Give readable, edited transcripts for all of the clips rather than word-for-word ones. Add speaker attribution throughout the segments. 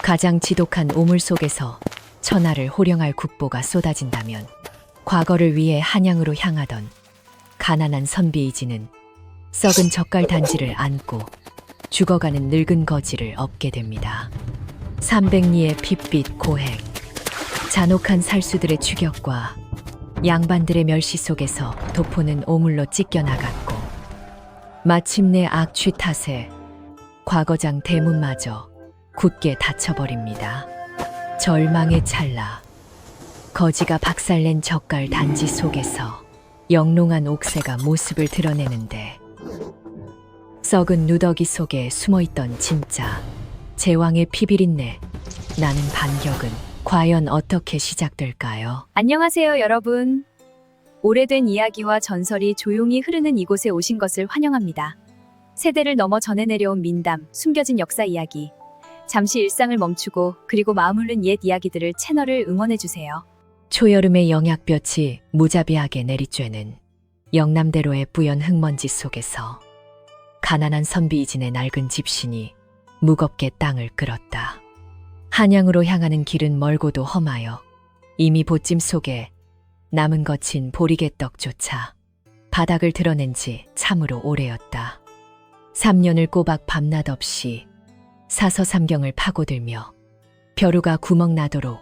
Speaker 1: 가장 지독한 오물 속에서 천하를 호령할 국보가 쏟아진다면 과거를 위해 한양으로 향하던 가난한 선비 이지는 썩은 젓갈 단지를 안고 죽어가는 늙은 거지를 업게 됩니다. 300리의 핏빛 고행, 잔혹한 살수들의 추격과 양반들의 멸시 속에서 도포는 오물로 찢겨나갔고 마침내 악취 탓에 과거장 대문마저 굳게 닫혀버립니다. 절망의 찰나, 거지가 박살낸 젓갈 단지 속에서 영롱한 옥새가 모습을 드러내는데 썩은 누더기 속에 숨어있던 진짜 제왕의 피비린내 나는 반격은 과연 어떻게 시작될까요?
Speaker 2: 안녕하세요, 여러분. 오래된 이야기와 전설이 조용히 흐르는 이곳에 오신 것을 환영합니다. 세대를 넘어 전해 내려온 민담, 숨겨진 역사 이야기. 잠시 일상을 멈추고 그리고 마음 울른 옛 이야기들을 채널을 응원해주세요.
Speaker 1: 초여름의 영약볕이 무자비하게 내리쬐는 영남대로의 뿌연 흙먼지 속에서 가난한 선비 이진의 낡은 집신이 무겁게 땅을 끌었다. 한양으로 향하는 길은 멀고도 험하여 이미 보찜 속에 남은 거친 보리개떡조차 바닥을 드러낸 지 참으로 오래였다. 3년을 꼬박 밤낮 없이 사서삼경을 파고들며 벼루가 구멍 나도록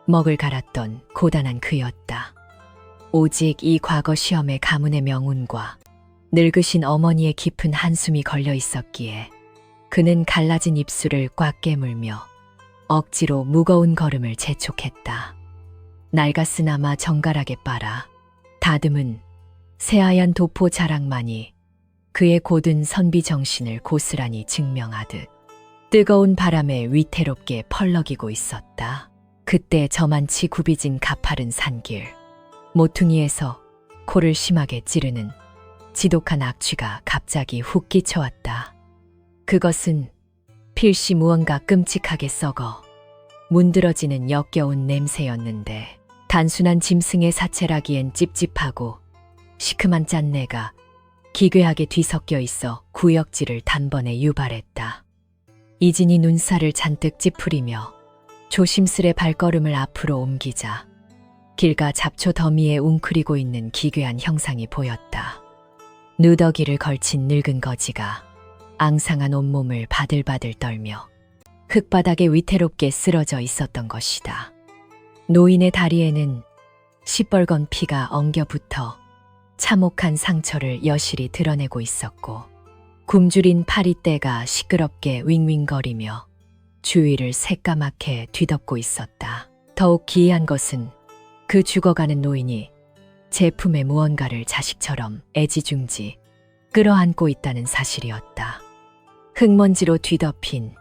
Speaker 1: 먹을 갈았던 고단한 그였다. 오직 이 과거 시험의 가문의 명운과 늙으신 어머니의 깊은 한숨이 걸려 있었기에 그는 갈라진 입술을 꽉 깨물며 억지로 무거운 걸음을 재촉했다. 낡았으나마 정갈하게 빨아 다듬은 새하얀 도포 자락만이 그의 고든 선비 정신을 고스란히 증명하듯 뜨거운 바람에 위태롭게 펄럭이고 있었다. 그때 저만치 굽이진 가파른 산길, 모퉁이에서 코를 심하게 찌르는 지독한 악취가 갑자기 훅 끼쳐왔다. 그것은 필시 무언가 끔찍하게 썩어 문드러지는 역겨운 냄새였는데 단순한 짐승의 사체라기엔 찝찝하고 시큼한 짠내가 기괴하게 뒤섞여 있어 구역질을 단번에 유발했다. 이진이 눈살을 잔뜩 찌푸리며 조심스레 발걸음을 앞으로 옮기자 길가 잡초 더미에 웅크리고 있는 기괴한 형상이 보였다. 누더기를 걸친 늙은 거지가 앙상한 온몸을 바들바들 떨며 흙바닥에 위태롭게 쓰러져 있었던 것이다. 노인의 다리에는 시뻘건 피가 엉겨붙어 참혹한 상처를 여실히 드러내고 있었고 굶주린 파리떼가 시끄럽게 윙윙거리며 주위를 새까맣게 뒤덮고 있었다. 더욱 기이한 것은 그 죽어가는 노인이 제 품에 무언가를 자식처럼 애지중지 끌어안고 있다는 사실이었다. 흙먼지로 뒤덮인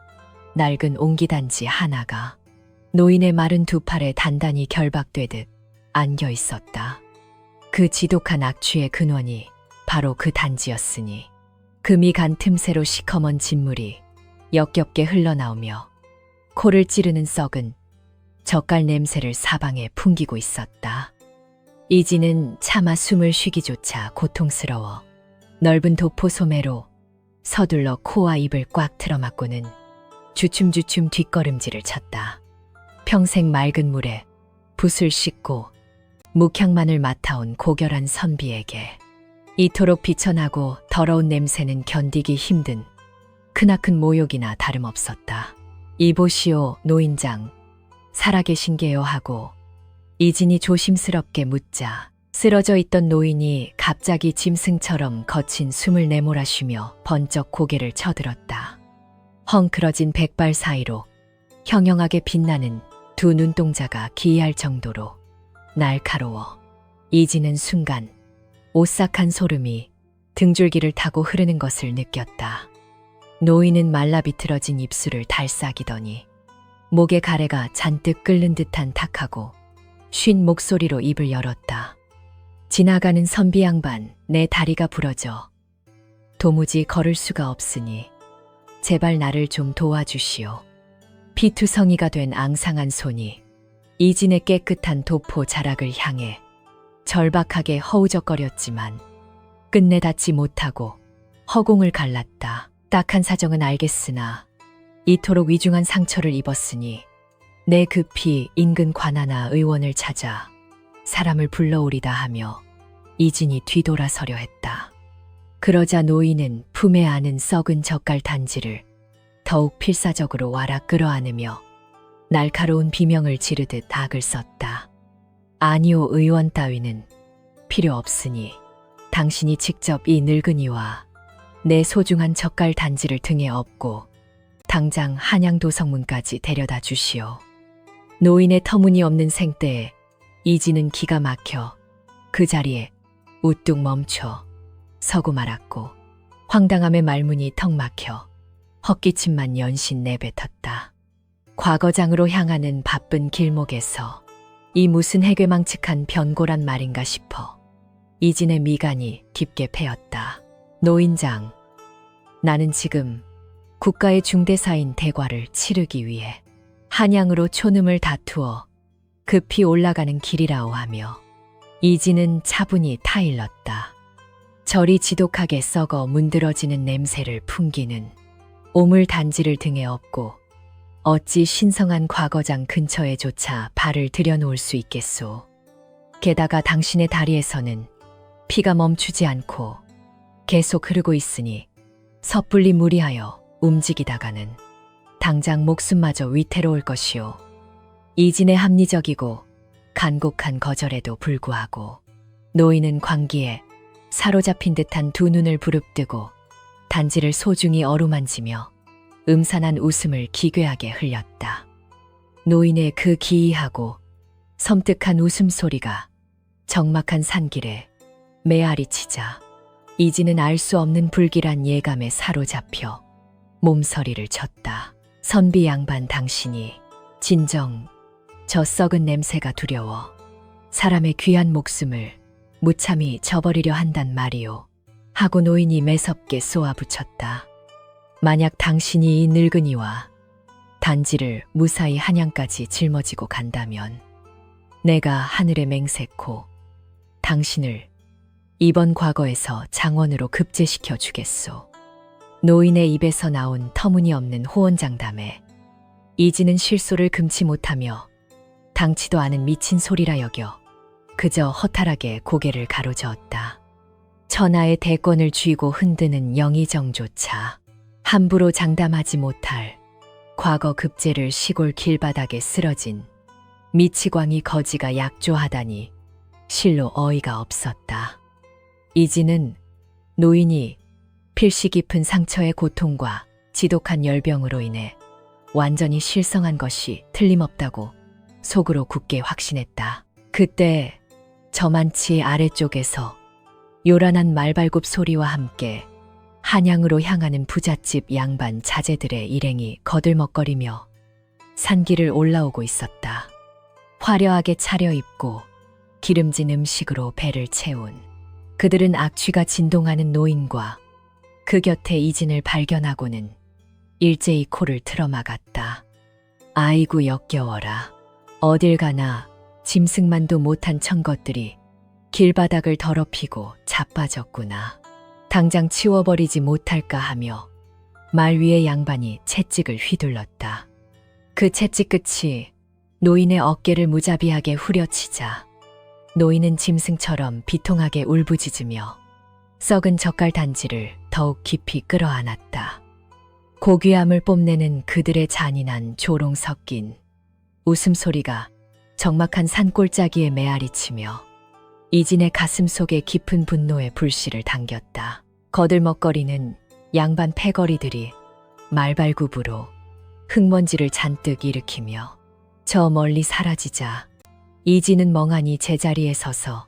Speaker 1: 낡은 옹기단지 하나가 노인의 마른 두 팔에 단단히 결박되듯 안겨 있었다. 그 지독한 악취의 근원이 바로 그 단지였으니 금이 간 틈새로 시커먼 진물이 역겹게 흘러나오며 코를 찌르는 썩은 젓갈 냄새를 사방에 풍기고 있었다. 이지는 차마 숨을 쉬기조차 고통스러워 넓은 도포 소매로 서둘러 코와 입을 꽉 틀어막고는 주춤주춤 뒷걸음질을 쳤다. 평생 맑은 물에 붓을 씻고 묵향만을 맡아온 고결한 선비에게 이토록 비천하고 더러운 냄새는 견디기 힘든 크나큰 모욕이나 다름없었다. 이보시오, 노인장. 살아계신 게요 하고 이진이 조심스럽게 묻자 쓰러져 있던 노인이 갑자기 짐승처럼 거친 숨을 내몰아쉬며 번쩍 고개를 쳐들었다. 헝클어진 백발 사이로 형형하게 빛나는 두 눈동자가 기이할 정도로 날카로워 이진은 순간 오싹한 소름이 등줄기를 타고 흐르는 것을 느꼈다. 노인은 말라비틀어진 입술을 달싹이더니 목에 가래가 잔뜩 끓는 듯한 탁하고 쉰 목소리로 입을 열었다. 지나가는 선비 양반, 내 다리가 부러져 도무지 걸을 수가 없으니 제발 나를 좀 도와주시오. 피투성이가 된 앙상한 손이 이진의 깨끗한 도포 자락을 향해 절박하게 허우적거렸지만 끝내 닿지 못하고 허공을 갈랐다. 딱한 사정은 알겠으나 이토록 위중한 상처를 입었으니 내 급히 인근 관하나 의원을 찾아 사람을 불러오리다 하며 이진이 뒤돌아서려 했다. 그러자 노인은 품에 안은 썩은 젓갈 단지를 더욱 필사적으로 와라 끌어안으며 날카로운 비명을 지르듯 악을 썼다. 아니오, 의원 따위는 필요 없으니 당신이 직접 이 늙은이와 내 소중한 젓갈 단지를 등에 업고 당장 한양도성문까지 데려다 주시오. 노인의 터무니없는 생떼에 이진은 기가 막혀 그 자리에 우뚝 멈춰 서고 말았고 황당함의 말문이 턱 막혀 헛기침만 연신 내뱉었다. 과거장으로 향하는 바쁜 길목에서 이 무슨 해괴망측한 변고란 말인가 싶어 이진의 미간이 깊게 패였다. 노인장, 나는 지금 국가의 중대사인 대과를 치르기 위해 한양으로 촌음을 다투어 급히 올라가는 길이라오 하며 이진은 차분히 타일렀다. 저리 지독하게 썩어 문드러지는 냄새를 풍기는 오물 단지를 등에 업고 어찌 신성한 과거장 근처에조차 발을 들여놓을 수 있겠소. 게다가 당신의 다리에서는 피가 멈추지 않고 계속 흐르고 있으니 섣불리 무리하여 움직이다가는 당장 목숨마저 위태로울 것이오. 이진의 합리적이고 간곡한 거절에도 불구하고 노인은 광기에 사로잡힌 듯한 두 눈을 부릅뜨고 단지를 소중히 어루만지며 음산한 웃음을 기괴하게 흘렸다. 노인의 그 기이하고 섬뜩한 웃음소리가 적막한 산길에 메아리 치자 이진은 알 수 없는 불길한 예감에 사로잡혀 몸서리를 쳤다. 선비 양반, 당신이 진정 저 썩은 냄새가 두려워 사람의 귀한 목숨을 무참히 저버리려 한단 말이오 하고 노인이 매섭게 쏘아붙였다. 만약 당신이 이 늙은이와 단지를 무사히 한양까지 짊어지고 간다면 내가 하늘에 맹세코 당신을 이번 과거에서 장원으로 급제시켜 주겠소. 노인의 입에서 나온 터무니없는 호언장담에 이진은 실소를 금치 못하며 당치도 않은 미친 소리라 여겨 그저 허탈하게 고개를 가로저었다. 천하의 대권을 쥐고 흔드는 영의정조차 함부로 장담하지 못할 과거 급제를 시골 길바닥에 쓰러진 미치광이 거지가 약조하다니 실로 어이가 없었다. 이진은 노인이 필시 깊은 상처의 고통과 지독한 열병으로 인해 완전히 실성한 것이 틀림없다고 속으로 굳게 확신했다. 그때 저만치 아래쪽에서 요란한 말발굽 소리와 함께 한양으로 향하는 부잣집 양반 자제들의 일행이 거들먹거리며 산길을 올라오고 있었다. 화려하게 차려입고 기름진 음식으로 배를 채운 그들은 악취가 진동하는 노인과 그 곁에 이진을 발견하고는 일제히 코를 틀어막았다. 아이고 역겨워라. 어딜 가나 짐승만도 못한 천것들이 길바닥을 더럽히고 자빠졌구나. 당장 치워버리지 못할까 하며 말 위의 양반이 채찍을 휘둘렀다. 그 채찍 끝이 노인의 어깨를 무자비하게 후려치자 노인은 짐승처럼 비통하게 울부짖으며 썩은 젓갈 단지를 더욱 깊이 끌어안았다. 고귀함을 뽐내는 그들의 잔인한 조롱 섞인 웃음소리가 적막한 산골짜기에 메아리치며 이진의 가슴 속에 깊은 분노의 불씨를 당겼다. 거들먹거리는 양반 패거리들이 말발굽으로 흙먼지를 잔뜩 일으키며 저 멀리 사라지자 이진은 멍하니 제자리에 서서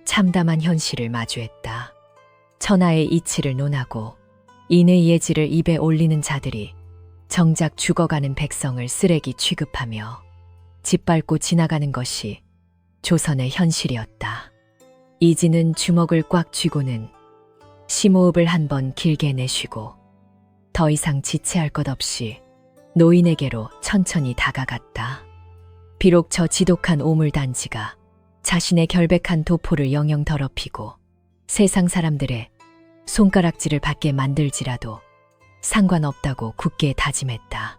Speaker 1: 참담한 현실을 마주했다. 천하의 이치를 논하고 인의 예지를 입에 올리는 자들이 정작 죽어가는 백성을 쓰레기 취급하며 짓밟고 지나가는 것이 조선의 현실이었다. 이진은 주먹을 꽉 쥐고는 심호흡을 한 번 길게 내쉬고 더 이상 지체할 것 없이 노인에게로 천천히 다가갔다. 비록 저 지독한 오물단지가 자신의 결백한 도포를 영영 더럽히고 세상 사람들의 손가락질을 받게 만들지라도 상관없다고 굳게 다짐했다.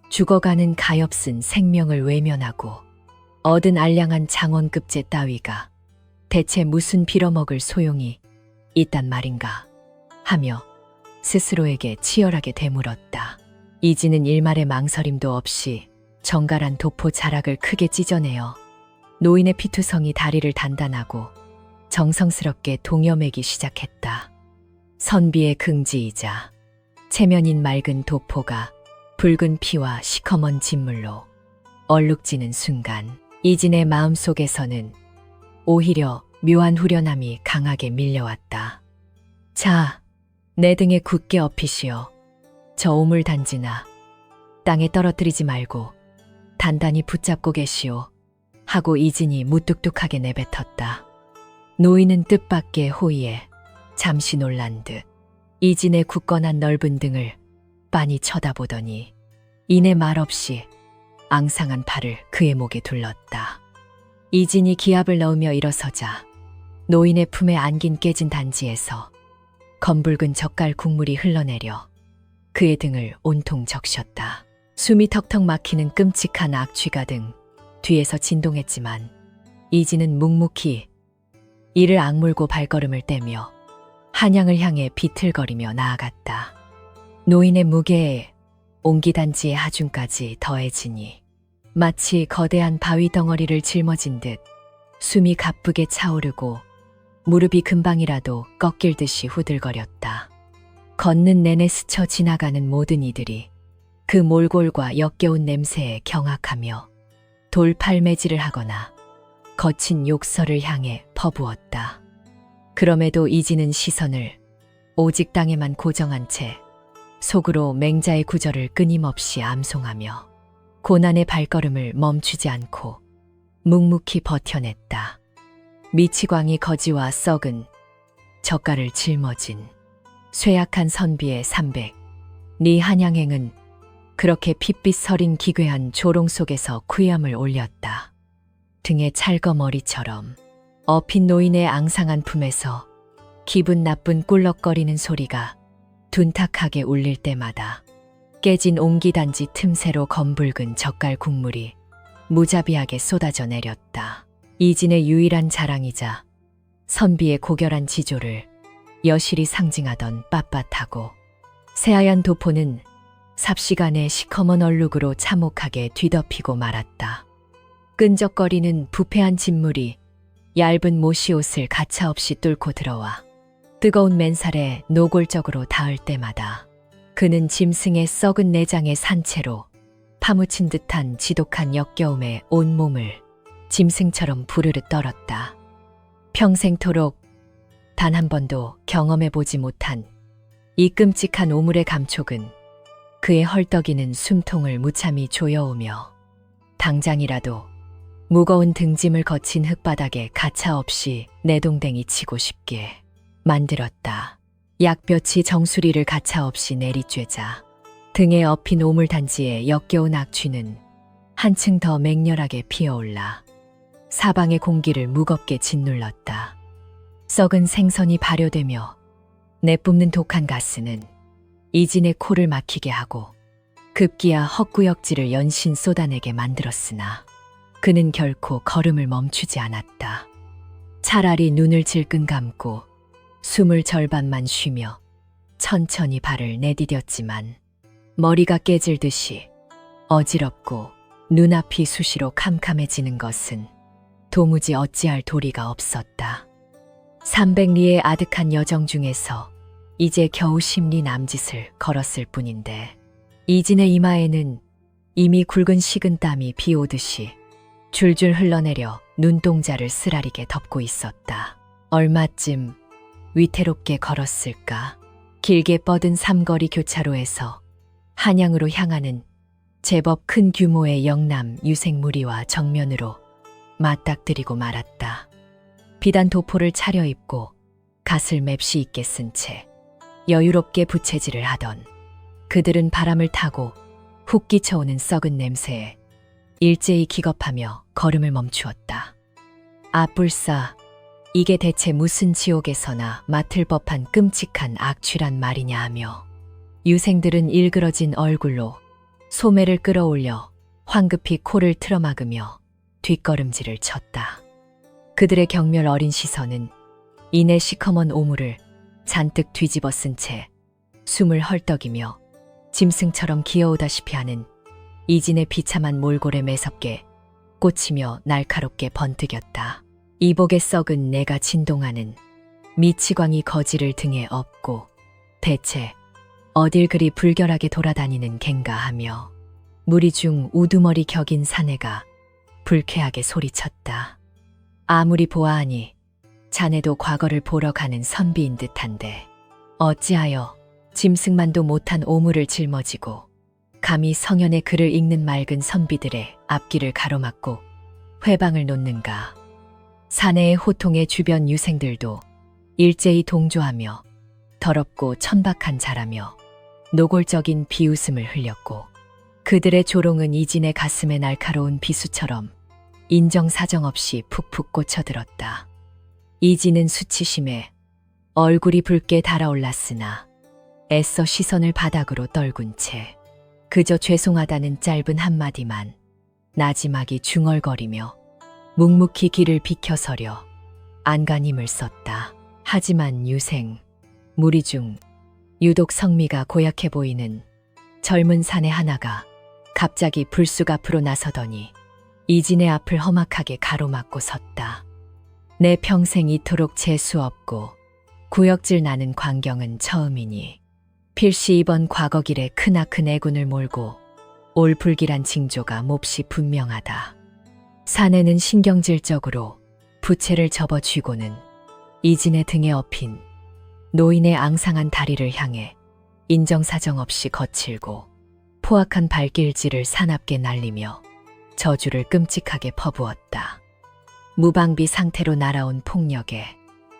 Speaker 1: 죽어가는 가엾은 생명을 외면하고 얻은 알량한 장원급제 따위가 대체 무슨 빌어먹을 소용이 있단 말인가 하며 스스로에게 치열하게 되물었다. 이진은 일말의 망설임도 없이 정갈한 도포 자락을 크게 찢어내어 노인의 피투성이 다리를 단단하고 정성스럽게 동여매기 시작했다. 선비의 긍지이자 체면인 맑은 도포가 붉은 피와 시커먼 진물로 얼룩지는 순간 이진의 마음속에서는 오히려 묘한 후련함이 강하게 밀려왔다. 자, 내 등에 굳게 엎이시오. 저 오물단지나 땅에 떨어뜨리지 말고 단단히 붙잡고 계시오. 하고 이진이 무뚝뚝하게 내뱉었다. 노인은 뜻밖의 호의에 잠시 놀란 듯 이진의 굳건한 넓은 등을 빤히 쳐다보더니 이내 말없이 앙상한 팔을 그의 목에 둘렀다. 이진이 기압을 넣으며 일어서자 노인의 품에 안긴 깨진 단지에서 검붉은 젓갈 국물이 흘러내려 그의 등을 온통 적셨다. 숨이 턱턱 막히는 끔찍한 악취가 등 뒤에서 진동했지만 이진은 묵묵히 이를 악물고 발걸음을 떼며 한양을 향해 비틀거리며 나아갔다. 노인의 무게에 옹기단지의 하중까지 더해지니 마치 거대한 바위 덩어리를 짊어진 듯 숨이 가쁘게 차오르고 무릎이 금방이라도 꺾일 듯이 후들거렸다. 걷는 내내 스쳐 지나가는 모든 이들이 그 몰골과 역겨운 냄새에 경악하며 돌팔매질을 하거나 거친 욕설을 향해 퍼부었다. 그럼에도 이진은 시선을 오직 땅에만 고정한 채 속으로 맹자의 구절을 끊임없이 암송하며 고난의 발걸음을 멈추지 않고 묵묵히 버텨냈다. 미치광이 거지와 썩은 젓갈을 짊어진 쇠약한 선비의 300. 네 한양행은 그렇게 핏빛 서린 기괴한 조롱 속에서 퀴함을 올렸다. 등에 찰거머리처럼 엎인 노인의 앙상한 품에서 기분 나쁜 꿀럭거리는 소리가 둔탁하게 울릴 때마다 깨진 옹기단지 틈새로 검붉은 젓갈 국물이 무자비하게 쏟아져 내렸다. 이진의 유일한 자랑이자 선비의 고결한 지조를 여실히 상징하던 빳빳하고 새하얀 도포는 삽시간에 시커먼 얼룩으로 참혹하게 뒤덮이고 말았다. 끈적거리는 부패한 진물이 얇은 모시옷을 가차없이 뚫고 들어와 뜨거운 맨살에 노골적으로 닿을 때마다 그는 짐승의 썩은 내장의 산채로 파묻힌 듯한 지독한 역겨움에 온몸을 짐승처럼 부르르 떨었다. 평생토록 단 한 번도 경험해보지 못한 이 끔찍한 오물의 감촉은 그의 헐떡이는 숨통을 무참히 조여오며 당장이라도 무거운 등짐을 거친 흙바닥에 가차없이 내동댕이 치고 싶게 만들었다. 약볕이 정수리를 가차없이 내리쬐자 등에 엎인 오물단지의 역겨운 악취는 한층 더 맹렬하게 피어올라 사방의 공기를 무겁게 짓눌렀다. 썩은 생선이 발효되며 내뿜는 독한 가스는 이진의 코를 막히게 하고 급기야 헛구역질을 연신 쏟아내게 만들었으나 그는 결코 걸음을 멈추지 않았다. 차라리 눈을 질끈 감고 숨을 절반만 쉬며 천천히 발을 내디뎠지만 머리가 깨질 듯이 어지럽고 눈앞이 수시로 캄캄해지는 것은 도무지 어찌할 도리가 없었다. 300리의 아득한 여정 중에서 이제 겨우 10리 남짓을 걸었을 뿐인데 이진의 이마에는 이미 굵은 식은 땀이 비 오듯이 줄줄 흘러내려 눈동자를 쓰라리게 덮고 있었다. 얼마쯤 위태롭게 걸었을까? 길게 뻗은 삼거리 교차로에서 한양으로 향하는 제법 큰 규모의 영남 유색 무리와 정면으로 맞닥뜨리고 말았다. 비단 도포를 차려입고 갓을 맵시 있게 쓴 채 여유롭게 부채질을 하던 그들은 바람을 타고 훅 끼쳐오는 썩은 냄새에 일제히 기겁하며 걸음을 멈추었다. 아뿔싸, 이게 대체 무슨 지옥에서나 맡을 법한 끔찍한 악취란 말이냐 하며 유생들은 일그러진 얼굴로 소매를 끌어올려 황급히 코를 틀어막으며 뒷걸음질을 쳤다. 그들의 경멸 어린 시선은 이내 시커먼 오물을 잔뜩 뒤집어 쓴 채 숨을 헐떡이며 짐승처럼 기어오다시피 하는 이진의 비참한 몰골에 매섭게 꽂히며 날카롭게 번뜩였다. 이복의 썩은 내가 진동하는 미치광이 거지를 등에 업고 대체 어딜 그리 불결하게 돌아다니는 겐가 하며 무리 중 우두머리 격인 사내가 불쾌하게 소리쳤다. 아무리 보아하니 자네도 과거를 보러 가는 선비인 듯한데 어찌하여 짐승만도 못한 오물을 짊어지고 감히 성현의 글을 읽는 맑은 선비들의 앞길을 가로막고 회방을 놓는가. 사내의 호통에 주변 유생들도 일제히 동조하며 더럽고 천박한 자라며 노골적인 비웃음을 흘렸고 그들의 조롱은 이진의 가슴에 날카로운 비수처럼 인정사정 없이 푹푹 꽂혀들었다. 이진은 수치심에 얼굴이 붉게 달아올랐으나 애써 시선을 바닥으로 떨군 채 그저 죄송하다는 짧은 한마디만 나지막이 중얼거리며 묵묵히 길을 비켜서려 안간힘을 썼다. 하지만 유생, 무리 중 유독 성미가 고약해 보이는 젊은 사내 하나가 갑자기 불쑥 앞으로 나서더니 이진의 앞을 험악하게 가로막고 섰다. 내 평생 이토록 재수 없고 구역질 나는 광경은 처음이니 필시 이번 과거길에 크나큰 애군을 몰고 올 불길한 징조가 몹시 분명하다. 사내는 신경질적으로 부채를 접어 쥐고는 이진의 등에 업힌 노인의 앙상한 다리를 향해 인정사정 없이 거칠고 포악한 발길질을 사납게 날리며 저주를 끔찍하게 퍼부었다. 무방비 상태로 날아온 폭력에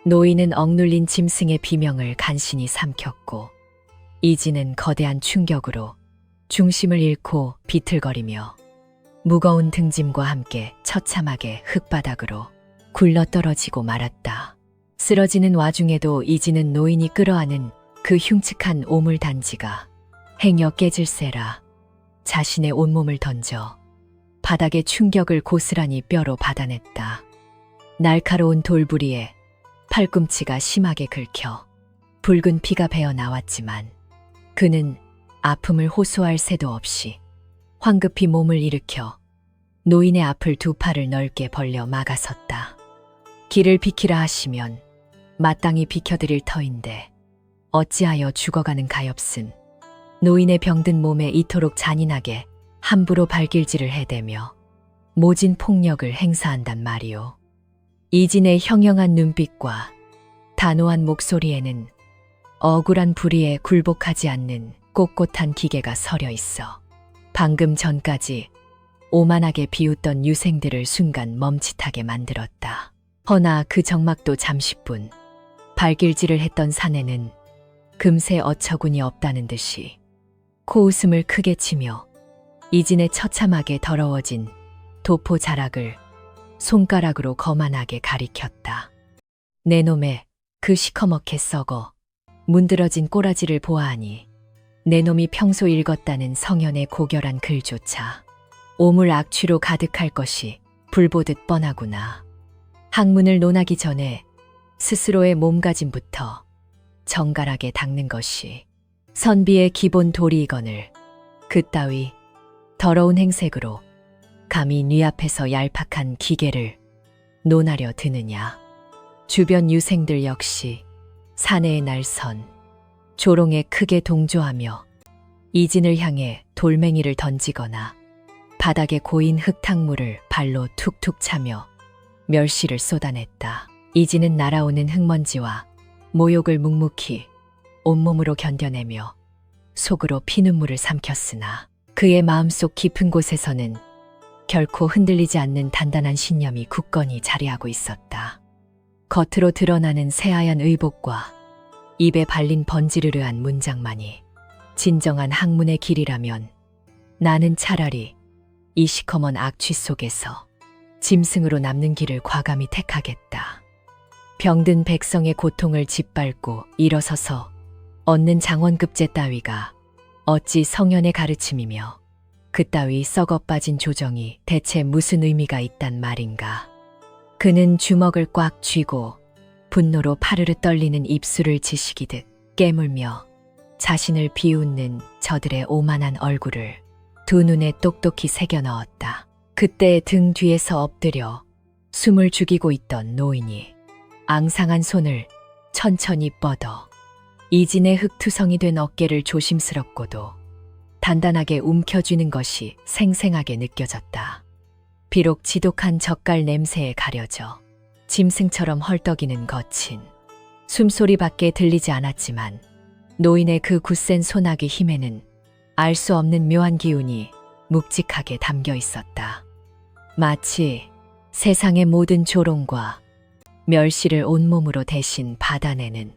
Speaker 1: 노인은 억눌린 짐승의 비명을 간신히 삼켰고 이진은 거대한 충격으로 중심을 잃고 비틀거리며 무거운 등짐과 함께 처참하게 흙바닥으로 굴러떨어지고 말았다. 쓰러지는 와중에도 이진은 노인이 끌어안은 그 흉측한 오물 단지가 행여 깨질세라 자신의 온몸을 던져 바닥의 충격을 고스란히 뼈로 받아냈다. 날카로운 돌부리에 팔꿈치가 심하게 긁혀 붉은 피가 배어 나왔지만 그는 아픔을 호소할 새도 없이 황급히 몸을 일으켜 노인의 앞을 두 팔을 넓게 벌려 막아섰다. 길을 비키라 하시면 마땅히 비켜드릴 터인데 어찌하여 죽어가는 가엾은 노인의 병든 몸에 이토록 잔인하게 함부로 발길질을 해대며 모진 폭력을 행사한단 말이오. 이진의 형형한 눈빛과 단호한 목소리에는 억울한 불의에 굴복하지 않는 꼿꼿한 기계가 서려 있어 방금 전까지 오만하게 비웃던 유생들을 순간 멈칫하게 만들었다. 허나 그 정막도 잠시뿐 발길질을 했던 사내는 금세 어처구니 없다는 듯이 코웃음을 크게 치며 이진의 처참하게 더러워진 도포 자락을 손가락으로 거만하게 가리켰다. 내 놈의 그 시커멓게 썩어 문드러진 꼬라지를 보아하니 내 놈이 평소 읽었다는 성현의 고결한 글조차 오물 악취로 가득할 것이 불보듯 뻔하구나. 학문을 논하기 전에 스스로의 몸가짐부터 정갈하게 닦는 것이 선비의 기본 도리이거늘 그따위 더러운 행색으로 감히 네 앞에서 얄팍한 기계를 논하려 드느냐. 주변 유생들 역시 사내의 날선 조롱에 크게 동조하며 이진을 향해 돌멩이를 던지거나 바닥에 고인 흙탕물을 발로 툭툭 차며 멸시를 쏟아냈다. 이진은 날아오는 흙먼지와 모욕을 묵묵히 온몸으로 견뎌내며 속으로 피눈물을 삼켰으나 그의 마음속 깊은 곳에서는 결코 흔들리지 않는 단단한 신념이 굳건히 자리하고 있었다. 겉으로 드러나는 새하얀 의복과 입에 발린 번지르르한 문장만이 진정한 학문의 길이라면 나는 차라리 이 시커먼 악취 속에서 짐승으로 남는 길을 과감히 택하겠다. 병든 백성의 고통을 짓밟고 일어서서 얻는 장원급제 따위가 어찌 성현의 가르침이며 그따위 썩어 빠진 조정이 대체 무슨 의미가 있단 말인가. 그는 주먹을 꽉 쥐고 분노로 파르르 떨리는 입술을 지시기듯 깨물며 자신을 비웃는 저들의 오만한 얼굴을 두 눈에 똑똑히 새겨 넣었다. 그때 등 뒤에서 엎드려 숨을 죽이고 있던 노인이 앙상한 손을 천천히 뻗어 이진의 흙투성이 된 어깨를 조심스럽고도 단단하게 움켜쥐는 것이 생생하게 느껴졌다. 비록 지독한 젓갈 냄새에 가려져 짐승처럼 헐떡이는 거친 숨소리밖에 들리지 않았지만 노인의 그 굳센 손아귀 힘에는 알 수 없는 묘한 기운이 묵직하게 담겨 있었다. 마치 세상의 모든 조롱과 멸시를 온몸으로 대신 받아내는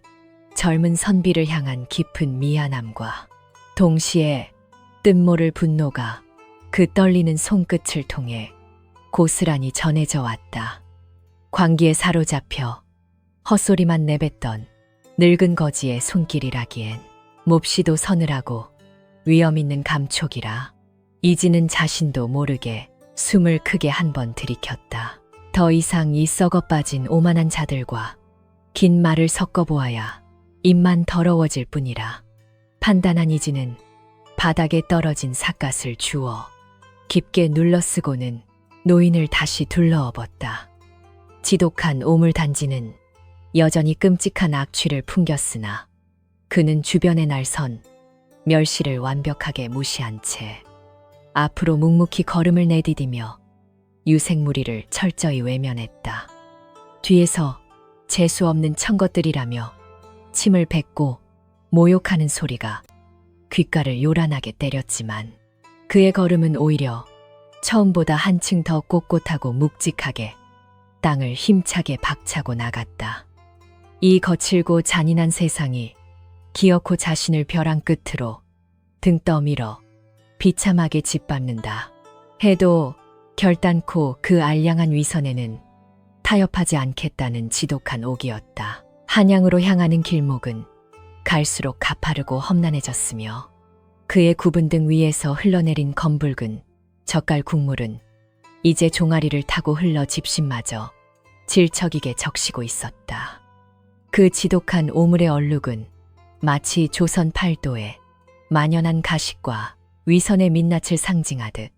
Speaker 1: 젊은 선비를 향한 깊은 미안함과 동시에 뜻모를 분노가 그 떨리는 손끝을 통해 고스란히 전해져 왔다. 광기에 사로잡혀 헛소리만 내뱉던 늙은 거지의 손길이라기엔 몹시도 서늘하고 위험 있는 감촉이라 이지는 자신도 모르게 숨을 크게 한 번 들이켰다. 더 이상 이 썩어 빠진 오만한 자들과 긴 말을 섞어보아야 입만 더러워질 뿐이라 판단한 이지는 바닥에 떨어진 삿갓을 주워 깊게 눌러쓰고는 노인을 다시 둘러엎었다. 지독한 오물단지는 여전히 끔찍한 악취를 풍겼으나 그는 주변에 날선 멸시를 완벽하게 무시한 채 앞으로 묵묵히 걸음을 내디디며 유색무리를 철저히 외면했다. 뒤에서 재수없는 천것들이라며 침을 뱉고 모욕하는 소리가 귓가를 요란하게 때렸지만 그의 걸음은 오히려 처음보다 한층 더 꼿꼿하고 묵직하게 땅을 힘차게 박차고 나갔다. 이 거칠고 잔인한 세상이 기어코 자신을 벼랑 끝으로 등 떠밀어 비참하게 짓밟는다 해도 결단코 그 알량한 위선에는 타협하지 않겠다는 지독한 옥이었다. 한양으로 향하는 길목은 갈수록 가파르고 험난해졌으며 그의 굽은 등 위에서 흘러내린 검붉은 젓갈 국물은 이제 종아리를 타고 흘러 집신마저 질척이게 적시고 있었다. 그 지독한 오물의 얼룩은 마치 조선 팔도에 만연한 가식과 위선의 민낯을 상징하듯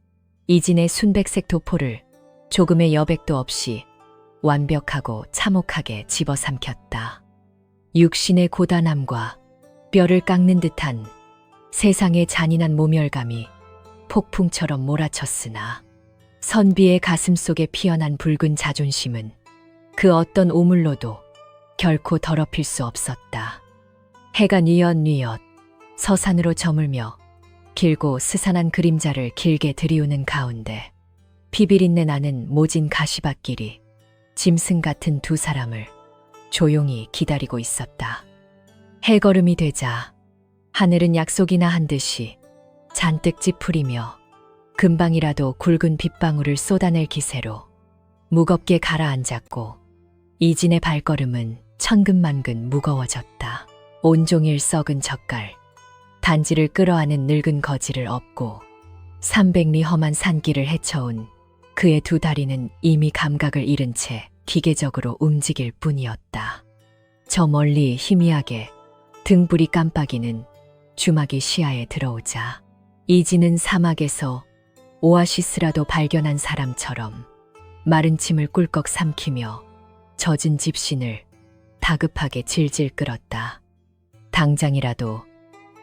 Speaker 1: 이진의 순백색 도포를 조금의 여백도 없이 완벽하고 참혹하게 집어삼켰다. 육신의 고단함과 뼈를 깎는 듯한 세상의 잔인한 모멸감이 폭풍처럼 몰아쳤으나 선비의 가슴 속에 피어난 붉은 자존심은 그 어떤 오물로도 결코 더럽힐 수 없었다. 해가 뉘엿뉘엿 서산으로 저물며 길고 스산한 그림자를 길게 들이우는 가운데 피비린내 나는 모진 가시밭길이 짐승 같은 두 사람을 조용히 기다리고 있었다. 해걸음이 되자 하늘은 약속이나 한 듯이 잔뜩 찌푸리며 금방이라도 굵은 빗방울을 쏟아낼 기세로 무겁게 가라앉았고 이진의 발걸음은 천근만근 무거워졌다. 온종일 썩은 젓갈, 단지를 끌어안은 늙은 거지를 업고 300리 험한 산길을 헤쳐온 그의 두 다리는 이미 감각을 잃은 채 기계적으로 움직일 뿐이었다. 저 멀리 희미하게 등불이 깜빡이는 주막이 시야에 들어오자 이지는 사막에서 오아시스라도 발견한 사람처럼 마른 침을 꿀꺽 삼키며 젖은 집신을 다급하게 질질 끌었다. 당장이라도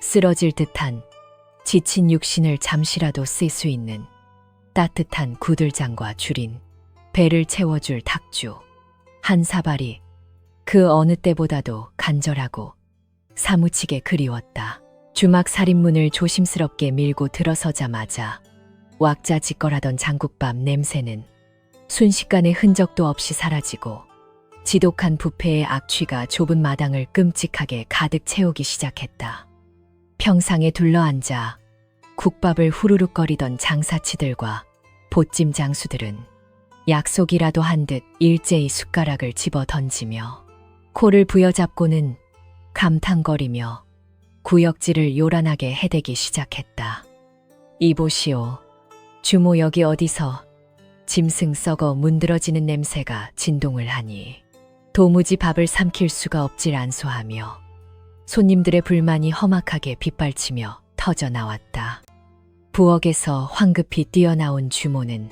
Speaker 1: 쓰러질 듯한 지친 육신을 잠시라도 쓸 수 있는 따뜻한 구들장과 줄인 배를 채워줄 탁주 한 사발이 그 어느 때보다도 간절하고 사무치게 그리웠다. 주막 살인문을 조심스럽게 밀고 들어서자마자 왁자지껄하던 장국밥 냄새는 순식간에 흔적도 없이 사라지고 지독한 부패의 악취가 좁은 마당을 끔찍하게 가득 채우기 시작했다. 평상에 둘러앉아 국밥을 후루룩거리던 장사치들과 보찜 장수들은 약속이라도 한 듯 일제히 숟가락을 집어 던지며 코를 부여잡고는 감탄거리며 구역질을 요란하게 해대기 시작했다. 이보시오. 주모 여기 어디서 짐승 썩어 문드러지는 냄새가 진동을 하니 도무지 밥을 삼킬 수가 없질 않소하며 손님들의 불만이 험악하게 빗발치며 터져 나왔다. 부엌에서 황급히 뛰어나온 주모는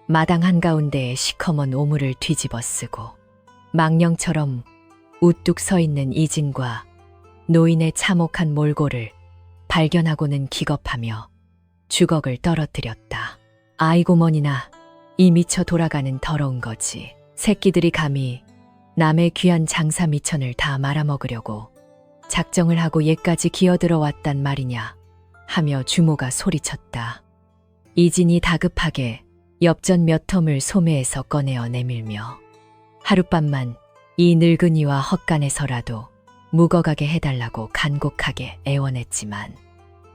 Speaker 1: 마당 한가운데에 시커먼 오물을 뒤집어 쓰고 망령처럼 우뚝 서 있는 이진과 노인의 참혹한 몰골을 발견하고는 기겁하며 주걱을 떨어뜨렸다. 아이고 머니나 이 미쳐 돌아가는 더러운 거지. 새끼들이 감히 남의 귀한 장사 미천을 다 말아먹으려고 작정을 하고 얘까지 기어들어 왔단 말이냐 하며 주모가 소리쳤다. 이진이 다급하게 엽전 몇 텀을 소매에서 꺼내어 내밀며 하룻밤만 이 늙은이와 헛간에서라도 묵어가게 해달라고 간곡하게 애원했지만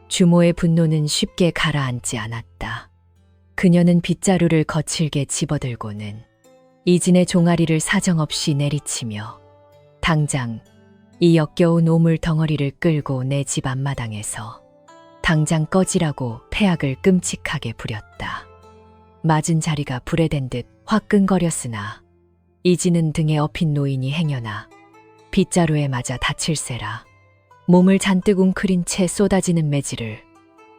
Speaker 1: 주모의 분노는 쉽게 가라앉지 않았다. 그녀는 빗자루를 거칠게 집어들고는 이진의 종아리를 사정없이 내리치며 당장 이 역겨운 오물 덩어리를 끌고 내 집 앞마당에서 당장 꺼지라고 패악을 끔찍하게 부렸다. 맞은 자리가 불에 댄 듯 화끈거렸으나 이진은 등에 업힌 노인이 행여나 빗자루에 맞아 다칠세라 몸을 잔뜩 웅크린 채 쏟아지는 매질을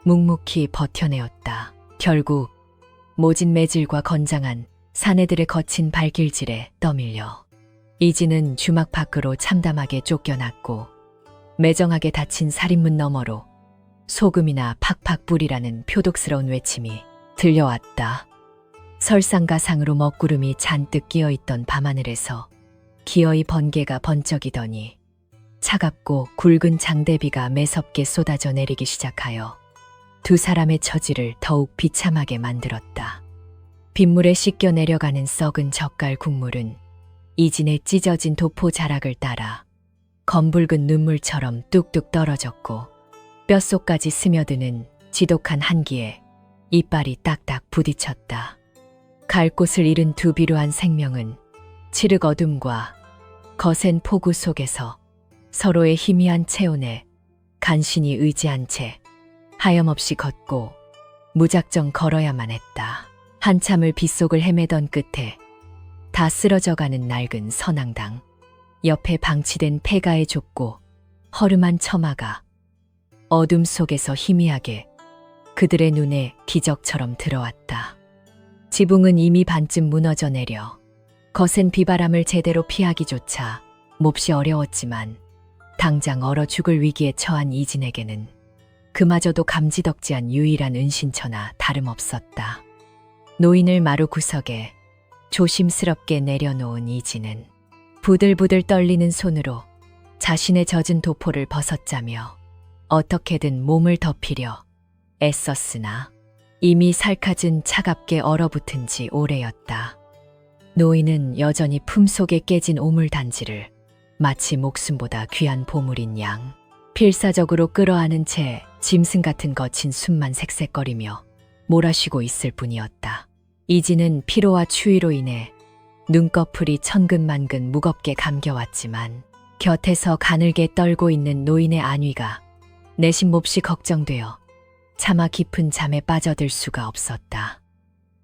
Speaker 1: 묵묵히 버텨내었다. 결국 모진 매질과 건장한 사내들의 거친 발길질에 떠밀려 이진은 주막 밖으로 참담하게 쫓겨났고 매정하게 닫힌 살인문 너머로 소금이나 팍팍 뿌리라는 표독스러운 외침이 들려왔다. 설상가상으로 먹구름이 잔뜩 끼어있던 밤하늘에서 기어이 번개가 번쩍이더니 차갑고 굵은 장대비가 매섭게 쏟아져 내리기 시작하여 두 사람의 처지를 더욱 비참하게 만들었다. 빗물에 씻겨 내려가는 썩은 젓갈 국물은 이진의 찢어진 도포 자락을 따라 검붉은 눈물처럼 뚝뚝 떨어졌고 뼛속까지 스며드는 지독한 한기에 이빨이 딱딱 부딪혔다. 갈 곳을 잃은 두 비루한 생명은 칠흑 어둠과 거센 폭우 속에서 서로의 희미한 체온에 간신히 의지한 채 하염없이 걷고 무작정 걸어야만 했다. 한참을 빗속을 헤매던 끝에 다 쓰러져가는 낡은 선앙당, 옆에 방치된 폐가의 좁고 허름한 처마가 어둠 속에서 희미하게 그들의 눈에 기적처럼 들어왔다. 지붕은 이미 반쯤 무너져 내려 거센 비바람을 제대로 피하기조차 몹시 어려웠지만 당장 얼어 죽을 위기에 처한 이진에게는 그마저도 감지덕지한 유일한 은신처나 다름없었다. 노인을 마루 구석에 조심스럽게 내려놓은 이진은 부들부들 떨리는 손으로 자신의 젖은 도포를 벗었자며 어떻게든 몸을 덮이려 애썼으나 이미 살갗은 차갑게 얼어붙은 지 오래였다. 노인은 여전히 품속에 깨진 오물단지를 마치 목숨보다 귀한 보물인 양 필사적으로 끌어안은 채 짐승 같은 거친 숨만 색색거리며 몰아쉬고 있을 뿐이었다. 이진은 피로와 추위로 인해 눈꺼풀이 천근만근 무겁게 감겨왔지만 곁에서 가늘게 떨고 있는 노인의 안위가 내심 몹시 걱정되어 차마 깊은 잠에 빠져들 수가 없었다.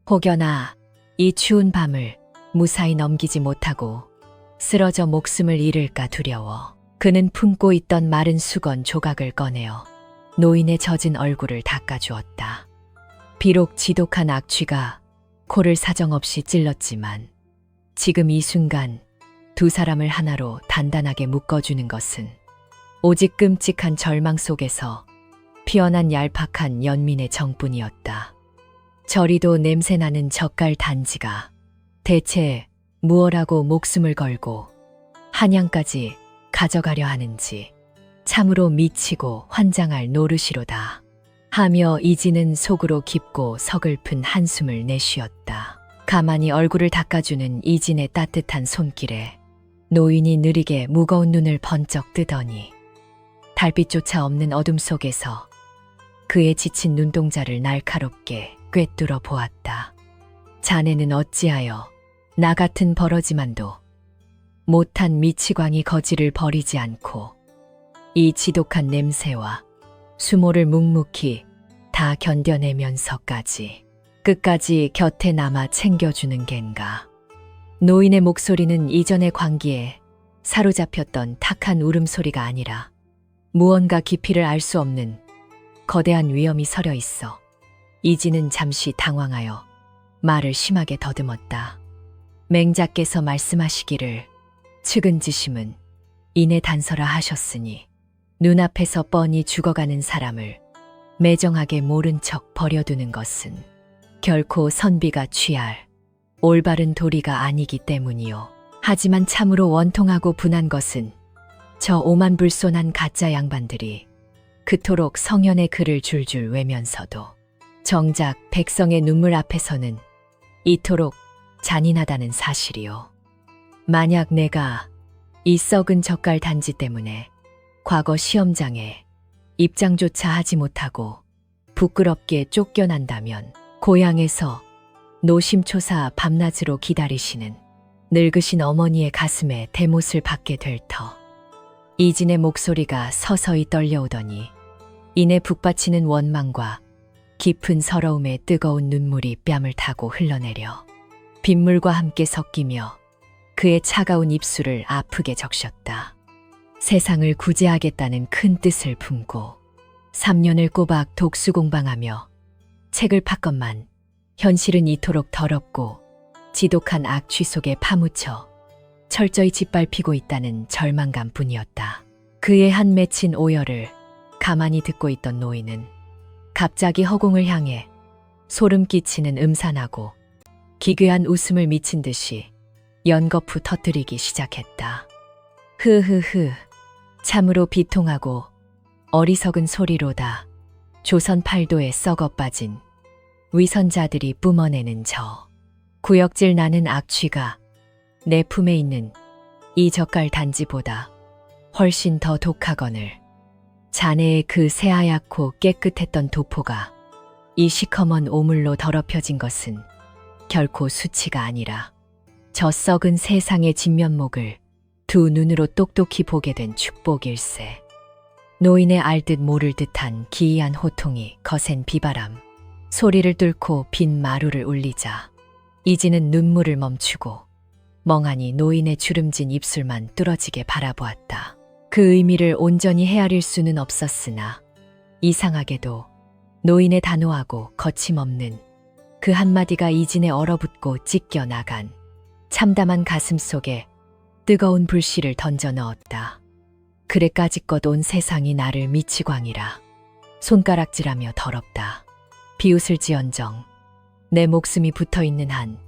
Speaker 1: 혹여나 이 추운 밤을 무사히 넘기지 못하고 쓰러져 목숨을 잃을까 두려워 그는 품고 있던 마른 수건 조각을 꺼내어 노인의 젖은 얼굴을 닦아주었다. 비록 지독한 악취가 코를 사정없이 찔렀지만 지금 이 순간 두 사람을 하나로 단단하게 묶어주는 것은 오직 끔찍한 절망 속에서 피어난 얄팍한 연민의 정뿐이었다. 저리도 냄새나는 젓갈 단지가 대체 무엇라고 목숨을 걸고 한양까지 가져가려 하는지 참으로 미치고 환장할 노릇이로다 하며 이진은 속으로 깊고 서글픈 한숨을 내쉬었다. 가만히 얼굴을 닦아주는 이진의 따뜻한 손길에 노인이 느리게 무거운 눈을 번쩍 뜨더니 달빛조차 없는 어둠 속에서 그의 지친 눈동자를 날카롭게 꿰뚫어 보았다. 자네는 어찌하여 나 같은 버러지만도 못한 미치광이 거지를 버리지 않고 이 지독한 냄새와 수모를 묵묵히 다 견뎌내면서까지 끝까지 곁에 남아 챙겨주는 겐가. 노인의 목소리는 이전의 광기에 사로잡혔던 탁한 울음소리가 아니라 무언가 깊이를 알 수 없는 거대한 위험이 서려 있어 이진은 잠시 당황하여 말을 심하게 더듬었다. 맹자께서 말씀하시기를 측은지심은 인의 단서라 하셨으니 눈앞에서 뻔히 죽어가는 사람을 매정하게 모른 척 버려두는 것은 결코 선비가 취할 올바른 도리가 아니기 때문이요. 하지만 참으로 원통하고 분한 것은 저 오만불손한 가짜 양반들이 그토록 성현의 글을 줄줄 외면서도 정작 백성의 눈물 앞에서는 이토록 잔인하다는 사실이요. 만약 내가 이 썩은 젓갈 단지 때문에 과거 시험장에 입장조차 하지 못하고 부끄럽게 쫓겨난다면 고향에서 노심초사 밤낮으로 기다리시는 늙으신 어머니의 가슴에 대못을 받게 될 터. 이진의 목소리가 서서히 떨려오더니 이내 북받치는 원망과 깊은 서러움에 뜨거운 눈물이 뺨을 타고 흘러내려 빗물과 함께 섞이며 그의 차가운 입술을 아프게 적셨다. 세상을 구제하겠다는 큰 뜻을 품고 3년을 꼬박 독수공방하며 책을 팠건만 현실은 이토록 더럽고 지독한 악취 속에 파묻혀 철저히 짓밟히고 있다는 절망감 뿐이었다. 그의 한 맺힌 오열을 가만히 듣고 있던 노인은 갑자기 허공을 향해 소름 끼치는 음산하고 기괴한 웃음을 미친 듯이 연거푸 터뜨리기 시작했다. 흐흐흐, 참으로 비통하고 어리석은 소리로다. 조선 팔도에 썩어 빠진 위선자들이 뿜어내는 저 구역질 나는 악취가 내 품에 있는 이 젓갈 단지보다 훨씬 더 독하거늘 자네의 그 새하얗고 깨끗했던 도포가 이 시커먼 오물로 더럽혀진 것은 결코 수치가 아니라 저 썩은 세상의 진면목을 두 눈으로 똑똑히 보게 된 축복일세. 노인의 알듯 모를 듯한 기이한 호통이 거센 비바람 소리를 뚫고 빈 마루를 울리자 이진은 눈물을 멈추고 멍하니 노인의 주름진 입술만 뚫어지게 바라보았다. 그 의미를 온전히 헤아릴 수는 없었으나 이상하게도 노인의 단호하고 거침없는 그 한마디가 이진의 얼어붙고 찢겨 나간 참담한 가슴 속에 뜨거운 불씨를 던져 넣었다. 그래까지껏 온 세상이 나를 미치광이라 손가락질하며 더럽다. 비웃을지언정 내 목숨이 붙어있는 한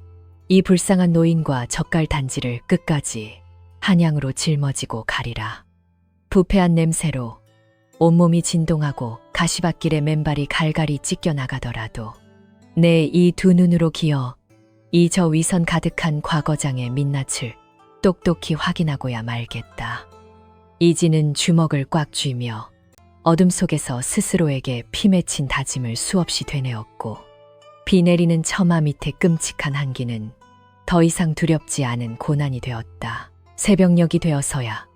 Speaker 1: 이 불쌍한 노인과 젓갈 단지를 끝까지 한양으로 짊어지고 가리라. 부패한 냄새로 온몸이 진동하고 가시밭길에 맨발이 갈갈이 찢겨 나가더라도 내 이 두 눈으로 기어 이 저 위선 가득한 과거장의 민낯을 똑똑히 확인하고야 말겠다. 이진은 주먹을 꽉 쥐며 어둠 속에서 스스로에게 피 맺힌 다짐을 수없이 되뇌었고 비 내리는 처마 밑에 끔찍한 한기는 더 이상 두렵지 않은 고난이 되었다. 새벽녘이 되어서야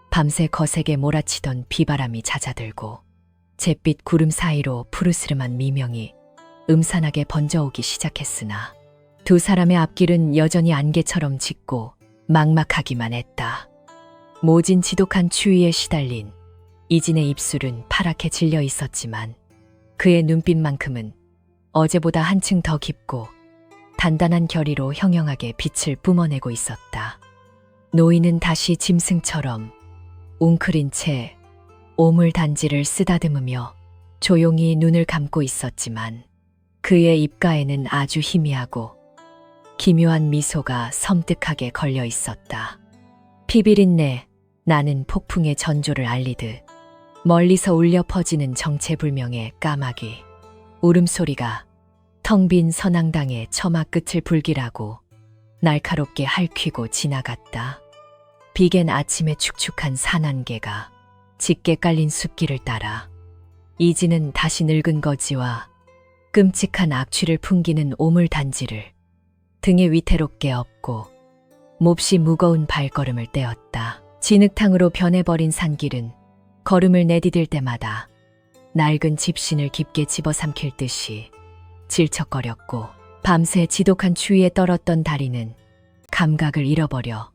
Speaker 1: 밤새 거세게 몰아치던 비바람이 잦아들고 잿빛 구름 사이로 푸르스름한 미명이 음산하게 번져오기 시작했으나 두 사람의 앞길은 여전히 안개처럼 짙고 막막하기만 했다. 모진 지독한 추위에 시달린 이진의 입술은 파랗게 질려 있었지만 그의 눈빛만큼은 어제보다 한층 더 깊고 단단한 결의로 형형하게 빛을 뿜어내고 있었다. 노인은 다시 짐승처럼 웅크린 채 오물 단지를 쓰다듬으며 조용히 눈을 감고 있었지만 그의 입가에는 아주 희미하고 기묘한 미소가 섬뜩하게 걸려 있었다. 피비린내 나는 폭풍의 전조를 알리듯 멀리서 울려 퍼지는 정체불명의 까마귀 울음소리가 텅 빈 선앙당의 처마 끝을 불길하고 날카롭게 핥히고 지나갔다. 비갠 아침의 축축한 산안개가 짙게 깔린 숲길을 따라 이진은 다시 늙은 거지와 끔찍한 악취를 풍기는 오물단지를 등에 위태롭게 업고 몹시 무거운 발걸음을 떼었다. 진흙탕으로 변해버린 산길은 걸음을 내디딜 때마다 낡은 집신을 깊게 집어삼킬 듯이 질척거렸고 밤새 지독한 추위에 떨었던 다리는 감각을 잃어버려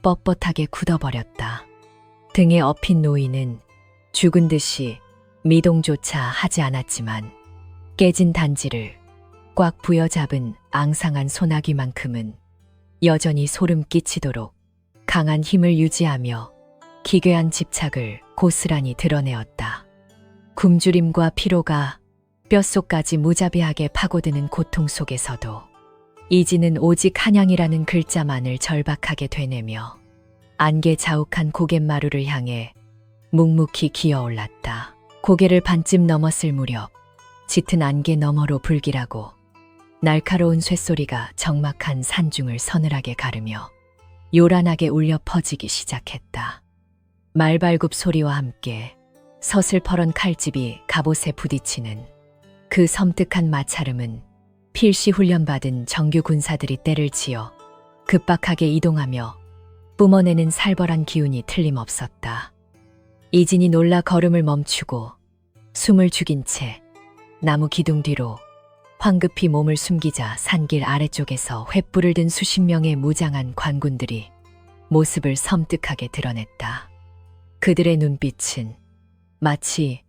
Speaker 1: 뻣뻣하게 굳어버렸다. 등에 업힌 노인은 죽은 듯이 미동조차 하지 않았지만 깨진 단지를 꽉 부여잡은 앙상한 소나기만큼은 여전히 소름 끼치도록 강한 힘을 유지하며 기괴한 집착을 고스란히 드러내었다. 굶주림과 피로가 뼛속까지 무자비하게 파고드는 고통 속에서도 이지는 오직 한양이라는 글자만을 절박하게 되뇌며 안개 자욱한 고갯마루를 향해 묵묵히 기어올랐다. 고개를 반쯤 넘었을 무렵 짙은 안개 너머로 불길하고 날카로운 쇳소리가 적막한 산중을 서늘하게 가르며 요란하게 울려 퍼지기 시작했다. 말발굽 소리와 함께 서슬퍼런 칼집이 갑옷에 부딪히는 그 섬뜩한 마찰음은 필시 훈련받은 정규 군사들이 때를 지어 급박하게 이동하며 뿜어내는 살벌한 기운이 틀림없었다. 이진이 놀라 걸음을 멈추고 숨을 죽인 채 나무 기둥 뒤로 황급히 몸을 숨기자 산길 아래쪽에서 횃불을 든 수십 명의 무장한 관군들이 모습을 섬뜩하게 드러냈다. 그들의 눈빛은 마치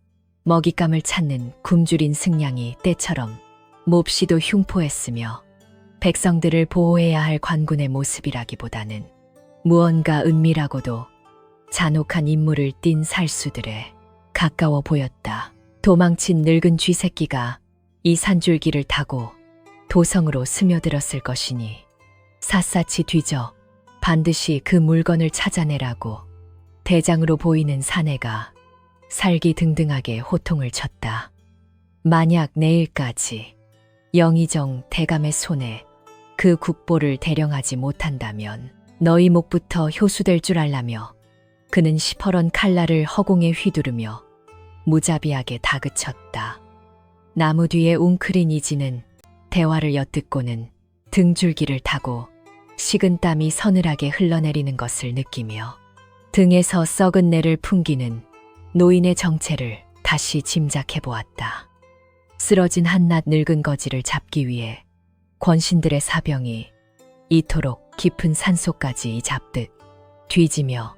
Speaker 1: 먹잇감을 찾는 굶주린 승냥이 떼처럼 몹시도 흉포했으며 백성들을 보호해야 할 관군의 모습이라기보다는 무언가 은밀하고도 잔혹한 임무를 띤 살수들에 가까워 보였다. 도망친 늙은 쥐새끼가 이 산줄기를 타고 도성으로 스며들었을 것이니 샅샅이 뒤져 반드시 그 물건을 찾아내라고 대장으로 보이는 사내가 살기등등하게 호통을 쳤다. 만약 내일까지 영의정 대감의 손에 그 국보를 대령하지 못한다면 너희 목부터 효수될 줄 알라며 그는 시퍼런 칼날을 허공에 휘두르며 무자비하게 다그쳤다. 나무 뒤에 웅크린 이지는 대화를 엿듣고는 등줄기를 타고 식은 땀이 서늘하게 흘러내리는 것을 느끼며 등에서 썩은 내를 풍기는 노인의 정체를 다시 짐작해 보았다. 쓰러진 한낱 늙은 거지를 잡기 위해 권신들의 사병이 이토록 깊은 산속까지 잡듯 뒤지며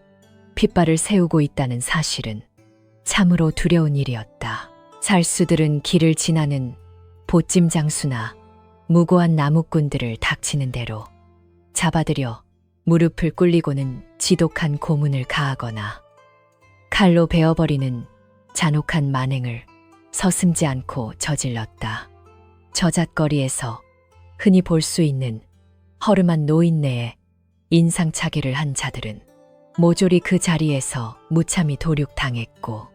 Speaker 1: 핏발을 세우고 있다는 사실은 참으로 두려운 일이었다. 살수들은 길을 지나는 보찜 장수나 무고한 나무꾼들을 닥치는 대로 잡아들여 무릎을 꿇리고는 지독한 고문을 가하거나 칼로 베어버리는 잔혹한 만행을 서슴지 않고 저질렀다. 저잣거리에서 흔히 볼 수 있는 허름한 노인네에 인상차기를 한 자들은 모조리 그 자리에서 무참히 도륙당했고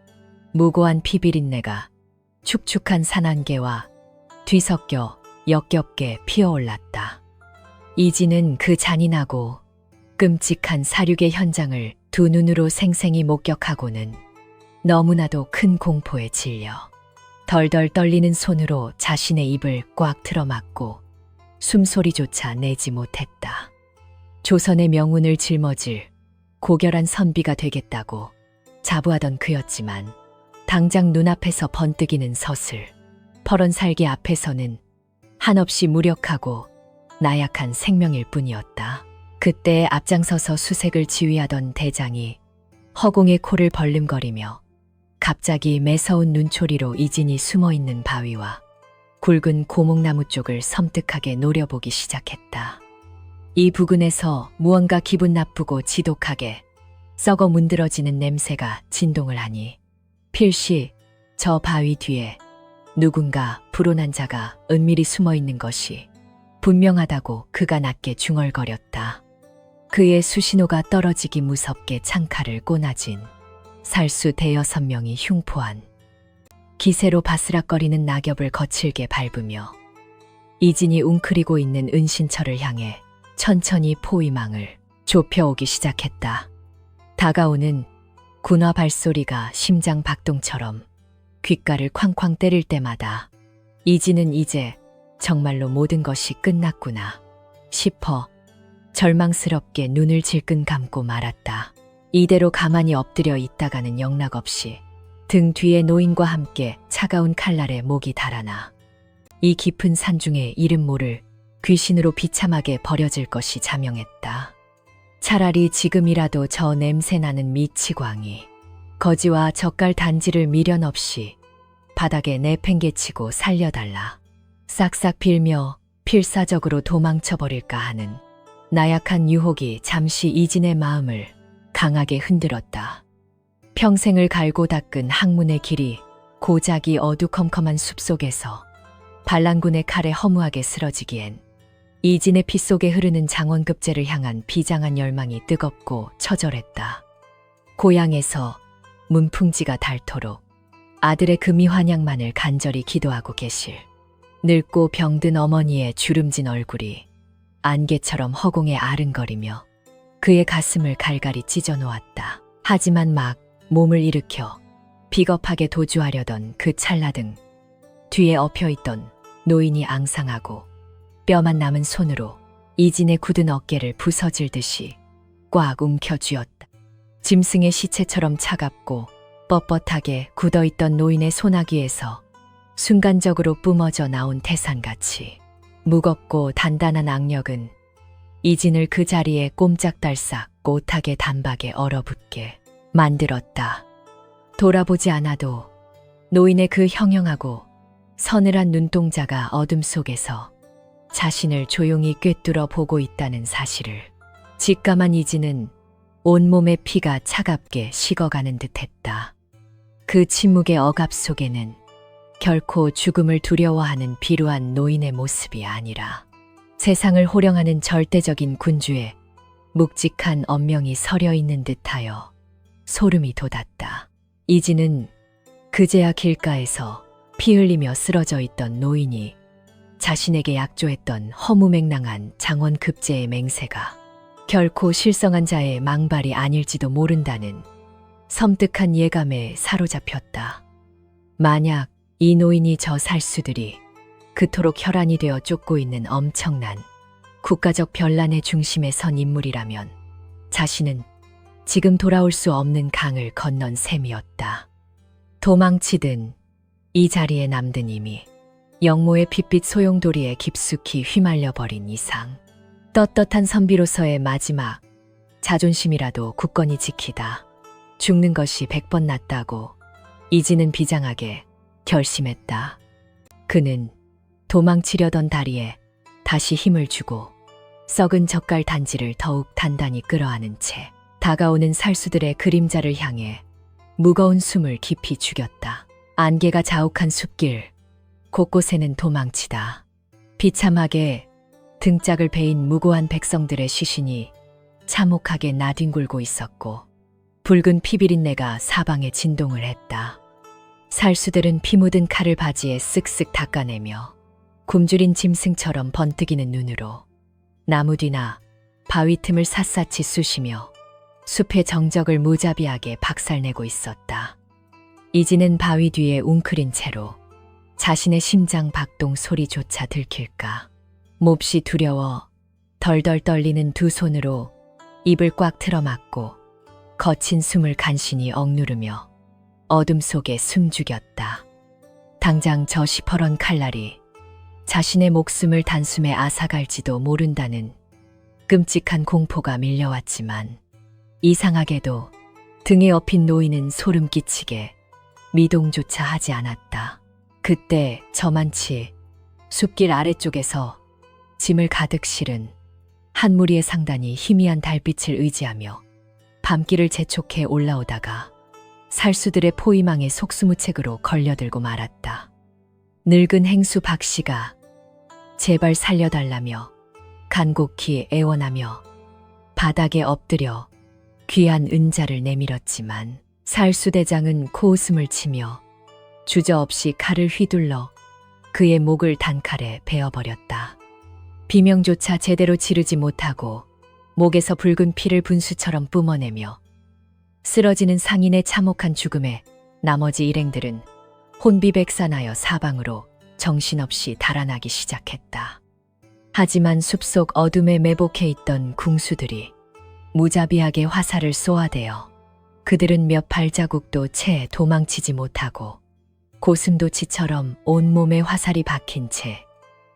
Speaker 1: 무고한 피비린내가 축축한 산안개와 뒤섞여 역겹게 피어올랐다. 이지는 그 잔인하고 끔찍한 사륙의 현장을 두 눈으로 생생히 목격하고는 너무나도 큰 공포에 질려 덜덜 떨리는 손으로 자신의 입을 꽉 틀어막고 숨소리조차 내지 못했다. 조선의 명운을 짊어질 고결한 선비가 되겠다고 자부하던 그였지만 당장 눈앞에서 번뜩이는 서슬, 퍼런 살기 앞에서는 한없이 무력하고 나약한 생명일 뿐이었다. 그때 앞장서서 수색을 지휘하던 대장이 허공에 코를 벌름거리며 갑자기 매서운 눈초리로 이진이 숨어있는 바위와 굵은 고목나무 쪽을 섬뜩하게 노려보기 시작했다. 이 부근에서 무언가 기분 나쁘고 지독하게 썩어 문드러지는 냄새가 진동을 하니 필시 저 바위 뒤에 누군가 불온한 자가 은밀히 숨어있는 것이 분명하다고 그가 낮게 중얼거렸다. 그의 수신호가 떨어지기 무섭게 창칼을 꼬나진 살수 대여섯 명이 흉포한 기세로 바스락거리는 낙엽을 거칠게 밟으며 이진이 웅크리고 있는 은신처를 향해 천천히 포위망을 좁혀오기 시작했다. 다가오는 군화 발소리가 심장 박동처럼 귓가를 쾅쾅 때릴 때마다 이진은 이제 정말로 모든 것이 끝났구나 싶어 절망스럽게 눈을 질끈 감고 말았다. 이대로 가만히 엎드려 있다가는 영락없이 등 뒤에 노인과 함께 차가운 칼날에 목이 달아나 이 깊은 산중에 이름 모를 귀신으로 비참하게 버려질 것이 자명했다. 차라리 지금이라도 저 냄새나는 미치광이 거지와 젓갈 단지를 미련 없이 바닥에 내팽개치고 살려달라. 싹싹 빌며 필사적으로 도망쳐버릴까 하는 나약한 유혹이 잠시 이진의 마음을 강하게 흔들었다. 평생을 갈고 닦은 학문의 길이 고작이 어두컴컴한 숲속에서 반란군의 칼에 허무하게 쓰러지기엔 이진의 피 속에 흐르는 장원급제를 향한 비장한 열망이 뜨겁고 처절했다. 고향에서 문풍지가 닳도록 아들의 금이 환양만을 간절히 기도하고 계실 늙고 병든 어머니의 주름진 얼굴이 안개처럼 허공에 아른거리며 그의 가슴을 갈갈이 찢어 놓았다. 하지만 막 몸을 일으켜 비겁하게 도주하려던 그 찰나등 뒤에 엎혀있던 노인이 앙상하고 뼈만 남은 손으로 이진의 굳은 어깨를 부서질듯이 꽉 움켜쥐었다. 짐승의 시체처럼 차갑고 뻣뻣하게 굳어있던 노인의 소나귀에서 순간적으로 뿜어져 나온 태산같이 무겁고 단단한 악력은 이진을 그 자리에 꼼짝달싹 못하게 단박에 얼어붙게 만들었다. 돌아보지 않아도 노인의 그 형형하고 서늘한 눈동자가 어둠 속에서 자신을 조용히 꿰뚫어 보고 있다는 사실을 직감한 이진은 온몸의 피가 차갑게 식어가는 듯했다. 그 침묵의 억압 속에는 결코 죽음을 두려워하는 비루한 노인의 모습이 아니라 세상을 호령하는 절대적인 군주의 묵직한 언명이 서려 있는 듯하여 소름이 돋았다. 이진은 그제야 길가에서 피 흘리며 쓰러져 있던 노인이 자신에게 약조했던 허무맹랑한 장원급제의 맹세가 결코 실성한 자의 망발이 아닐지도 모른다는 섬뜩한 예감에 사로잡혔다. 만약 이 노인이 저 살수들이 그토록 혈안이 되어 쫓고 있는 엄청난 국가적 변란의 중심에 선 인물이라면 자신은 지금 돌아올 수 없는 강을 건넌 셈이었다. 도망치든 이 자리에 남든 이미 영모의 핏빛 소용돌이에 깊숙이 휘말려 버린 이상 떳떳한 선비로서의 마지막 자존심이라도 굳건히 지키다. 죽는 것이 100번 낫다고 이진은 비장하게 결심했다. 그는 도망치려던 다리에 다시 힘을 주고 썩은 젓갈 단지를 더욱 단단히 끌어안은 채 다가오는 살수들의 그림자를 향해 무거운 숨을 깊이 죽였다. 안개가 자욱한 숲길, 곳곳에는 도망치다. 비참하게 등짝을 베인 무고한 백성들의 시신이 참혹하게 나뒹굴고 있었고 붉은 피비린내가 사방에 진동을 했다. 살수들은 피 묻은 칼을 바지에 쓱쓱 닦아내며 굶주린 짐승처럼 번뜩이는 눈으로 나무 뒤나 바위 틈을 샅샅이 쑤시며 숲의 정적을 무자비하게 박살내고 있었다. 이진은 바위 뒤에 웅크린 채로 자신의 심장 박동 소리조차 들킬까 몹시 두려워 덜덜 떨리는 두 손으로 입을 꽉 틀어막고 거친 숨을 간신히 억누르며 어둠 속에 숨죽였다. 당장 저 시퍼런 칼날이 자신의 목숨을 단숨에 앗아갈지도 모른다는 끔찍한 공포가 밀려왔지만 이상하게도 등에 업힌 노인은 소름 끼치게 미동조차 하지 않았다. 그때 저만치 숲길 아래쪽에서 짐을 가득 실은 한 무리의 상단이 희미한 달빛을 의지하며 밤길을 재촉해 올라오다가 살수들의 포위망에 속수무책으로 걸려들고 말았다. 늙은 행수 박씨가 제발 살려달라며 간곡히 애원하며 바닥에 엎드려 귀한 은자를 내밀었지만 살수대장은 코웃음을 치며 주저없이 칼을 휘둘러 그의 목을 단칼에 베어버렸다. 비명조차 제대로 지르지 못하고 목에서 붉은 피를 분수처럼 뿜어내며 쓰러지는 상인의 참혹한 죽음에 나머지 일행들은 혼비백산하여 사방으로 정신없이 달아나기 시작했다. 하지만 숲속 어둠에 매복해 있던 궁수들이 무자비하게 화살을 쏘아대어 그들은 몇 발자국도 채 도망치지 못하고 고슴도치처럼 온몸에 화살이 박힌 채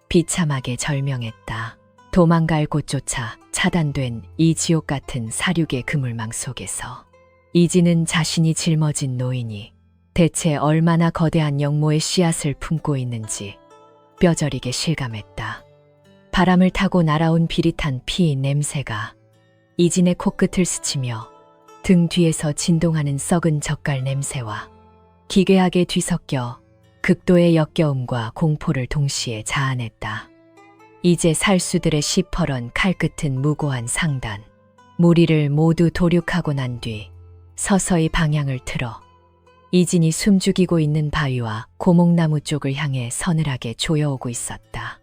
Speaker 1: 비참하게 절명했다. 도망갈 곳조차 차단된 이 지옥 같은 사륙의 그물망 속에서 이지는 자신이 짊어진 노인이 대체 얼마나 거대한 영모의 씨앗을 품고 있는지 뼈저리게 실감했다. 바람을 타고 날아온 비릿한 피 냄새가 이진의 코끝을 스치며 등 뒤에서 진동하는 썩은 젓갈 냄새와 기괴하게 뒤섞여 극도의 역겨움과 공포를 동시에 자아냈다. 이제 살수들의 시퍼런 칼끝은 무고한 상단, 무리를 모두 도륙하고 난 뒤 서서히 방향을 틀어 이진이 숨죽이고 있는 바위와 고목나무 쪽을 향해 서늘하게 조여오고 있었다.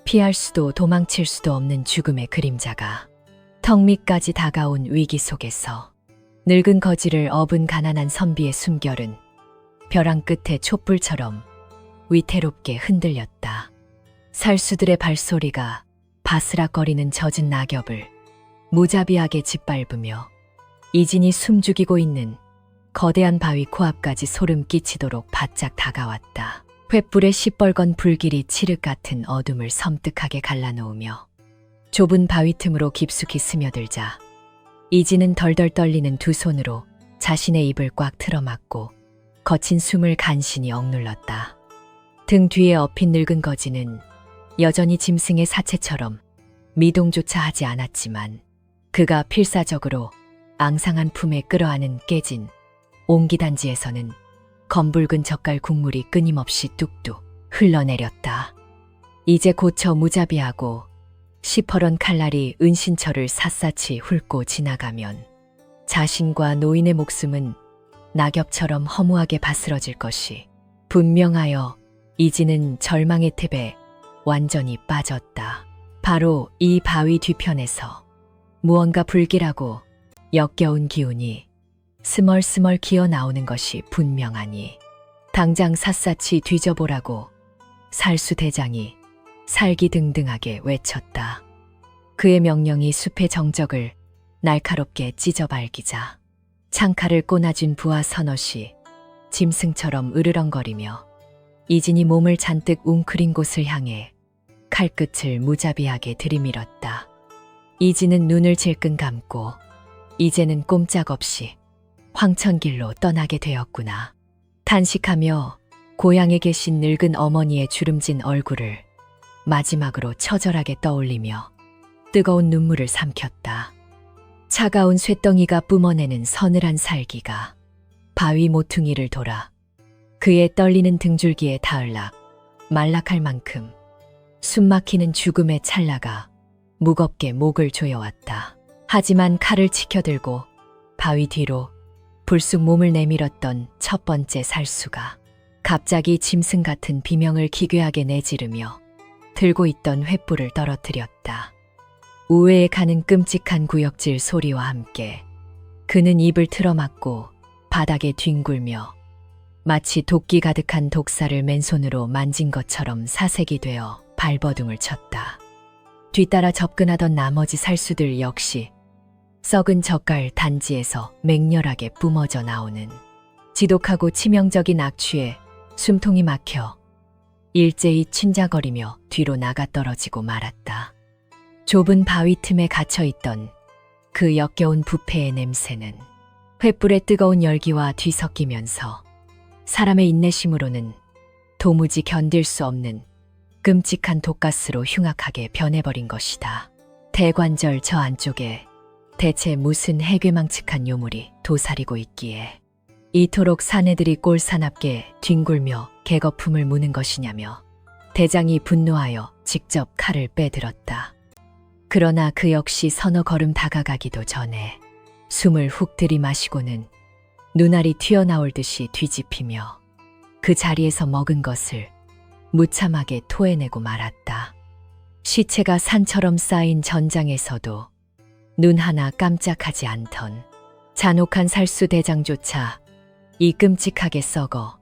Speaker 1: 피할 수도 도망칠 수도 없는 죽음의 그림자가 턱 밑까지 다가온 위기 속에서 늙은 거지를 업은 가난한 선비의 숨결은 벼랑 끝의 촛불처럼 위태롭게 흔들렸다. 살수들의 발소리가 바스락거리는 젖은 낙엽을 무자비하게 짓밟으며 이진이 숨죽이고 있는 거대한 바위 코앞까지 소름 끼치도록 바짝 다가왔다. 횃불의 시뻘건 불길이 칠흑 같은 어둠을 섬뜩하게 갈라놓으며 좁은 바위 틈으로 깊숙이 스며들자 이진은 덜덜 떨리는 두 손으로 자신의 입을 꽉 틀어막고 거친 숨을 간신히 억눌렀다. 등 뒤에 엎인 늙은 거지는 여전히 짐승의 사체처럼 미동조차 하지 않았지만 그가 필사적으로 앙상한 품에 끌어안은 깨진 옹기단지에서는 검붉은 젓갈 국물이 끊임없이 뚝뚝 흘러내렸다. 이제 고쳐 무자비하고 시퍼런 칼날이 은신처를 샅샅이 훑고 지나가면 자신과 노인의 목숨은 낙엽처럼 허무하게 바스러질 것이 분명하여 이지는 절망의 탭에 완전히 빠졌다. 바로 이 바위 뒤편에서 무언가 불길하고 역겨운 기운이 스멀스멀 기어 나오는 것이 분명하니 당장 샅샅이 뒤져보라고 살수 대장이 살기등등하게 외쳤다. 그의 명령이 숲의 정적을 날카롭게 찢어발기자 창칼을 꼬나쥔 부하 서넛이 짐승처럼 으르렁거리며 이진이 몸을 잔뜩 웅크린 곳을 향해 칼끝을 무자비하게 들이밀었다. 이진은 눈을 질끈 감고 이제는 꼼짝없이 황천길로 떠나게 되었구나. 탄식하며 고향에 계신 늙은 어머니의 주름진 얼굴을 마지막으로 처절하게 떠올리며 뜨거운 눈물을 삼켰다. 차가운 쇳덩이가 뿜어내는 서늘한 살기가 바위 모퉁이를 돌아 그의 떨리는 등줄기에 닿을락 말락할 만큼 숨막히는 죽음의 찰나가 무겁게 목을 조여왔다. 하지만 칼을 치켜들고 바위 뒤로 불쑥 몸을 내밀었던 첫 번째 살수가 갑자기 짐승 같은 비명을 기괴하게 내지르며 들고 있던 횃불을 떨어뜨렸다. 우회에 가는 끔찍한 구역질 소리와 함께 그는 입을 틀어막고 바닥에 뒹굴며 마치 도끼 가득한 독사를 맨손으로 만진 것처럼 사색이 되어 발버둥을 쳤다. 뒤따라 접근하던 나머지 살수들 역시 썩은 젓갈 단지에서 맹렬하게 뿜어져 나오는 지독하고 치명적인 악취에 숨통이 막혀 일제히 춘자거리며 뒤로 나가 떨어지고 말았다. 좁은 바위 틈에 갇혀있던 그 역겨운 부패의 냄새는 횃불의 뜨거운 열기와 뒤섞이면서 사람의 인내심으로는 도무지 견딜 수 없는 끔찍한 독가스로 흉악하게 변해버린 것이다. 대관절 저 안쪽에 대체 무슨 해괴망측한 요물이 도사리고 있기에 이토록 사내들이 꼴사납게 뒹굴며 개거품을 무는 것이냐며 대장이 분노하여 직접 칼을 빼들었다. 그러나 그 역시 서너 걸음 다가가기도 전에 숨을 훅 들이마시고는 눈알이 튀어나올 듯이 뒤집히며 그 자리에서 먹은 것을 무참하게 토해내고 말았다. 시체가 산처럼 쌓인 전장에서도 눈 하나 깜짝하지 않던 잔혹한 살수 대장조차 이 끔찍하게 썩어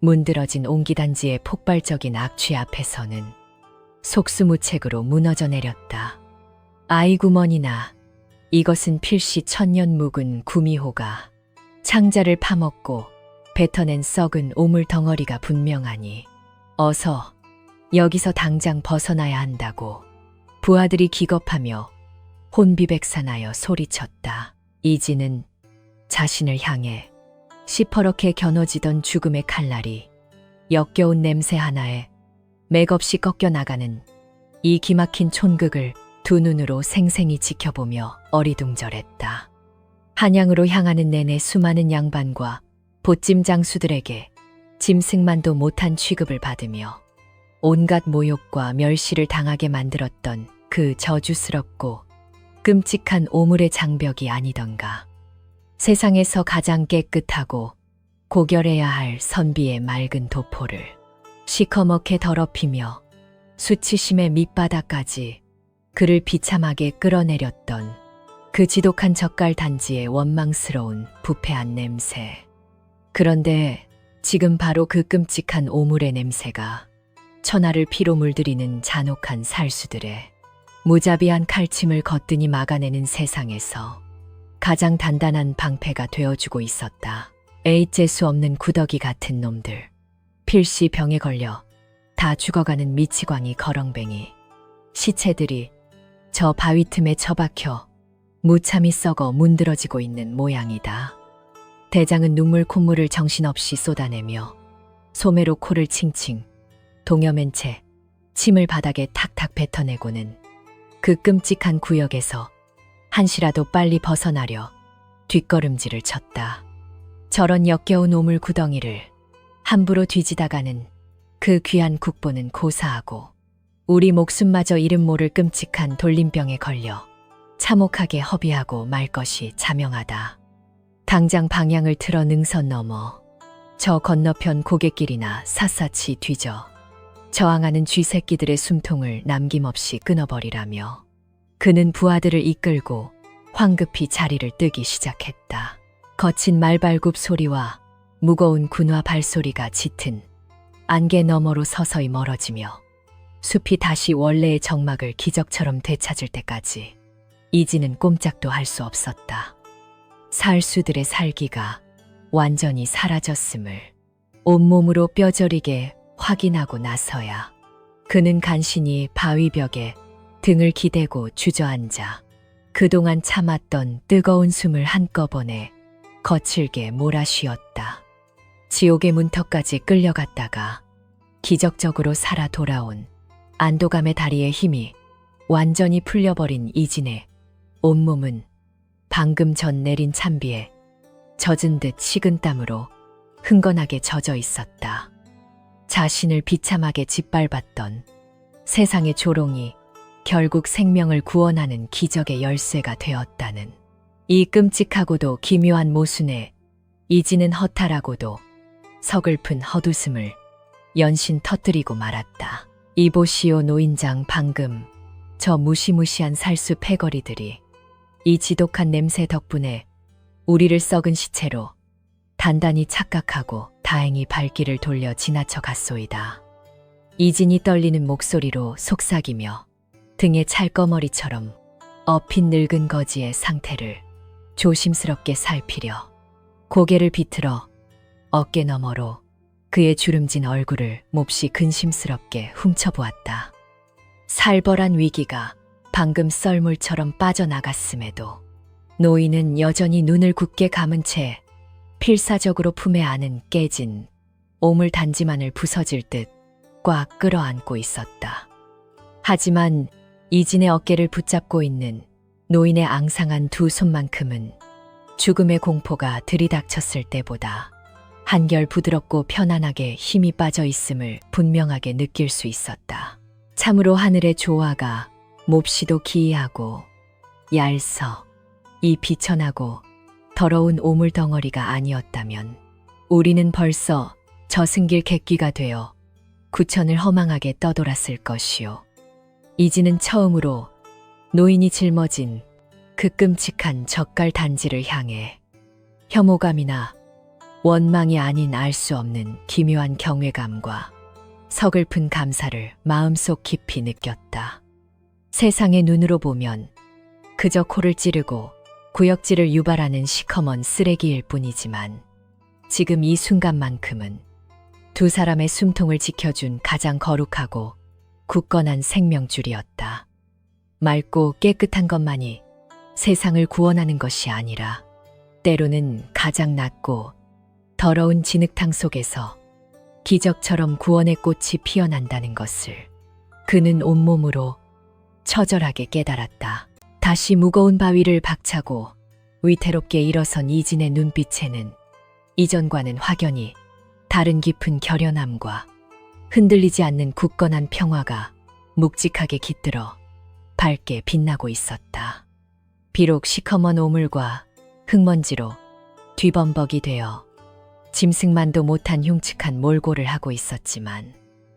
Speaker 1: 문드러진 옹기단지의 폭발적인 악취 앞에서는 속수무책으로 무너져 내렸다. 아이구머니나 이것은 필시 천년 묵은 구미호가 창자를 파먹고 뱉어낸 썩은 오물 덩어리가 분명하니 어서 여기서 당장 벗어나야 한다고 부하들이 기겁하며 혼비백산하여 소리쳤다. 이진은 자신을 향해 시퍼렇게 겨눠지던 죽음의 칼날이 역겨운 냄새 하나에 맥없이 꺾여나가는 이 기막힌 촌극을 두 눈으로 생생히 지켜보며 어리둥절했다. 한양으로 향하는 내내 수많은 양반과 보찜 장수들에게 짐승만도 못한 취급을 받으며 온갖 모욕과 멸시를 당하게 만들었던 그 저주스럽고 끔찍한 오물의 장벽이 아니던가. 세상에서 가장 깨끗하고 고결해야 할 선비의 맑은 도포를 시커멓게 더럽히며 수치심의 밑바닥까지 그를 비참하게 끌어내렸던 그 지독한 젓갈 단지의 원망스러운 부패한 냄새. 그런데 지금 바로 그 끔찍한 오물의 냄새가 천하를 피로 물들이는 잔혹한 살수들의 무자비한 칼침을 거뜬히 막아내는 세상에서 가장 단단한 방패가 되어주고 있었다. 에이재수 없는 구더기 같은 놈들. 필시 병에 걸려 다 죽어가는 미치광이 거렁뱅이. 시체들이 저 바위 틈에 처박혀 무참히 썩어 문드러지고 있는 모양이다. 대장은 눈물 콧물을 정신없이 쏟아내며 소매로 코를 칭칭 동여맨 채 침을 바닥에 탁탁 뱉어내고는 그 끔찍한 구역에서 한시라도 빨리 벗어나려 뒷걸음질을 쳤다. 저런 역겨운 오물 구덩이를 함부로 뒤지다가는 그 귀한 국보는 고사하고 우리 목숨마저 이름 모를 끔찍한 돌림병에 걸려 참혹하게 허비하고 말 것이 자명하다. 당장 방향을 틀어 능선 넘어 저 건너편 고갯길이나 샅샅이 뒤져 저항하는 쥐새끼들의 숨통을 남김없이 끊어버리라며 그는 부하들을 이끌고 황급히 자리를 뜨기 시작했다. 거친 말발굽 소리와 무거운 군화 발소리가 짙은 안개 너머로 서서히 멀어지며 숲이 다시 원래의 정막을 기적처럼 되찾을 때까지 이진은 꼼짝도 할 수 없었다. 살수들의 살기가 완전히 사라졌음을 온몸으로 뼈저리게 확인하고 나서야 그는 간신히 바위벽에 등을 기대고 주저앉아 그동안 참았던 뜨거운 숨을 한꺼번에 거칠게 몰아쉬었다. 지옥의 문턱까지 끌려갔다가 기적적으로 살아 돌아온 안도감의 다리의 힘이 완전히 풀려버린 이진의 온몸은 방금 전 내린 찬비에 젖은 듯 식은 땀으로 흥건하게 젖어 있었다. 자신을 비참하게 짓밟았던 세상의 조롱이 결국 생명을 구원하는 기적의 열쇠가 되었다는 이 끔찍하고도 기묘한 모순에 이진은 허탈하고도 서글픈 헛웃음을 연신 터뜨리고 말았다. 이보시오 노인장, 방금 저 무시무시한 살수 패거리들이 이 지독한 냄새 덕분에 우리를 썩은 시체로 단단히 착각하고 다행히 발길을 돌려 지나쳐 갔소이다. 이진이 떨리는 목소리로 속삭이며 등에 찰거머리처럼 엎인 늙은 거지의 상태를 조심스럽게 살피려 고개를 비틀어 어깨 너머로 그의 주름진 얼굴을 몹시 근심스럽게 훔쳐보았다. 살벌한 위기가 방금 썰물처럼 빠져나갔음에도 노인은 여전히 눈을 굳게 감은 채 필사적으로 품에 안은 깨진 오물 단지만을 부서질 듯 꽉 끌어안고 있었다. 하지만 이진의 어깨를 붙잡고 있는 노인의 앙상한 두 손만큼은 죽음의 공포가 들이닥쳤을 때보다 한결 부드럽고 편안하게 힘이 빠져 있음을 분명하게 느낄 수 있었다. 참으로 하늘의 조화가 몹시도 기이하고 얄서 이 비천하고 더러운 오물 덩어리가 아니었다면 우리는 벌써 저승길 객귀가 되어 구천을 허망하게 떠돌았을 것이요. 이진은 처음으로 노인이 짊어진 그 끔찍한 젓갈 단지를 향해 혐오감이나 원망이 아닌 알 수 없는 기묘한 경외감과 서글픈 감사를 마음속 깊이 느꼈다. 세상의 눈으로 보면 그저 코를 찌르고 구역질을 유발하는 시커먼 쓰레기일 뿐이지만 지금 이 순간만큼은 두 사람의 숨통을 지켜준 가장 거룩하고 굳건한 생명줄이었다. 맑고 깨끗한 것만이 세상을 구원하는 것이 아니라 때로는 가장 낮고 더러운 진흙탕 속에서 기적처럼 구원의 꽃이 피어난다는 것을 그는 온몸으로 처절하게 깨달았다. 다시 무거운 바위를 박차고 위태롭게 일어선 이진의 눈빛에는 이전과는 확연히 다른 깊은 결연함과 흔들리지 않는 굳건한 평화가 묵직하게 깃들어 밝게 빛나고 있었다. 비록 시커먼 오물과 흙먼지로 뒤범벅이 되어 짐승만도 못한 흉측한 몰골을 하고 있었지만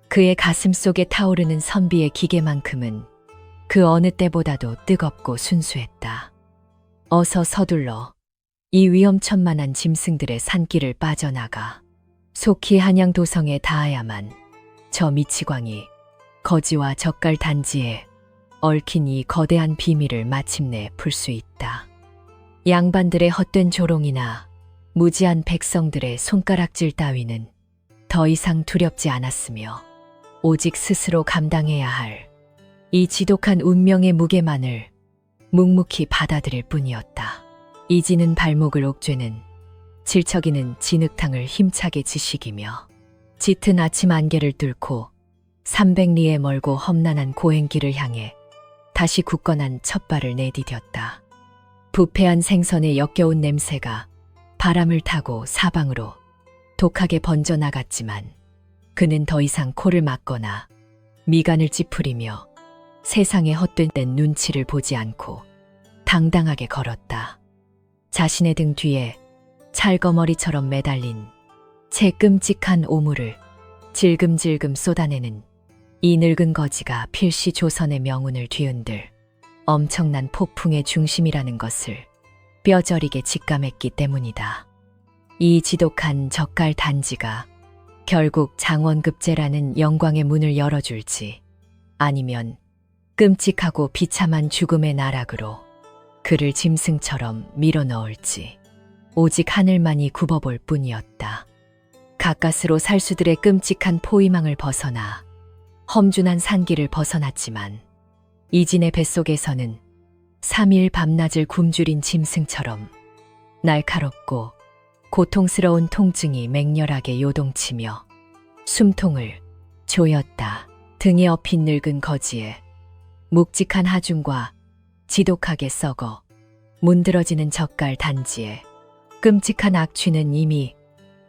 Speaker 1: 그의 가슴 속에 타오르는 선비의 기계만큼은 그 어느 때보다도 뜨겁고 순수했다. 어서 서둘러 이 위험천만한 짐승들의 산길을 빠져나가 속히 한양도성에 닿아야만 저 미치광이 거지와 젓갈 단지에 얽힌 이 거대한 비밀을 마침내 풀 수 있다. 양반들의 헛된 조롱이나 무지한 백성들의 손가락질 따위는 더 이상 두렵지 않았으며 오직 스스로 감당해야 할 이 지독한 운명의 무게만을 묵묵히 받아들일 뿐이었다. 이지는 발목을 옥죄는 질척이는 진흙탕을 힘차게 지식이며 짙은 아침 안개를 뚫고 300리에 멀고 험난한 고행길을 향해 다시 굳건한 첫발을 내디뎠다. 부패한 생선의 역겨운 냄새가 바람을 타고 사방으로 독하게 번져나갔지만 그는 더 이상 코를 막거나 미간을 찌푸리며 세상의 헛된 눈치를 보지 않고 당당하게 걸었다. 자신의 등 뒤에 찰거머리처럼 매달린 채 끔찍한 오물을 질금질금 쏟아내는 이 늙은 거지가 필시 조선의 명운을 뒤흔들 엄청난 폭풍의 중심이라는 것을 뼈저리게 직감했기 때문이다. 이 지독한 젓갈 단지가 결국 장원급제라는 영광의 문을 열어줄지 아니면 끔찍하고 비참한 죽음의 나락으로 그를 짐승처럼 밀어넣을지 오직 하늘만이 굽어볼 뿐이었다. 가까스로 살수들의 끔찍한 포위망을 벗어나 험준한 산길을 벗어났지만 이진의 뱃속에서는 3일 밤낮을 굶주린 짐승처럼 날카롭고 고통스러운 통증이 맹렬하게 요동치며 숨통을 조였다. 등에 업힌 늙은 거지에 묵직한 하중과 지독하게 썩어 문드러지는 젓갈 단지에 끔찍한 악취는 이미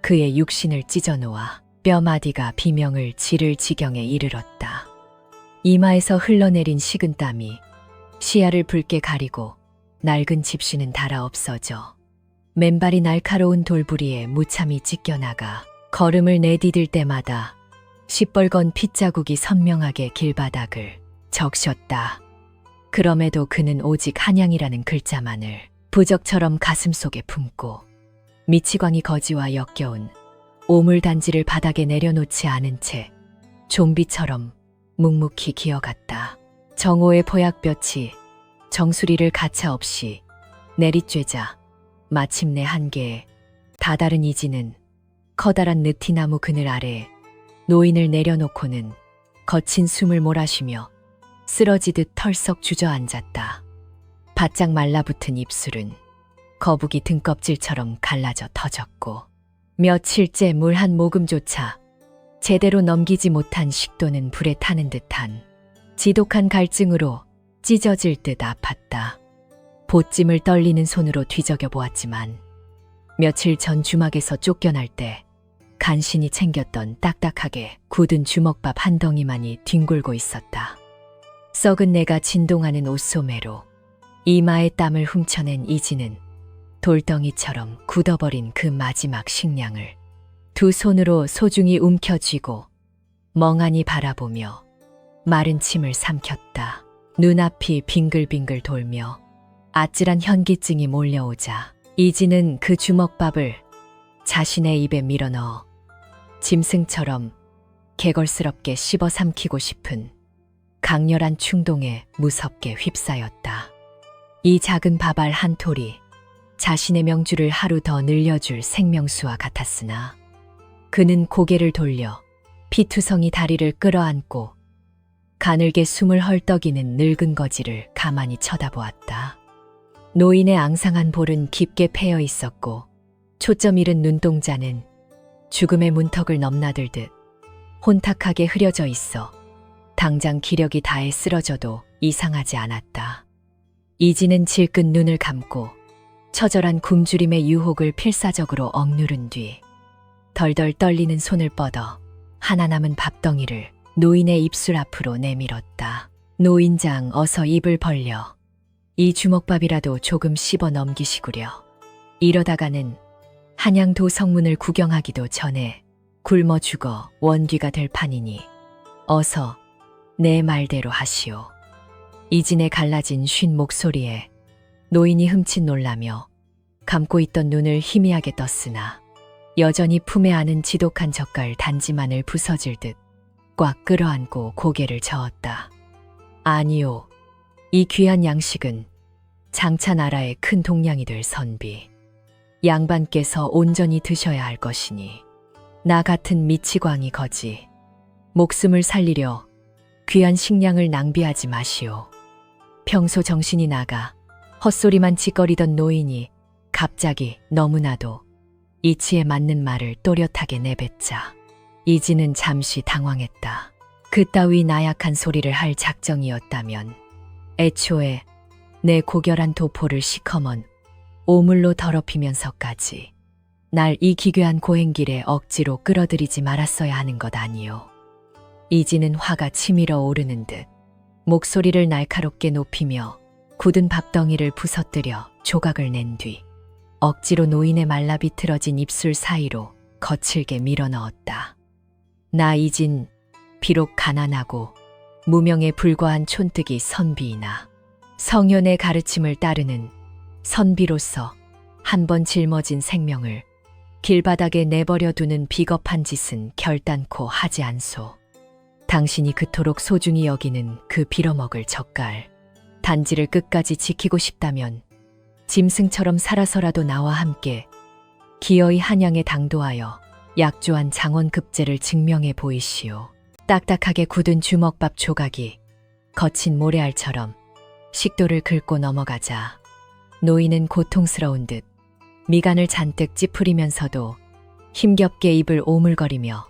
Speaker 1: 그의 육신을 찢어놓아 뼈마디가 비명을 지를 지경에 이르렀다. 이마에서 흘러내린 식은땀이 시야를 붉게 가리고 낡은 집시는 달아 없어져 맨발이 날카로운 돌부리에 무참히 찢겨나가 걸음을 내디딜 때마다 시뻘건 핏자국이 선명하게 길바닥을 적셨다. 그럼에도 그는 오직 한양이라는 글자만을 부적처럼 가슴속에 품고 미치광이 거지와 역겨운 오물단지를 바닥에 내려놓지 않은 채 좀비처럼 묵묵히 기어갔다. 정오의 포약볕이 정수리를 가차없이 내리쬐자 마침내 한계에 다다른 이지는 커다란 느티나무 그늘 아래 노인을 내려놓고는 거친 숨을 몰아쉬며 쓰러지듯 털썩 주저앉았다. 바짝 말라붙은 입술은 거북이 등껍질처럼 갈라져 터졌고 며칠째 물 한 모금조차 제대로 넘기지 못한 식도는 불에 타는 듯한 지독한 갈증으로 찢어질 듯 아팠다. 보찜을 떨리는 손으로 뒤적여 보았지만 며칠 전 주막에서 쫓겨날 때 간신히 챙겼던 딱딱하게 굳은 주먹밥 한 덩이만이 뒹굴고 있었다. 썩은 내가 진동하는 옷소매로 이마에 땀을 훔쳐낸 이지는 돌덩이처럼 굳어버린 그 마지막 식량을 두 손으로 소중히 움켜쥐고 멍하니 바라보며 마른 침을 삼켰다. 눈앞이 빙글빙글 돌며 아찔한 현기증이 몰려오자 이지는 그 주먹밥을 자신의 입에 밀어넣어 짐승처럼 개걸스럽게 씹어 삼키고 싶은 강렬한 충동에 무섭게 휩싸였다. 이 작은 밥알 한 톨이 자신의 명주를 하루 더 늘려줄 생명수와 같았으나 그는 고개를 돌려 피투성이 다리를 끌어안고 가늘게 숨을 헐떡이는 늙은 거지를 가만히 쳐다보았다. 노인의 앙상한 볼은 깊게 패여 있었고 초점 잃은 눈동자는 죽음의 문턱을 넘나들듯 혼탁하게 흐려져 있어 당장 기력이 다해 쓰러져도 이상하지 않았다. 이진은 질끈 눈을 감고 처절한 굶주림의 유혹을 필사적으로 억누른 뒤 덜덜 떨리는 손을 뻗어 하나 남은 밥덩이를 노인의 입술 앞으로 내밀었다. 노인장, 어서 입을 벌려. 이 주먹밥이라도 조금 씹어 넘기시구려. 이러다가는 한양도 성문을 구경하기도 전에 굶어 죽어 원귀가 될 판이니 어서 내 말대로 하시오. 이진의 갈라진 쉰 목소리에 노인이 흠칫 놀라며 감고 있던 눈을 희미하게 떴으나 여전히 품에 안은 지독한 젓갈 단지만을 부서질 듯 꽉 끌어안고 고개를 저었다. 아니요. 이 귀한 양식은 장차 나라의 큰 동량이 될 선비. 양반께서 온전히 드셔야 할 것이니 나 같은 미치광이 거지. 목숨을 살리려 귀한 식량을 낭비하지 마시오. 평소 정신이 나가 헛소리만 짓거리던 노인이 갑자기 너무나도 이치에 맞는 말을 또렷하게 내뱉자 이진은 잠시 당황했다. 그따위 나약한 소리를 할 작정이었다면 애초에 내 고결한 도포를 시커먼 오물로 더럽히면서까지 날 이 기괴한 고행길에 억지로 끌어들이지 말았어야 하는 것 아니요. 이진은 화가 치밀어 오르는 듯 목소리를 날카롭게 높이며 굳은 밥덩이를 부서뜨려 조각을 낸 뒤 억지로 노인의 말라 비틀어진 입술 사이로 거칠게 밀어넣었다. 나 이진 비록 가난하고 무명에 불과한 촌뜨기 선비이나 성현의 가르침을 따르는 선비로서 한 번 짊어진 생명을 길바닥에 내버려 두는 비겁한 짓은 결단코 하지 않소. 당신이 그토록 소중히 여기는 그 빌어먹을 젓갈 단지를 끝까지 지키고 싶다면 짐승처럼 살아서라도 나와 함께 기어이 한양에 당도하여 약조한 장원급제를 증명해 보이시오. 딱딱하게 굳은 주먹밥 조각이 거친 모래알처럼 식도를 긁고 넘어가자 노인은 고통스러운 듯 미간을 잔뜩 찌푸리면서도 힘겹게 입을 오물거리며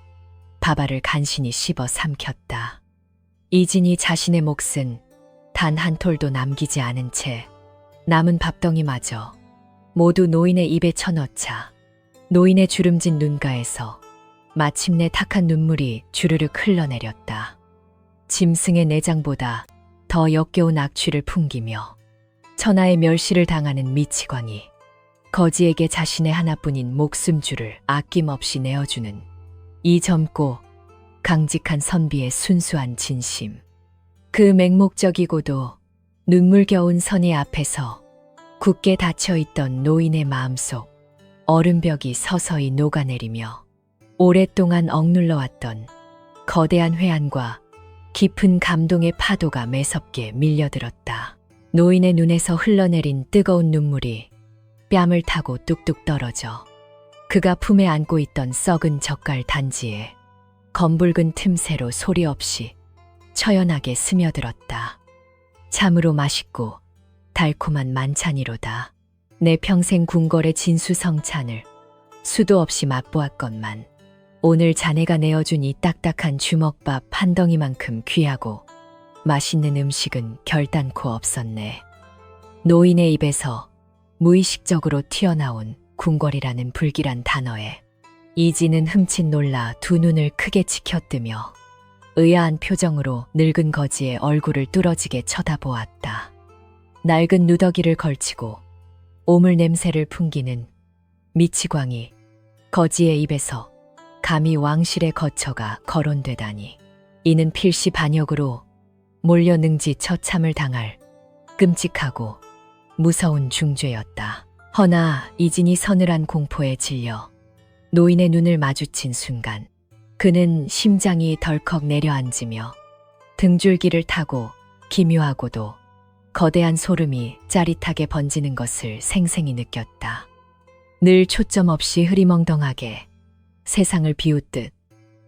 Speaker 1: 밥알을 간신히 씹어 삼켰다. 이진이 자신의 몫은 단 한 톨도 남기지 않은 채 남은 밥덩이마저 모두 노인의 입에 쳐넣자 노인의 주름진 눈가에서 마침내 탁한 눈물이 주르륵 흘러내렸다. 짐승의 내장보다 더 역겨운 악취를 풍기며 천하의 멸시를 당하는 미치광이 거지에게 자신의 하나뿐인 목숨줄을 아낌없이 내어주는 이 젊고 강직한 선비의 순수한 진심. 그 맹목적이고도 눈물겨운 선의 앞에서 굳게 닫혀있던 노인의 마음속 얼음벽이 서서히 녹아내리며 오랫동안 억눌러왔던 거대한 회한과 깊은 감동의 파도가 매섭게 밀려들었다. 노인의 눈에서 흘러내린 뜨거운 눈물이 뺨을 타고 뚝뚝 떨어져 그가 품에 안고 있던 썩은 젓갈 단지에 검붉은 틈새로 소리 없이 처연하게 스며들었다. 참으로 맛있고 달콤한 만찬이로다. 내 평생 궁궐의 진수성찬을 수도 없이 맛보았건만 오늘 자네가 내어준 이 딱딱한 주먹밥 한 덩이만큼 귀하고 맛있는 음식은 결단코 없었네. 노인의 입에서 무의식적으로 튀어나온 궁궐이라는 불길한 단어에 이진은 흠칫 놀라 두 눈을 크게 치켜뜨며 의아한 표정으로 늙은 거지의 얼굴을 뚫어지게 쳐다보았다. 낡은 누더기를 걸치고 오물 냄새를 풍기는 미치광이 거지의 입에서 감히 왕실의 거처가 거론되다니 이는 필시 반역으로 몰려 능지 처참을 당할 끔찍하고 무서운 중죄였다. 허나 이진이 서늘한 공포에 질려 노인의 눈을 마주친 순간 그는 심장이 덜컥 내려앉으며 등줄기를 타고 기묘하고도 거대한 소름이 짜릿하게 번지는 것을 생생히 느꼈다. 늘 초점 없이 흐리멍덩하게 세상을 비웃듯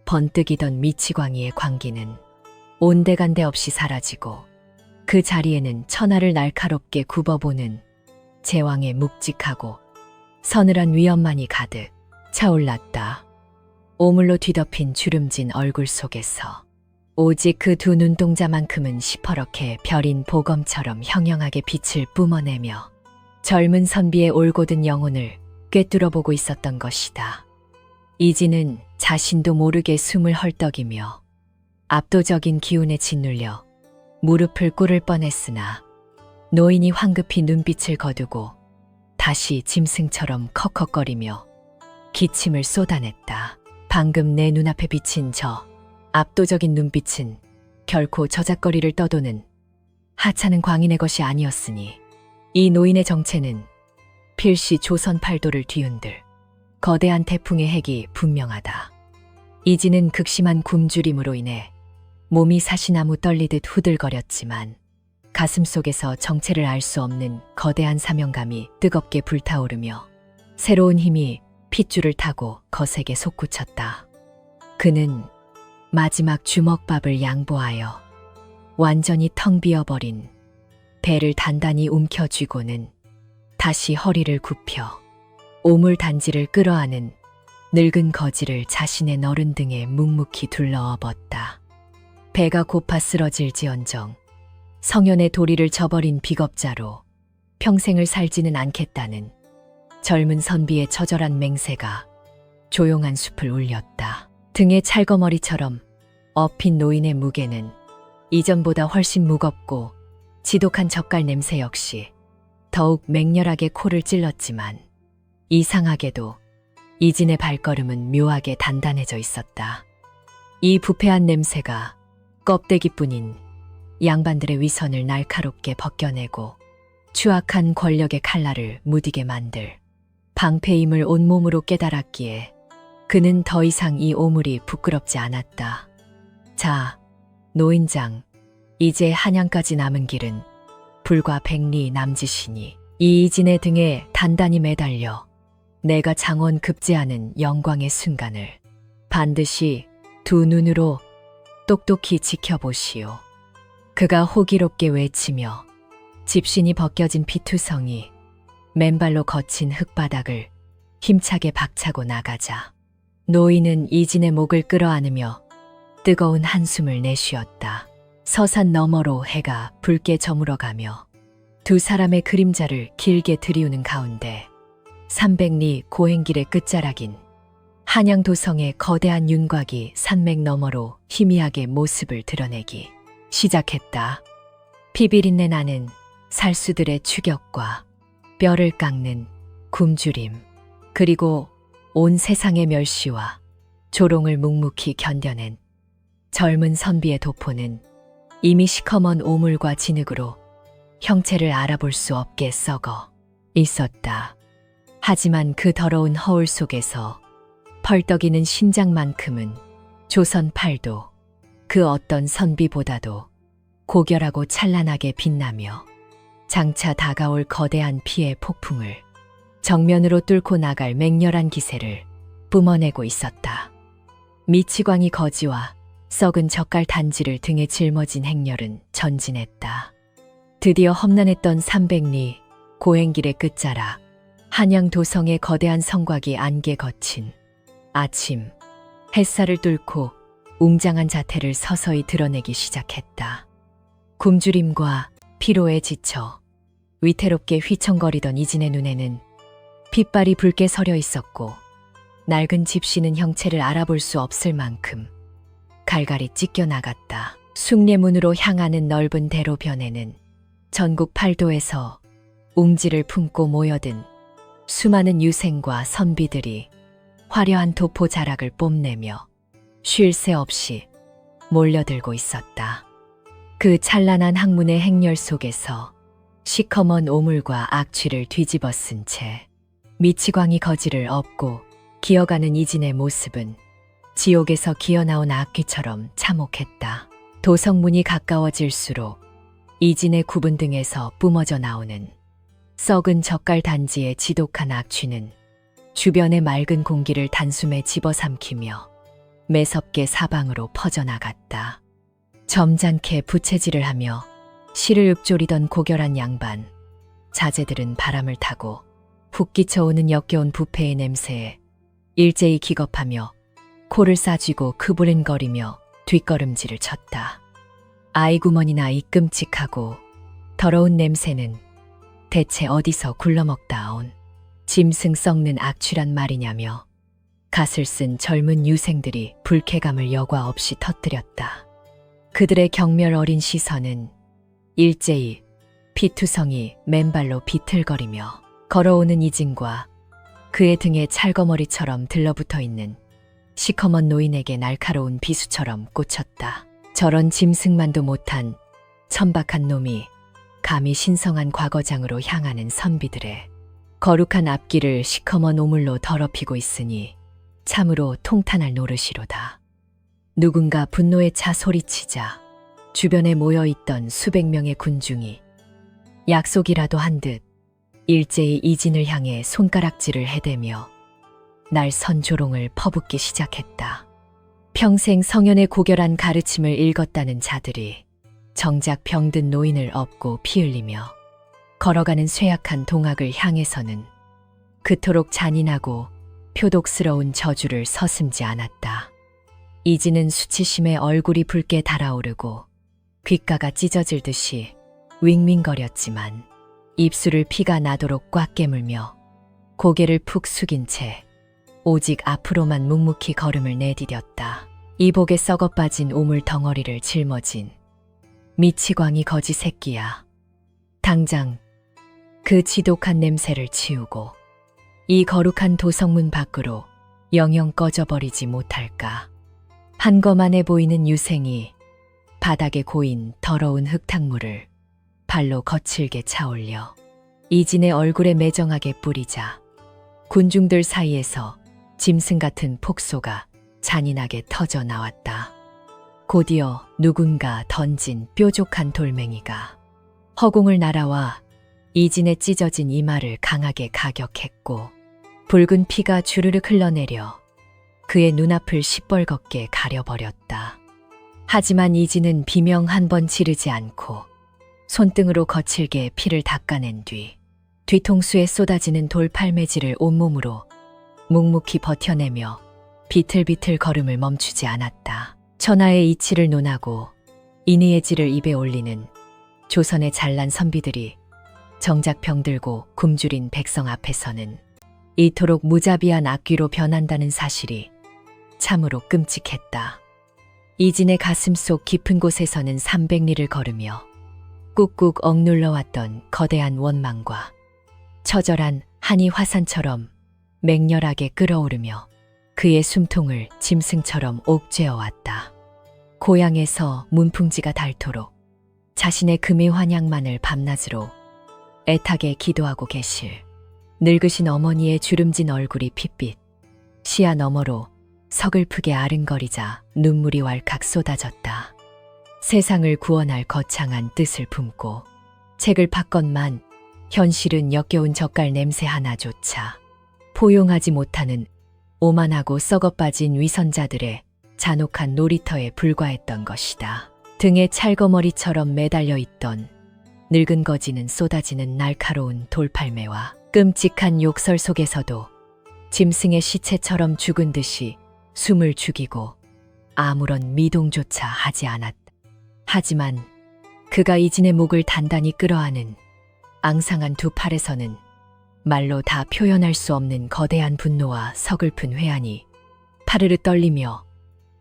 Speaker 1: 번뜩이던 미치광이의 광기는 온데간데 없이 사라지고 그 자리에는 천하를 날카롭게 굽어보는 제왕의 묵직하고 서늘한 위엄만이 가득 차올랐다. 오물로 뒤덮인 주름진 얼굴 속에서 오직 그 두 눈동자만큼은 시퍼렇게 별인 보검처럼 형형하게 빛을 뿜어내며 젊은 선비의 올곧은 영혼을 꿰뚫어보고 있었던 것이다. 이진은 자신도 모르게 숨을 헐떡이며 압도적인 기운에 짓눌려 무릎을 꿇을 뻔했으나 노인이 황급히 눈빛을 거두고 다시 짐승처럼 컥컥거리며 기침을 쏟아냈다. 방금 내 눈앞에 비친 저 압도적인 눈빛은 결코 저작거리를 떠도는 하찮은 광인의 것이 아니었으니 이 노인의 정체는 필시 조선 팔도를 뒤흔들 거대한 태풍의 핵이 분명하다. 이진은 극심한 굶주림으로 인해 몸이 사시나무 떨리듯 후들거렸지만 가슴 속에서 정체를 알 수 없는 거대한 사명감이 뜨겁게 불타오르며 새로운 힘이 핏줄을 타고 거세게 솟구쳤다. 그는 마지막 주먹밥을 양보하여 완전히 텅 비어버린 배를 단단히 움켜쥐고는 다시 허리를 굽혀 오물 단지를 끌어안은 늙은 거지를 자신의 너른 등에 묵묵히 둘러엎었다. 배가 고파 쓰러질지언정 성현의 도리를 저버린 비겁자로 평생을 살지는 않겠다는 젊은 선비의 처절한 맹세가 조용한 숲을 울렸다. 등에 찰거머리처럼 엎인 노인의 무게는 이전보다 훨씬 무겁고 지독한 젓갈 냄새 역시 더욱 맹렬하게 코를 찔렀지만 이상하게도 이진의 발걸음은 묘하게 단단해져 있었다. 이 부패한 냄새가 껍데기뿐인 양반들의 위선을 날카롭게 벗겨내고 추악한 권력의 칼날을 무디게 만들 방패임을 온몸으로 깨달았기에 그는 더 이상 이 오물이 부끄럽지 않았다. 자, 노인장, 이제 한양까지 남은 길은 불과 100리 남짓이니 이 이진의 등에 단단히 매달려 내가 장원 급제하는 영광의 순간을 반드시 두 눈으로 똑똑히 지켜보시오. 그가 호기롭게 외치며 집신이 벗겨진 피투성이 맨발로 거친 흙바닥을 힘차게 박차고 나가자 노인은 이진의 목을 끌어안으며 뜨거운 한숨을 내쉬었다. 서산 너머로 해가 붉게 저물어가며 두 사람의 그림자를 길게 들이우는 가운데 300리 고행길의 끝자락인 한양도성의 거대한 윤곽이 산맥 너머로 희미하게 모습을 드러내기 시작했다. 피비린내 나는 살수들의 추격과 뼈를 깎는 굶주림, 그리고 온 세상의 멸시와 조롱을 묵묵히 견뎌낸 젊은 선비의 도포는 이미 시커먼 오물과 진흙으로 형체를 알아볼 수 없게 썩어 있었다. 하지만 그 더러운 허울 속에서 펄떡이는 심장만큼은 조선 팔도 그 어떤 선비보다도 고결하고 찬란하게 빛나며 장차 다가올 거대한 피의 폭풍을 정면으로 뚫고 나갈 맹렬한 기세를 뿜어내고 있었다. 미치광이 거지와 썩은 젓갈 단지를 등에 짊어진 행렬은 전진했다. 드디어 험난했던 300리 고행길의 끝자락 한양도성의 거대한 성곽이 안개 거친 아침 햇살을 뚫고 웅장한 자태를 서서히 드러내기 시작했다. 굶주림과 피로에 지쳐 위태롭게 휘청거리던 이진의 눈에는 핏발이 붉게 서려 있었고 낡은 집시는 형체를 알아볼 수 없을 만큼 갈갈이 찢겨 나갔다. 숭례문으로 향하는 넓은 대로변에는 전국 팔도에서 웅지를 품고 모여든 수많은 유생과 선비들이 화려한 도포 자락을 뽐내며 쉴 새 없이 몰려들고 있었다. 그 찬란한 학문의 행렬 속에서 시커먼 오물과 악취를 뒤집어 쓴 채 미치광이 거지를 업고 기어가는 이진의 모습은 지옥에서 기어나온 악귀처럼 참혹했다. 도성문이 가까워질수록 이진의 구분 등에서 뿜어져 나오는 썩은 젓갈 단지의 지독한 악취는 주변의 맑은 공기를 단숨에 집어삼키며 매섭게 사방으로 퍼져나갔다. 점잖게 부채질을 하며 실을 읊조리던 고결한 양반, 자재들은 바람을 타고 훅 끼쳐오는 역겨운 부패의 냄새에 일제히 기겁하며 코를 싸쥐고 크부른거리며 뒷걸음질을 쳤다. 아이구머니나 이 끔찍하고 더러운 냄새는 대체 어디서 굴러먹다 온 짐승 썩는 악취란 말이냐며 갓을 쓴 젊은 유생들이 불쾌감을 여과 없이 터뜨렸다. 그들의 경멸 어린 시선은 일제히 피투성이 맨발로 비틀거리며 걸어오는 이진과 그의 등에 찰거머리처럼 들러붙어 있는 시커먼 노인에게 날카로운 비수처럼 꽂혔다. 저런 짐승만도 못한 천박한 놈이 감히 신성한 과거장으로 향하는 선비들의 거룩한 앞길을 시커먼 오물로 더럽히고 있으니 참으로 통탄할 노릇이로다. 누군가 분노에 차 소리치자 주변에 모여있던 수백 명의 군중이 약속이라도 한 듯 일제히 이진을 향해 손가락질을 해대며 날선 조롱을 퍼붓기 시작했다. 평생 성현의 고결한 가르침을 읽었다는 자들이 정작 병든 노인을 업고 피 흘리며 걸어가는 쇠약한 동학을 향해서는 그토록 잔인하고 표독스러운 저주를 서슴지 않았다. 이진은 수치심에 얼굴이 붉게 달아오르고 귓가가 찢어질 듯이 윙윙거렸지만 입술을 피가 나도록 꽉 깨물며 고개를 푹 숙인 채 오직 앞으로만 묵묵히 걸음을 내디뎠다. 이복에 썩어빠진 오물 덩어리를 짊어진 미치광이 거지 새끼야. 당장 그 지독한 냄새를 치우고 이 거룩한 도성문 밖으로 영영 꺼져버리지 못할까. 한거만해 보이는 유생이 바닥에 고인 더러운 흙탕물을 발로 거칠게 차올려 이진의 얼굴에 매정하게 뿌리자 군중들 사이에서 짐승 같은 폭소가 잔인하게 터져 나왔다. 곧이어 누군가 던진 뾰족한 돌멩이가 허공을 날아와 이진의 찢어진 이마를 강하게 가격했고 붉은 피가 주르륵 흘러내려 그의 눈앞을 시뻘겋게 가려버렸다. 하지만 이진은 비명 한 번 지르지 않고 손등으로 거칠게 피를 닦아낸 뒤 뒤통수에 쏟아지는 돌팔매질을 온몸으로 묵묵히 버텨내며 비틀비틀 걸음을 멈추지 않았다. 천하의 이치를 논하고 인의의 질을 입에 올리는 조선의 잘난 선비들이 정작 병들고 굶주린 백성 앞에서는 이토록 무자비한 악귀로 변한다는 사실이 참으로 끔찍했다. 이진의 가슴속 깊은 곳에서는 300리를 걸으며 꾹꾹 억눌러왔던 거대한 원망과 처절한 한이 화산처럼 맹렬하게 끓어오르며 그의 숨통을 짐승처럼 옥죄어왔다. 고향에서 문풍지가 닳도록 자신의 금의 환양만을 밤낮으로 애타게 기도하고 계실 늙으신 어머니의 주름진 얼굴이 핏빛 시야 너머로 서글프게 아른거리자 눈물이 왈칵 쏟아졌다. 세상을 구원할 거창한 뜻을 품고 책을 팠건만 현실은 역겨운 젓갈 냄새 하나조차 포용하지 못하는 오만하고 썩어빠진 위선자들의 잔혹한 놀이터에 불과했던 것이다. 등에 찰거머리처럼 매달려 있던 늙은 거지는 쏟아지는 날카로운 돌팔매와 끔찍한 욕설 속에서도 짐승의 시체처럼 죽은 듯이 숨을 죽이고 아무런 미동조차 하지 않았다. 하지만 그가 이진의 목을 단단히 끌어안은 앙상한 두 팔에서는 말로 다 표현할 수 없는 거대한 분노와 서글픈 회한이 파르르 떨리며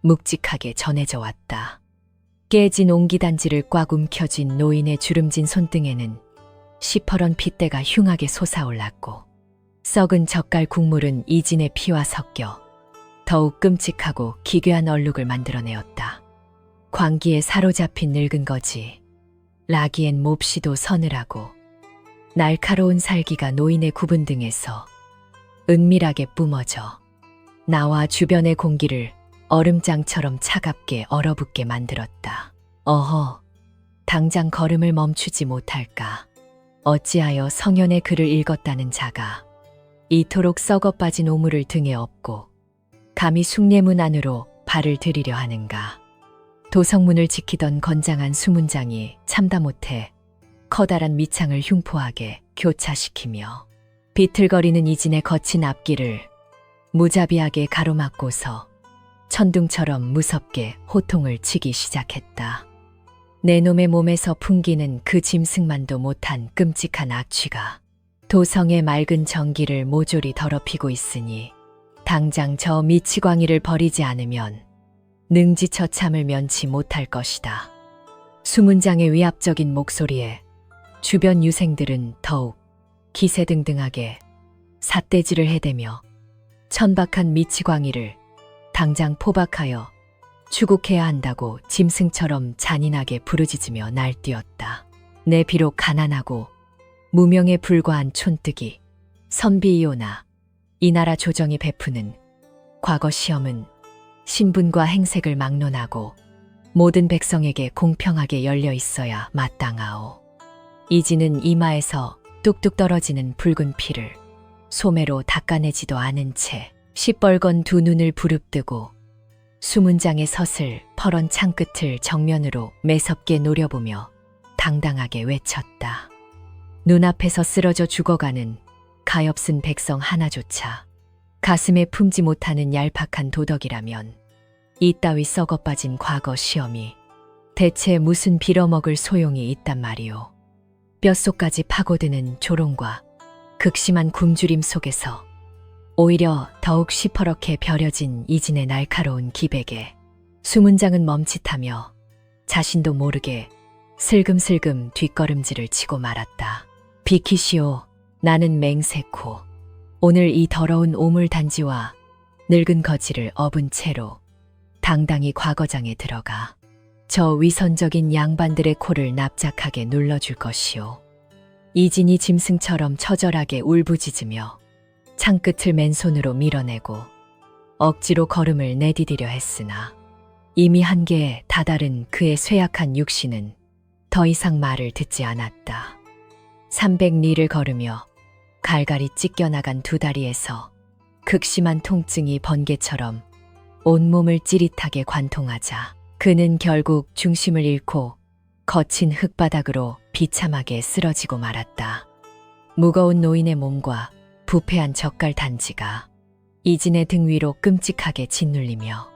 Speaker 1: 묵직하게 전해져 왔다. 깨진 옹기단지를 꽉 움켜쥔 노인의 주름진 손등에는 시퍼런 핏대가 흉하게 솟아올랐고 썩은 젓갈 국물은 이진의 피와 섞여 더욱 끔찍하고 기괴한 얼룩을 만들어내었다. 광기에 사로잡힌 늙은 거지, 라기엔 몹시도 서늘하고 날카로운 살기가 노인의 구분 등에서 은밀하게 뿜어져 나와 주변의 공기를 얼음장처럼 차갑게 얼어붙게 만들었다. 어허, 당장 걸음을 멈추지 못할까? 어찌하여 성현의 글을 읽었다는 자가 이토록 썩어 빠진 오물을 등에 업고 감히 숭례문 안으로 발을 들이려 하는가? 도성문을 지키던 건장한 수문장이 참다 못해 커다란 밑창을 흉포하게 교차시키며 비틀거리는 이진의 거친 앞길을 무자비하게 가로막고서 천둥처럼 무섭게 호통을 치기 시작했다. 내 놈의 몸에서 풍기는 그 짐승만도 못한 끔찍한 악취가 도성의 맑은 정기를 모조리 더럽히고 있으니 당장 저 미치광이를 버리지 않으면 능지처 참을 면치 못할 것이다. 수문장의 위압적인 목소리에 주변 유생들은 더욱 기세등등하게 삿대질을 해대며 천박한 미치광이를 당장 포박하여 추국해야 한다고 짐승처럼 잔인하게 부르짖으며 날뛰었다. 내 비록 가난하고 무명에 불과한 촌뜨기 선비이오나 이 나라 조정이 베푸는 과거 시험은 신분과 행색을 막론하고 모든 백성에게 공평하게 열려 있어야 마땅하오. 이지는 이마에서 뚝뚝 떨어지는 붉은 피를 소매로 닦아내지도 않은 채 시뻘건 두 눈을 부릅뜨고 수문장의 섯을 퍼런 창끝을 정면으로 매섭게 노려보며 당당하게 외쳤다. 눈앞에서 쓰러져 죽어가는 가엾은 백성 하나조차 가슴에 품지 못하는 얄팍한 도덕이라면 이따위 썩어 빠진 과거 시험이 대체 무슨 빌어먹을 소용이 있단 말이오. 뼛속까지 파고드는 조롱과 극심한 굶주림 속에서 오히려 더욱 시퍼렇게 벼려진 이진의 날카로운 기백에 수문장은 멈칫하며 자신도 모르게 슬금슬금 뒷걸음질을 치고 말았다. 비키시오. 나는 맹세코. 오늘 이 더러운 오물단지와 늙은 거지를 업은 채로 당당히 과거장에 들어가 저 위선적인 양반들의 코를 납작하게 눌러줄 것이오. 이진이 짐승처럼 처절하게 울부짖으며 창끝을 맨손으로 밀어내고 억지로 걸음을 내디디려 했으나 이미 한계에 다다른 그의 쇠약한 육신은 더 이상 말을 듣지 않았다. 300리를 걸으며 갈갈이 찢겨나간 두 다리에서 극심한 통증이 번개처럼 온몸을 찌릿하게 관통하자 그는 결국 중심을 잃고 거친 흙바닥으로 비참하게 쓰러지고 말았다. 무거운 노인의 몸과 부패한 젓갈 단지가 이진의 등 위로 끔찍하게 짓눌리며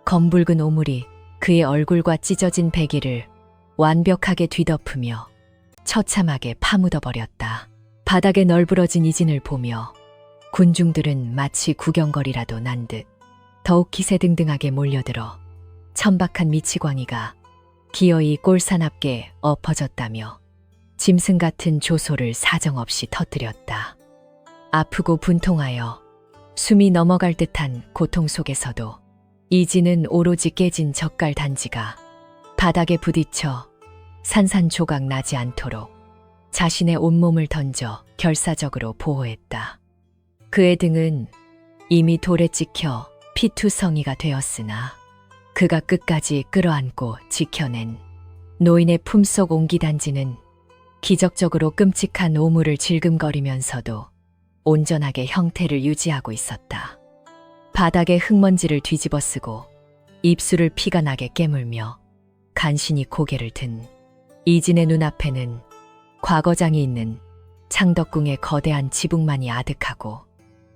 Speaker 1: 검붉은 오물이 그의 얼굴과 찢어진 배기를 완벽하게 뒤덮으며 처참하게 파묻어버렸다. 바닥에 널브러진 이진을 보며 군중들은 마치 구경거리라도 난 듯 더욱 기세등등하게 몰려들어 천박한 미치광이가 기어이 꼴산 앞에 엎어졌다며 짐승 같은 조소를 사정없이 터뜨렸다. 아프고 분통하여 숨이 넘어갈 듯한 고통 속에서도 이진은 오로지 깨진 젓갈 단지가 바닥에 부딪혀 산산조각 나지 않도록 자신의 온몸을 던져 결사적으로 보호했다. 그의 등은 이미 돌에 찍혀 피투성이가 되었으나 그가 끝까지 끌어안고 지켜낸 노인의 품속 옹기단지는 기적적으로 끔찍한 오물을 질금거리면서도 온전하게 형태를 유지하고 있었다. 바닥에 흙먼지를 뒤집어 쓰고 입술을 피가 나게 깨물며 간신히 고개를 든 이진의 눈앞에는 과거장이 있는 창덕궁의 거대한 지붕만이 아득하고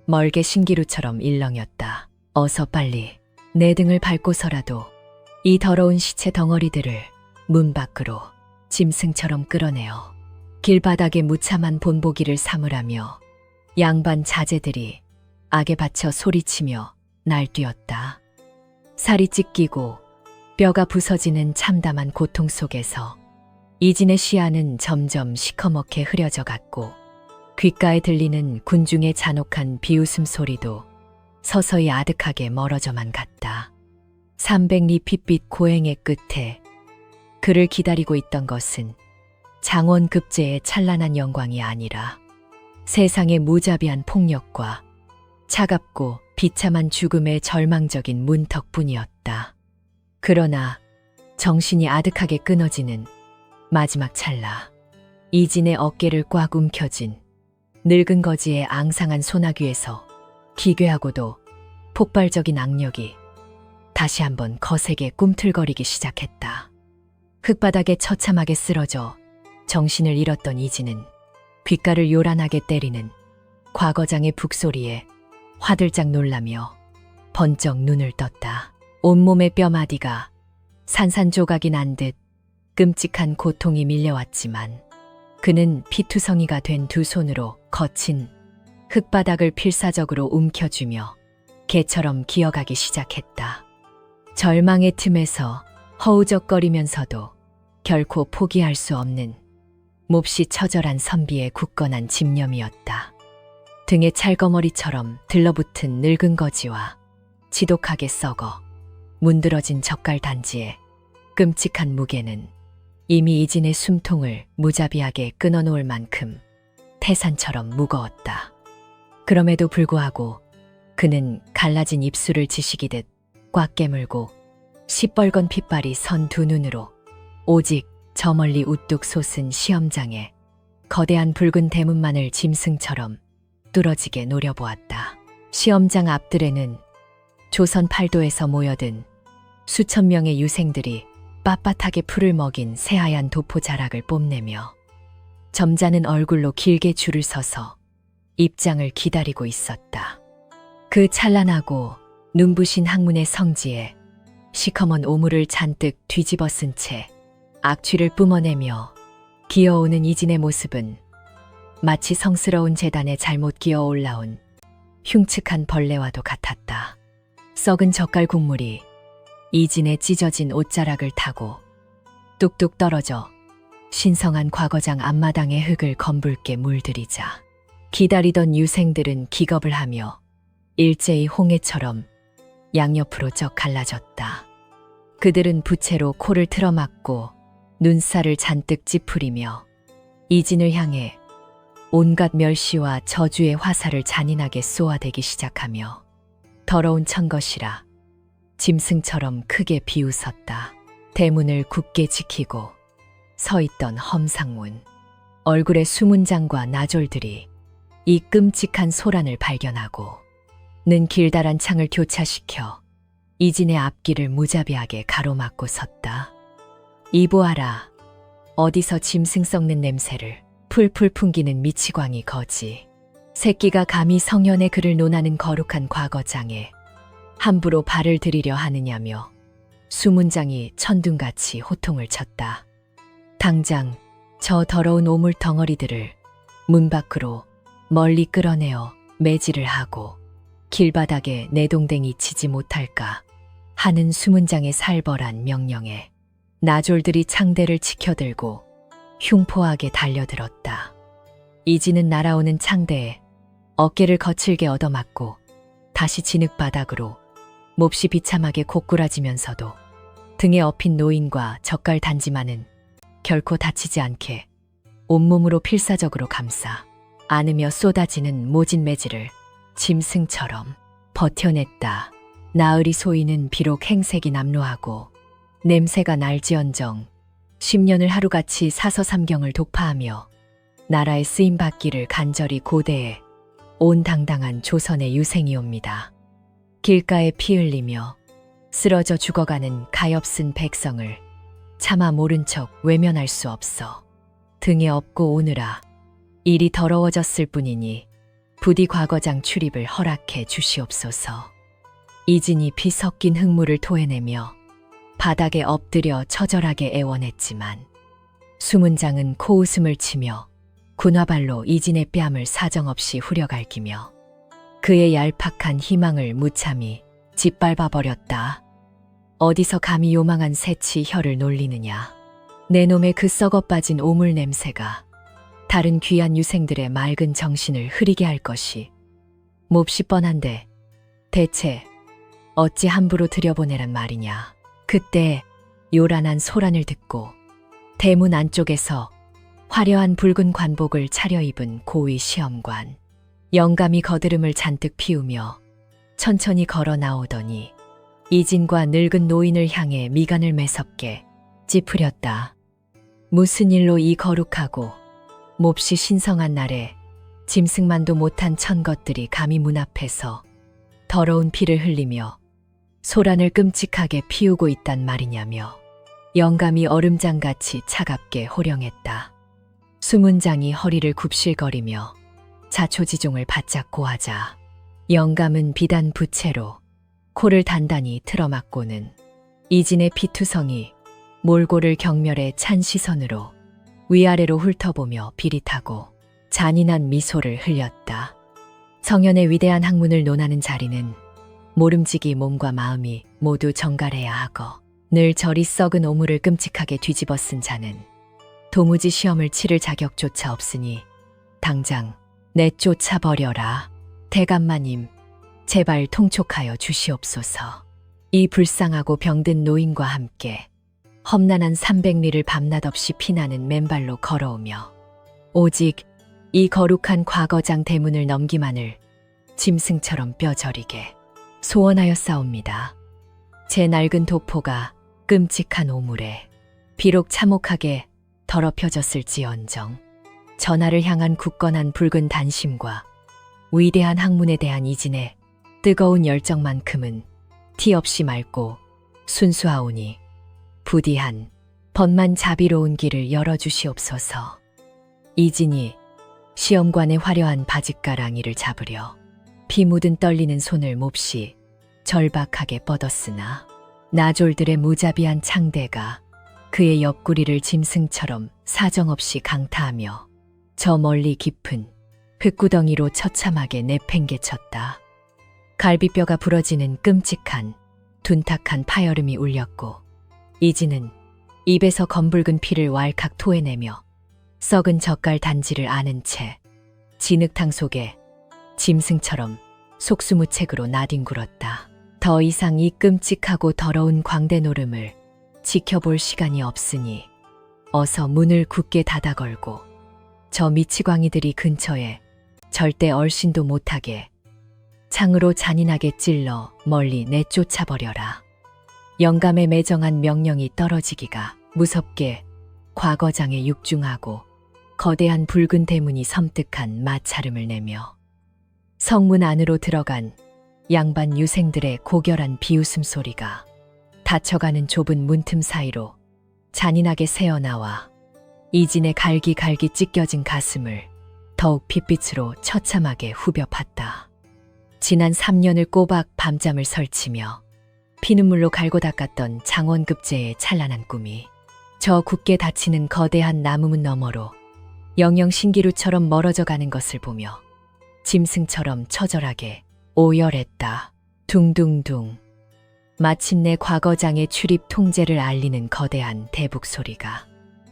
Speaker 1: 멀게 신기루처럼 일렁였다. 어서 빨리 내 등을 밟고서라도 이 더러운 시체 덩어리들을 문 밖으로 짐승처럼 끌어내어 길바닥에 무참한 본보기를 삼으라며 양반 자제들이 악에 받쳐 소리치며 날뛰었다. 살이 찢기고 뼈가 부서지는 참담한 고통 속에서 이진의 시야는 점점 시커멓게 흐려져 갔고 귓가에 들리는 군중의 잔혹한 비웃음 소리도 서서히 아득하게 멀어져만 갔다. 300리 핏빛 고행의 끝에 그를 기다리고 있던 것은 장원급제의 찬란한 영광이 아니라 세상의 무자비한 폭력과 차갑고 비참한 죽음의 절망적인 문턱뿐이었다. 그러나 정신이 아득하게 끊어지는 마지막 찰나 이진의 어깨를 꽉 움켜쥔 늙은 거지의 앙상한 소나귀에서 기괴하고도 폭발적인 악력이 다시 한번 거세게 꿈틀거리기 시작했다. 흙바닥에 처참하게 쓰러져 정신을 잃었던 이진은 귓가를 요란하게 때리는 과거장의 북소리에 화들짝 놀라며 번쩍 눈을 떴다. 온몸의 뼈마디가 산산조각이 난 듯 끔찍한 고통이 밀려왔지만 그는 피투성이가 된 두 손으로 거친 흙바닥을 필사적으로 움켜쥐며 개처럼 기어가기 시작했다. 절망의 틈에서 허우적거리면서도 결코 포기할 수 없는 몹시 처절한 선비의 굳건한 집념이었다. 등에 찰거머리처럼 들러붙은 늙은 거지와 지독하게 썩어 문드러진 젓갈 단지의 끔찍한 무게는 이미 이진의 숨통을 무자비하게 끊어놓을 만큼 태산처럼 무거웠다. 그럼에도 불구하고 그는 갈라진 입술을 지시기듯 꽉 깨물고 시뻘건 핏발이 선 두 눈으로 오직 저 멀리 우뚝 솟은 시험장에 거대한 붉은 대문만을 짐승처럼 뚫어지게 노려보았다. 시험장 앞들에는 조선 팔도에서 모여든 수천 명의 유생들이 빳빳하게 풀을 먹인 새하얀 도포 자락을 뽐내며 점잖은 얼굴로 길게 줄을 서서 입장을 기다리고 있었다. 그 찬란하고 눈부신 학문의 성지에 시커먼 오물을 잔뜩 뒤집어 쓴 채 악취를 뿜어내며 기어오는 이진의 모습은 마치 성스러운 재단에 잘못 기어 올라온 흉측한 벌레와도 같았다. 썩은 젓갈 국물이 이진의 찢어진 옷자락을 타고 뚝뚝 떨어져 신성한 과거장 앞마당의 흙을 검붉게 물들이자 기다리던 유생들은 기겁을 하며 일제히 홍해처럼 양옆으로 쩍 갈라졌다. 그들은 부채로 코를 틀어막고 눈살을 잔뜩 찌푸리며 이진을 향해 온갖 멸시와 저주의 화살을 잔인하게 쏘아대기 시작하며 더러운 천것이라 짐승처럼 크게 비웃었다. 대문을 굳게 지키고 서 있던 험상문, 얼굴의 수문장과 나졸들이 이 끔찍한 소란을 발견하고 는 길다란 창을 교차시켜 이진의 앞길을 무자비하게 가로막고 섰다. 이보아라, 어디서 짐승 썩는 냄새를 풀풀 풍기는 미치광이 거지. 새끼가 감히 성현의 그를 논하는 거룩한 과거장에 함부로 발을 들이려 하느냐며 수문장이 천둥같이 호통을 쳤다. 당장 저 더러운 오물 덩어리들을 문 밖으로 멀리 끌어내어 매질을 하고 길바닥에 내동댕이 치지 못할까 하는 수문장의 살벌한 명령에 나졸들이 창대를 치켜들고 흉포하게 달려들었다. 이진은 날아오는 창대에 어깨를 거칠게 얻어맞고 다시 진흙바닥으로 몹시 비참하게 고꾸라지면서도 등에 업힌 노인과 젓갈 단지만은 결코 다치지 않게 온몸으로 필사적으로 감싸 안으며 쏟아지는 모진 매질을 짐승처럼 버텨냈다. 나으리 소인은 비록 행색이 남루하고 냄새가 날지언정 10년을 하루같이 사서삼경을 독파하며 나라의 쓰임받기를 간절히 고대해 온당당한 조선의 유생이옵니다. 길가에 피 흘리며 쓰러져 죽어가는 가엾은 백성을 차마 모른 척 외면할 수 없어 등에 업고 오느라 일이 더러워졌을 뿐이니 부디 과거장 출입을 허락해 주시옵소서. 이진이 피 섞인 흙물을 토해내며 바닥에 엎드려 처절하게 애원했지만 수문장은 코웃음을 치며 군화발로 이진의 뺨을 사정없이 후려갈기며 그의 얄팍한 희망을 무참히 짓밟아버렸다. 어디서 감히 요망한 새치 혀를 놀리느냐. 내 놈의 그 썩어빠진 오물 냄새가 다른 귀한 유생들의 맑은 정신을 흐리게 할 것이 몹시 뻔한데 대체 어찌 함부로 들여보내란 말이냐. 그때 요란한 소란을 듣고 대문 안쪽에서 화려한 붉은 관복을 차려입은 고위 시험관, 영감이 거드름을 잔뜩 피우며 천천히 걸어 나오더니 이진과 늙은 노인을 향해 미간을 매섭게 찌푸렸다. 무슨 일로 이 거룩하고 몹시 신성한 날에 짐승만도 못한 천 것들이 감히 문 앞에서 더러운 피를 흘리며 소란을 끔찍하게 피우고 있단 말이냐며 영감이 얼음장같이 차갑게 호령했다. 수문장이 허리를 굽실거리며 자초지종을 바짝 고하자 영감은 비단 부채로 코를 단단히 틀어막고는 이진의 피투성이 몰골을 경멸의 찬 시선으로 위아래로 훑어보며 비릿하고 잔인한 미소를 흘렸다. 성현의 위대한 학문을 논하는 자리는 모름지기 몸과 마음이 모두 정갈해야 하고 늘 저리 썩은 오물을 끔찍하게 뒤집어 쓴 자는 도무지 시험을 치를 자격조차 없으니 당장 내쫓아버려라. 대감마님, 제발 통촉하여 주시옵소서. 이 불쌍하고 병든 노인과 함께 험난한 300리를 밤낮 없이 피나는 맨발로 걸어오며 오직 이 거룩한 과거장 대문을 넘기만을 짐승처럼 뼈저리게 소원하였사옵니다. 제 낡은 도포가 끔찍한 오물에 비록 참혹하게 더럽혀졌을지언정 전하를 향한 굳건한 붉은 단심과 위대한 학문에 대한 이진의 뜨거운 열정만큼은 티 없이 맑고 순수하오니 부디 한 번만 자비로운 길을 열어주시옵소서. 이진이 시험관의 화려한 바짓가랑이를 잡으려 피 묻은 떨리는 손을 몹시 절박하게 뻗었으나 나졸들의 무자비한 창대가 그의 옆구리를 짐승처럼 사정없이 강타하며 저 멀리 깊은 흙구덩이로 처참하게 내팽개쳤다. 갈비뼈가 부러지는 끔찍한 둔탁한 파열음이 울렸고 이진은 입에서 검붉은 피를 왈칵 토해내며 썩은 젓갈 단지를 아는 채 진흙탕 속에 짐승처럼 속수무책으로 나뒹굴었다. 더 이상 이 끔찍하고 더러운 광대 노름을 지켜볼 시간이 없으니 어서 문을 굳게 닫아 걸고 저 미치광이들이 근처에 절대 얼씬도 못하게 창으로 잔인하게 찔러 멀리 내쫓아버려라. 영감의 매정한 명령이 떨어지기가 무섭게 과거장에 육중하고 거대한 붉은 대문이 섬뜩한 마찰음을 내며 성문 안으로 들어간 양반 유생들의 고결한 비웃음 소리가 닫혀가는 좁은 문틈 사이로 잔인하게 새어나와 이진의 갈기갈기 찢겨진 가슴을 더욱 핏빛으로 처참하게 후벼 팠다. 지난 3년을 꼬박 밤잠을 설치며 피눈물로 갈고 닦았던 장원급제의 찬란한 꿈이 저 굳게 닫히는 거대한 나무문 너머로 영영 신기루처럼 멀어져 가는 것을 보며 짐승처럼 처절하게 오열했다. 둥둥둥. 마침내 과거장의 출입 통제를 알리는 거대한 대북 소리가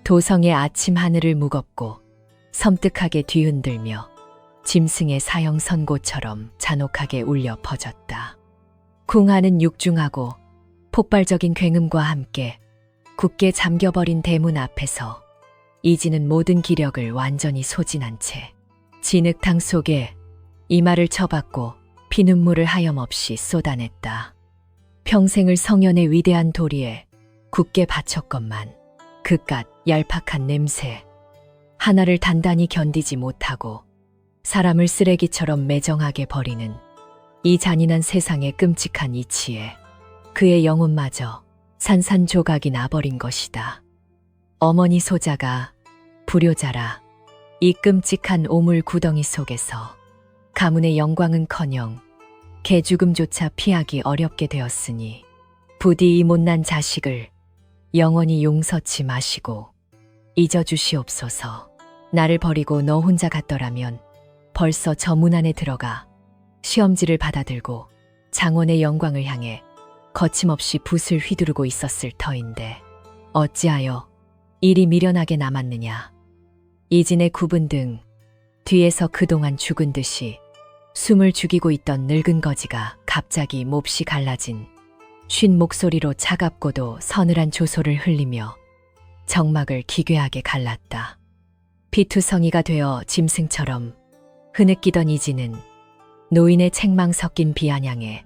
Speaker 1: 도성의 아침 하늘을 무겁고 섬뜩하게 뒤흔들며 짐승의 사형 선고처럼 잔혹하게 울려 퍼졌다. 궁하는 육중하고 폭발적인 굉음과 함께 굳게 잠겨버린 대문 앞에서 이진은 모든 기력을 완전히 소진한 채 진흙탕 속에 이마를 쳐박고 피눈물을 하염없이 쏟아냈다. 평생을 성현의 위대한 도리에 굳게 바쳤건만 그깟 얄팍한 냄새 하나를 단단히 견디지 못하고 사람을 쓰레기처럼 매정하게 버리는 이 잔인한 세상의 끔찍한 이치에 그의 영혼마저 산산조각이 나버린 것이다. 어머니 소자가 불효자라 이 끔찍한 오물 구덩이 속에서 가문의 영광은커녕 개죽음조차 피하기 어렵게 되었으니 부디 이 못난 자식을 영원히 용서치 마시고 잊어주시옵소서. 나를 버리고 너 혼자 갔더라면 벌써 저 문 안에 들어가 시험지를 받아들고 장원의 영광을 향해 거침없이 붓을 휘두르고 있었을 터인데 어찌하여 일이 미련하게 남았느냐. 이진의 굽은 등 뒤에서 그동안 죽은 듯이 숨을 죽이고 있던 늙은 거지가 갑자기 몹시 갈라진 쉰 목소리로 차갑고도 서늘한 조소를 흘리며 정막을 기괴하게 갈랐다. 피투성이가 되어 짐승처럼 흐느끼던 이진은 노인의 책망 섞인 비아냥에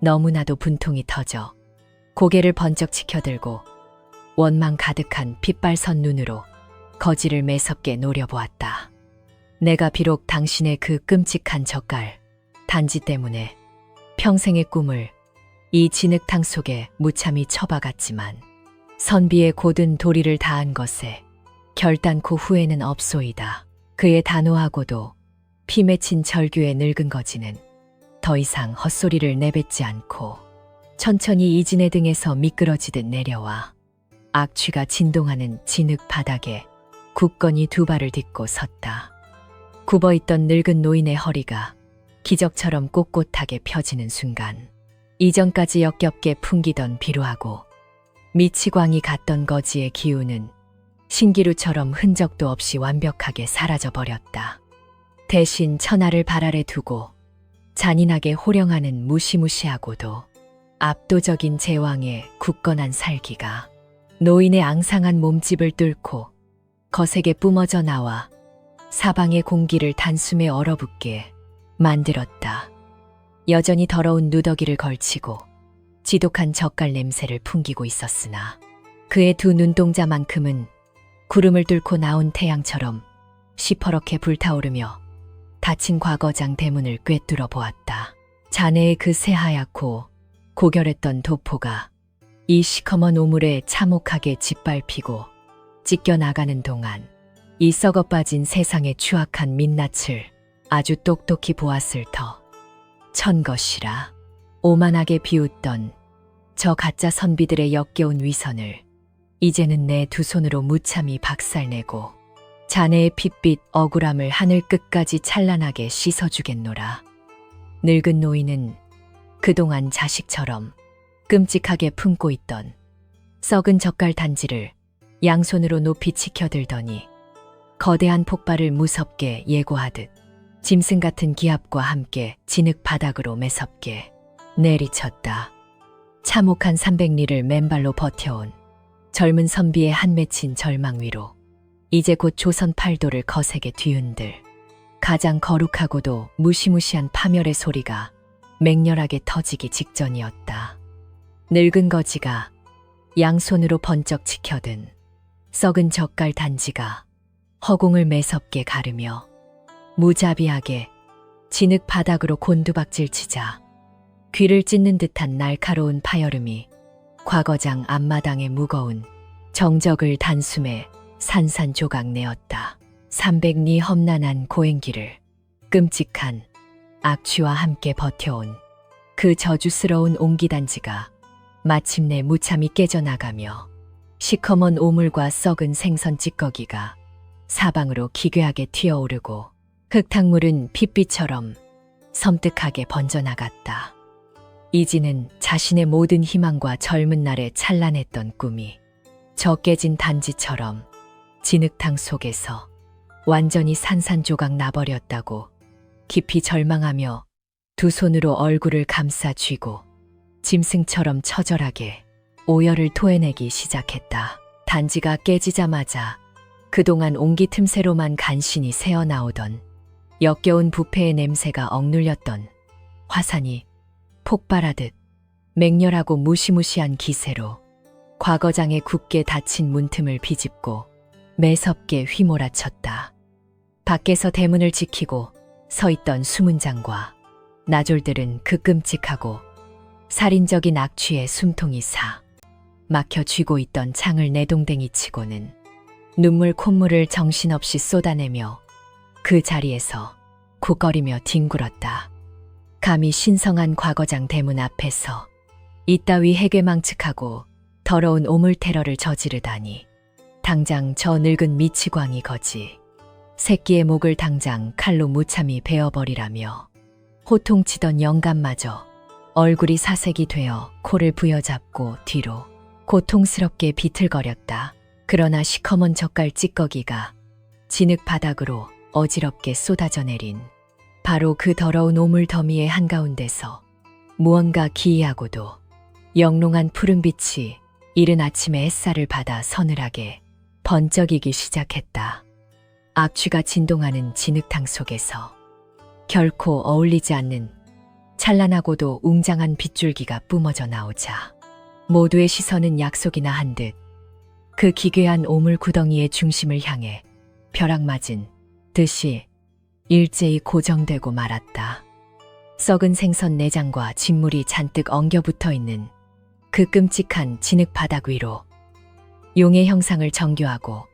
Speaker 1: 너무나도 분통이 터져 고개를 번쩍 치켜들고 원망 가득한 핏발선 눈으로 거지를 매섭게 노려보았다. 내가 비록 당신의 그 끔찍한 젓갈 단지 때문에 평생의 꿈을 이 진흙탕 속에 무참히 처박았지만 선비의 고든 도리를 다한 것에 결단코 후회는 없소이다. 그의 단호하고도 피 맺힌 절규의 늙은 거지는 더 이상 헛소리를 내뱉지 않고 천천히 이진의 등에서 미끄러지듯 내려와 악취가 진동하는 진흙 바닥에 굳건히 두 발을 딛고 섰다. 굽어있던 늙은 노인의 허리가 기적처럼 꼿꼿하게 펴지는 순간 이전까지 역겹게 풍기던 비루하고 미치광이 갔던 거지의 기운은 신기루처럼 흔적도 없이 완벽하게 사라져 버렸다. 대신 천하를 발 아래 두고 잔인하게 호령하는 무시무시하고도 압도적인 제왕의 굳건한 살기가 노인의 앙상한 몸집을 뚫고 거세게 뿜어져 나와 사방의 공기를 단숨에 얼어붙게 만들었다. 여전히 더러운 누더기를 걸치고 지독한 젓갈 냄새를 풍기고 있었으나 그의 두 눈동자만큼은 구름을 뚫고 나온 태양처럼 시퍼렇게 불타오르며 닫힌 과거장 대문을 꿰뚫어 보았다. 자네의 그 새하얗고 고결했던 도포가 이 시커먼 오물에 참혹하게 짓밟히고 찢겨나가는 동안 이 썩어 빠진 세상의 추악한 민낯을 아주 똑똑히 보았을 터. 천 것이라 오만하게 비웃던 저 가짜 선비들의 역겨운 위선을 이제는 내 두 손으로 무참히 박살내고 자네의 핏빛 억울함을 하늘 끝까지 찬란하게 씻어주겠노라. 늙은 노인은 그동안 자식처럼 끔찍하게 품고 있던 썩은 젓갈 단지를 양손으로 높이 치켜들더니 거대한 폭발을 무섭게 예고하듯 짐승 같은 기압과 함께 진흙 바닥으로 매섭게 내리쳤다. 참혹한 300리를 맨발로 버텨온 젊은 선비의 한 맺힌 절망 위로 이제 곧 조선 팔도를 거세게 뒤흔들 가장 거룩하고도 무시무시한 파멸의 소리가 맹렬하게 터지기 직전이었다. 늙은 거지가 양손으로 번쩍 치켜든 썩은 젓갈 단지가 허공을 매섭게 가르며 무자비하게 진흙 바닥으로 곤두박질 치자 귀를 찢는 듯한 날카로운 파여름이 과거장 앞마당의 무거운 정적을 단숨에 산산조각 내었다. 300리 험난한 고행길을 끔찍한 악취와 함께 버텨온 그 저주스러운 옹기단지가 마침내 무참히 깨져나가며 시커먼 오물과 썩은 생선 찌꺼기가 사방으로 기괴하게 튀어오르고 흙탕물은 핏빛처럼 섬뜩하게 번져나갔다. 이지는 자신의 모든 희망과 젊은 날에 찬란했던 꿈이 저 깨진 단지처럼 진흙탕 속에서 완전히 산산조각 나버렸다고 깊이 절망하며 두 손으로 얼굴을 감싸 쥐고 짐승처럼 처절하게 오열을 토해내기 시작했다. 단지가 깨지자마자 그동안 옹기 틈새로만 간신히 새어나오던 역겨운 부패의 냄새가 억눌렸던 화산이 폭발하듯 맹렬하고 무시무시한 기세로 과거장에 굳게 닫힌 문틈을 비집고 매섭게 휘몰아쳤다. 밖에서 대문을 지키고 서 있던 수문장과 나졸들은 그 끔찍하고 살인적인 악취에 숨통이 사 막혀 쥐고 있던 창을 내동댕이 치고는 눈물 콧물을 정신없이 쏟아내며 그 자리에서 쿵거리며 뒹굴었다. 감히 신성한 과거장 대문 앞에서 이따위 해괴망측하고 더러운 오물 테러를 저지르다니 당장 저 늙은 미치광이 거지 새끼의 목을 당장 칼로 무참히 베어버리라며 호통치던 영감마저 얼굴이 사색이 되어 코를 부여잡고 뒤로 고통스럽게 비틀거렸다. 그러나 시커먼 젓갈 찌꺼기가 진흙 바닥으로 어지럽게 쏟아져 내린 바로 그 더러운 오물 더미의 한가운데서 무언가 기이하고도 영롱한 푸른빛이 이른 아침의 햇살을 받아 서늘하게 번쩍이기 시작했다. 악취가 진동하는 진흙탕 속에서 결코 어울리지 않는 찬란하고도 웅장한 빗줄기가 뿜어져 나오자 모두의 시선은 약속이나 한 듯 그 기괴한 오물 구덩이의 중심을 향해 벼락 맞은 듯이 일제히 고정되고 말았다. 썩은 생선 내장과 진물이 잔뜩 엉겨 붙어 있는 그 끔찍한 진흙 바닥 위로 용의 형상을 정교하고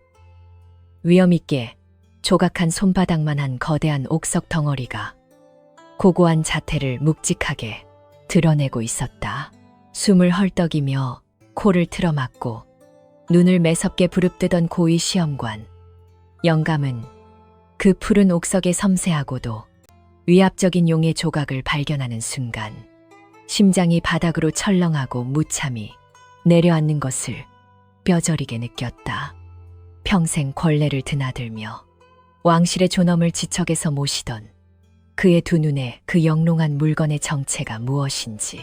Speaker 1: 위엄있게 조각한 손바닥만한 거대한 옥석 덩어리가 고고한 자태를 묵직하게 드러내고 있었다. 숨을 헐떡이며 코를 틀어막고 눈을 매섭게 부릅뜨던 고위 시험관. 영감은 그 푸른 옥석의 섬세하고도 위압적인 용의 조각을 발견하는 순간 심장이 바닥으로 철렁하고 무참히 내려앉는 것을 뼈저리게 느꼈다. 평생 권례를 드나들며 왕실의 존엄을 지척에서 모시던 그의 두 눈에 그 영롱한 물건의 정체가 무엇인지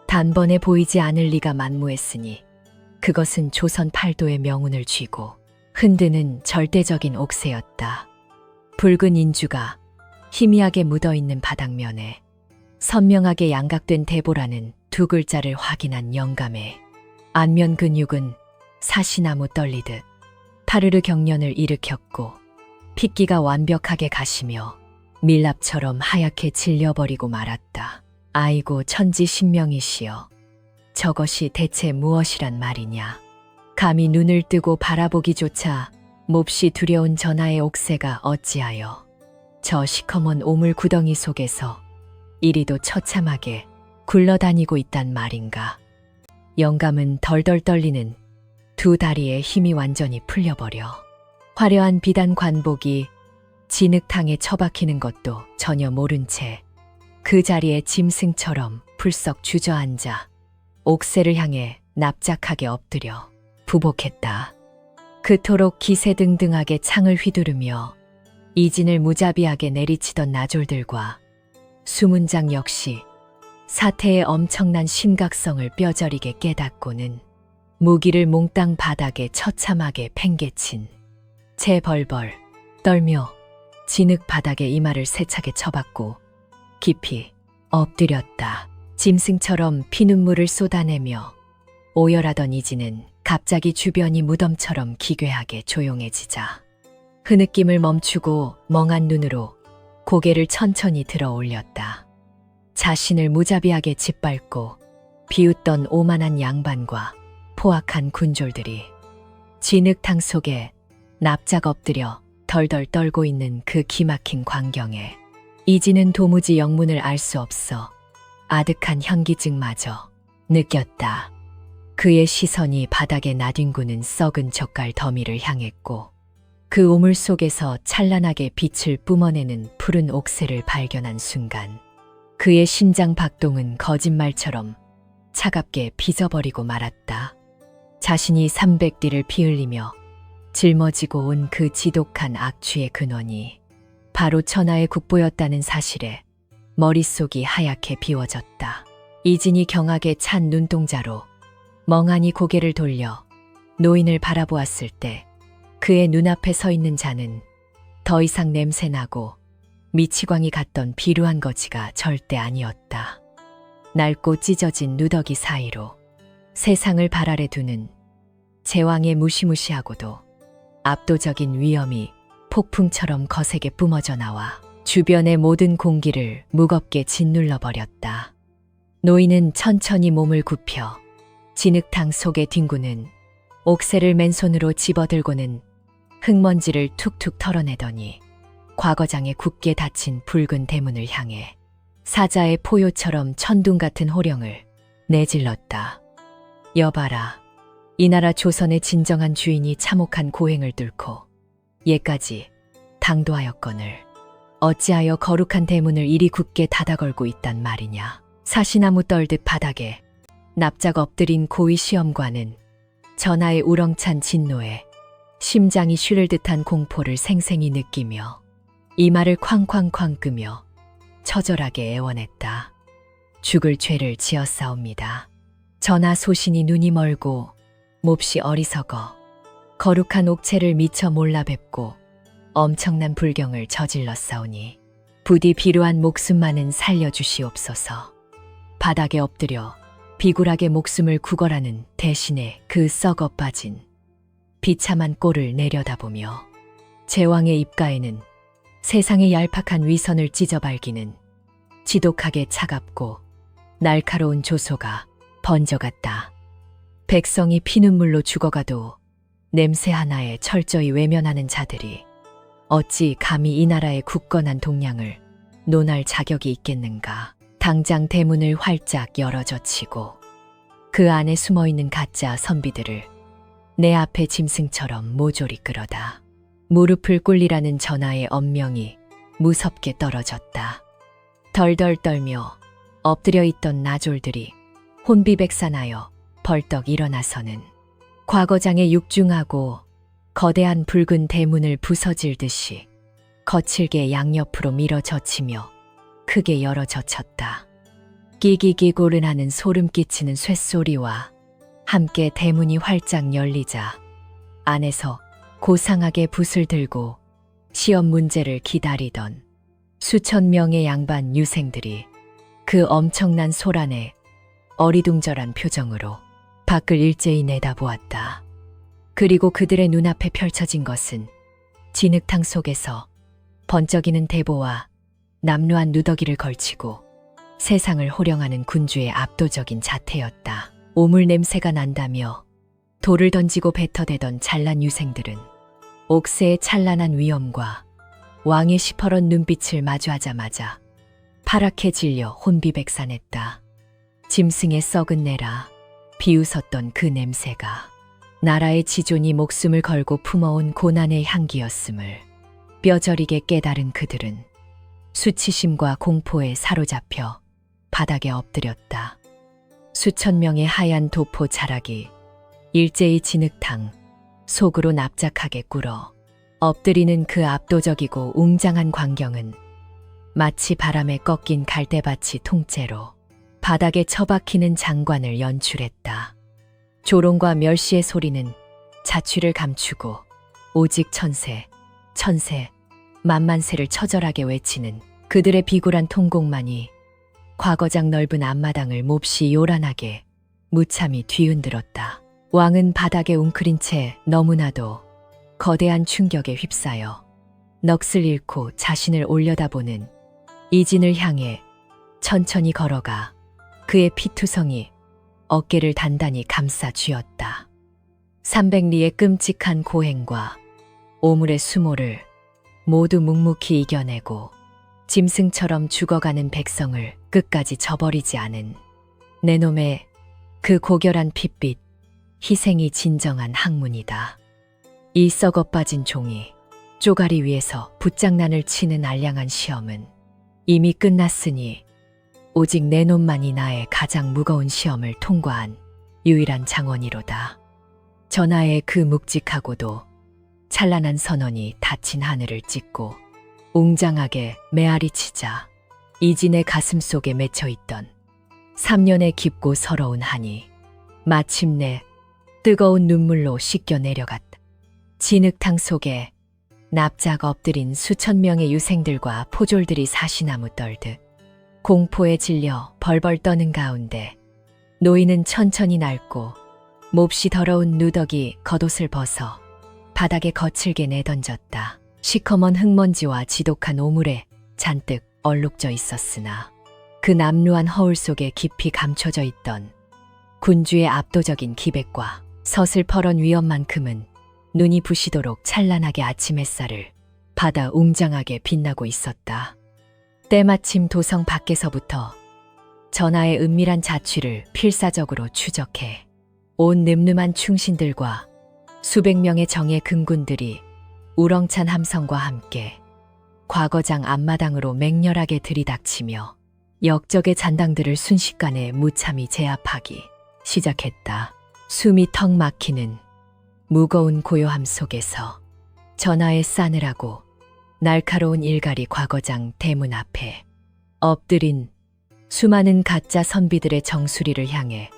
Speaker 1: 단번에 보이지 않을 리가 만무했으니 그것은 조선 팔도의 명운을 쥐고 흔드는 절대적인 옥새였다. 붉은 인주가 희미하게 묻어있는 바닥면에 선명하게 양각된 대보라는 두 글자를 확인한 영감의 안면 근육은 사시나무 떨리듯 파르르 경련을 일으켰고 핏기가 완벽하게 가시며 밀랍처럼 하얗게 질려버리고 말았다. 아이고 천지신명이시여. 저것이 대체 무엇이란 말이냐. 감히 눈을 뜨고 바라보기조차 몹시 두려운 전하의 옥새가 어찌하여 저 시커먼 오물 구덩이 속에서 이리도 처참하게 굴러다니고 있단 말인가. 영감은 덜덜 떨리는 두 다리의 힘이 완전히 풀려버려 화려한 비단 관복이 진흙탕에 처박히는 것도 전혀 모른 채 그 자리에 짐승처럼 풀썩 주저앉아 옥새를 향해 납작하게 엎드려 부복했다. 그토록 기세등등하게 창을 휘두르며 이진을 무자비하게 내리치던 나졸들과 수문장 역시 사태의 엄청난 심각성을 뼈저리게 깨닫고는 무기를 몽땅 바닥에 처참하게 팽개친 채 벌벌 떨며 진흙 바닥에 이마를 세차게 쳐박고 깊이 엎드렸다. 짐승처럼 피눈물을 쏟아내며 오열하던 이진은 갑자기 주변이 무덤처럼 기괴하게 조용해지자 흐느낌을 멈추고 멍한 눈으로 고개를 천천히 들어 올렸다. 자신을 무자비하게 짓밟고 비웃던 오만한 양반과 포악한 군졸들이 진흙탕 속에 납작 엎드려 덜덜 떨고 있는 그 기막힌 광경에 이진은 도무지 영문을 알 수 없어 아득한 현기증마저 느꼈다. 그의 시선이 바닥에 나뒹구는 썩은 젓갈 더미를 향했고 그 오물 속에서 찬란하게 빛을 뿜어내는 푸른 옥새를 발견한 순간 그의 심장 박동은 거짓말처럼 차갑게 빚어버리고 말았다. 자신이 300뒤를 피 흘리며 짊어지고 온 그 지독한 악취의 근원이 바로 천하의 국보였다는 사실에 머릿속이 하얗게 비워졌다. 이진이 경악에 찬 눈동자로 멍하니 고개를 돌려 노인을 바라보았을 때 그의 눈앞에 서 있는 자는 더 이상 냄새나고 미치광이 같던 비루한 거지가 절대 아니었다. 낡고 찢어진 누더기 사이로 세상을 발 아래 두는 제왕의 무시무시하고도 압도적인 위엄이 폭풍처럼 거세게 뿜어져 나와 주변의 모든 공기를 무겁게 짓눌러 버렸다. 노인은 천천히 몸을 굽혀 진흙탕 속에 뒹구는 옥새를 맨손으로 집어들고는 흙먼지를 툭툭 털어내더니 과거장에 굳게 닫힌 붉은 대문을 향해 사자의 포효처럼 천둥 같은 호령을 내질렀다. 여봐라. 이 나라 조선의 진정한 주인이 참혹한 고행을 뚫고 예까지 당도하였거늘 어찌하여 거룩한 대문을 이리 굳게 닫아걸고 있단 말이냐. 사시나무 떨듯 바닥에 납작 엎드린 고위 시험관은 전하의 우렁찬 진노에 심장이 쉬를 듯한 공포를 생생히 느끼며 이마를 쾅쾅쾅 끄며 처절하게 애원했다. 죽을 죄를 지었사옵니다. 전하 소신이 눈이 멀고 몹시 어리석어 거룩한 옥체를 미처 몰라 뵙고 엄청난 불경을 저질렀사오니 부디 비루한 목숨만은 살려주시옵소서. 바닥에 엎드려 비굴하게 목숨을 구걸하는 대신에 그 썩어 빠진 비참한 꼴을 내려다보며 제왕의 입가에는 세상의 얄팍한 위선을 찢어발기는 지독하게 차갑고 날카로운 조소가 번져갔다. 백성이 피눈물로 죽어가도 냄새 하나에 철저히 외면하는 자들이 어찌 감히 이 나라의 굳건한 동량을 논할 자격이 있겠는가. 당장 대문을 활짝 열어젖히고 그 안에 숨어있는 가짜 선비들을 내 앞에 짐승처럼 모조리 끌어다 무릎을 꿇리라는 전하의 엄명이 무섭게 떨어졌다. 덜덜 떨며 엎드려 있던 나졸들이 혼비백산하여 벌떡 일어나서는 과거장에 육중하고 거대한 붉은 대문을 부서질듯이 거칠게 양옆으로 밀어젖히며 크게 열어젖혔다. 끼기기고른하는 소름 끼치는 쇳소리와 함께 대문이 활짝 열리자 안에서 고상하게 붓을 들고 시험 문제를 기다리던 수천 명의 양반 유생들이 그 엄청난 소란에 어리둥절한 표정으로 밖을 일제히 내다보았다. 그리고 그들의 눈앞에 펼쳐진 것은 진흙탕 속에서 번쩍이는 대보와 남루한 누더기를 걸치고 세상을 호령하는 군주의 압도적인 자태였다. 오물 냄새가 난다며 돌을 던지고 뱉어대던 찬란 유생들은 옥새의 찬란한 위엄과 왕의 시퍼런 눈빛을 마주하자마자 파랗게 질려 혼비백산했다. 짐승의 썩은 내라 비웃었던 그 냄새가 나라의 지존이 목숨을 걸고 품어온 고난의 향기였음을 뼈저리게 깨달은 그들은 수치심과 공포에 사로잡혀 바닥에 엎드렸다. 수천 명의 하얀 도포 자락이 일제히 진흙탕 속으로 납작하게 꿇어 엎드리는 그 압도적이고 웅장한 광경은 마치 바람에 꺾인 갈대밭이 통째로 바닥에 처박히는 장관을 연출했다. 조롱과 멸시의 소리는 자취를 감추고 오직 천세, 천세, 만만세를 처절하게 외치는 그들의 비굴한 통곡만이 과거장 넓은 앞마당을 몹시 요란하게 무참히 뒤흔들었다. 왕은 바닥에 웅크린 채 너무나도 거대한 충격에 휩싸여 넋을 잃고 자신을 올려다보는 이진을 향해 천천히 걸어가 그의 피투성이 어깨를 단단히 감싸 쥐었다. 300리의 끔찍한 고행과 오물의 수모를 모두 묵묵히 이겨내고 짐승처럼 죽어가는 백성을 끝까지 저버리지 않은 내 놈의 그 고결한 핏빛, 희생이 진정한 학문이다. 이 썩어 빠진 종이 쪼가리 위에서 붓장난을 치는 알량한 시험은 이미 끝났으니 오직 내 놈만이 나의 가장 무거운 시험을 통과한 유일한 장원이로다. 전하의 그 묵직하고도 찬란한 선언이 닫힌 하늘을 찢고 웅장하게 메아리치자 이진의 가슴 속에 맺혀있던 3년의 깊고 서러운 한이 마침내 뜨거운 눈물로 씻겨 내려갔다. 진흙탕 속에 납작 엎드린 수천 명의 유생들과 포졸들이 사시나무 떨듯 공포에 질려 벌벌 떠는 가운데 노인은 천천히 낡고 몹시 더러운 누더기 겉옷을 벗어 바닥에 거칠게 내던졌다. 시커먼 흙먼지와 지독한 오물에 잔뜩 얼룩져 있었으나 그 남루한 허울 속에 깊이 감춰져 있던 군주의 압도적인 기백과 서슬퍼런 위엄만큼은 눈이 부시도록 찬란하게 아침 햇살을 받아 웅장하게 빛나고 있었다. 때마침 도성 밖에서부터 전하의 은밀한 자취를 필사적으로 추적해 온 늠름한 충신들과 수백 명의 정예 근군들이 우렁찬 함성과 함께 과거장 앞마당으로 맹렬하게 들이닥치며 역적의 잔당들을 순식간에 무참히 제압하기 시작했다. 숨이 턱 막히는 무거운 고요함 속에서 전하의 싸늘하고 날카로운 일갈이 과거장 대문 앞에 엎드린 수많은 가짜 선비들의 정수리를 향해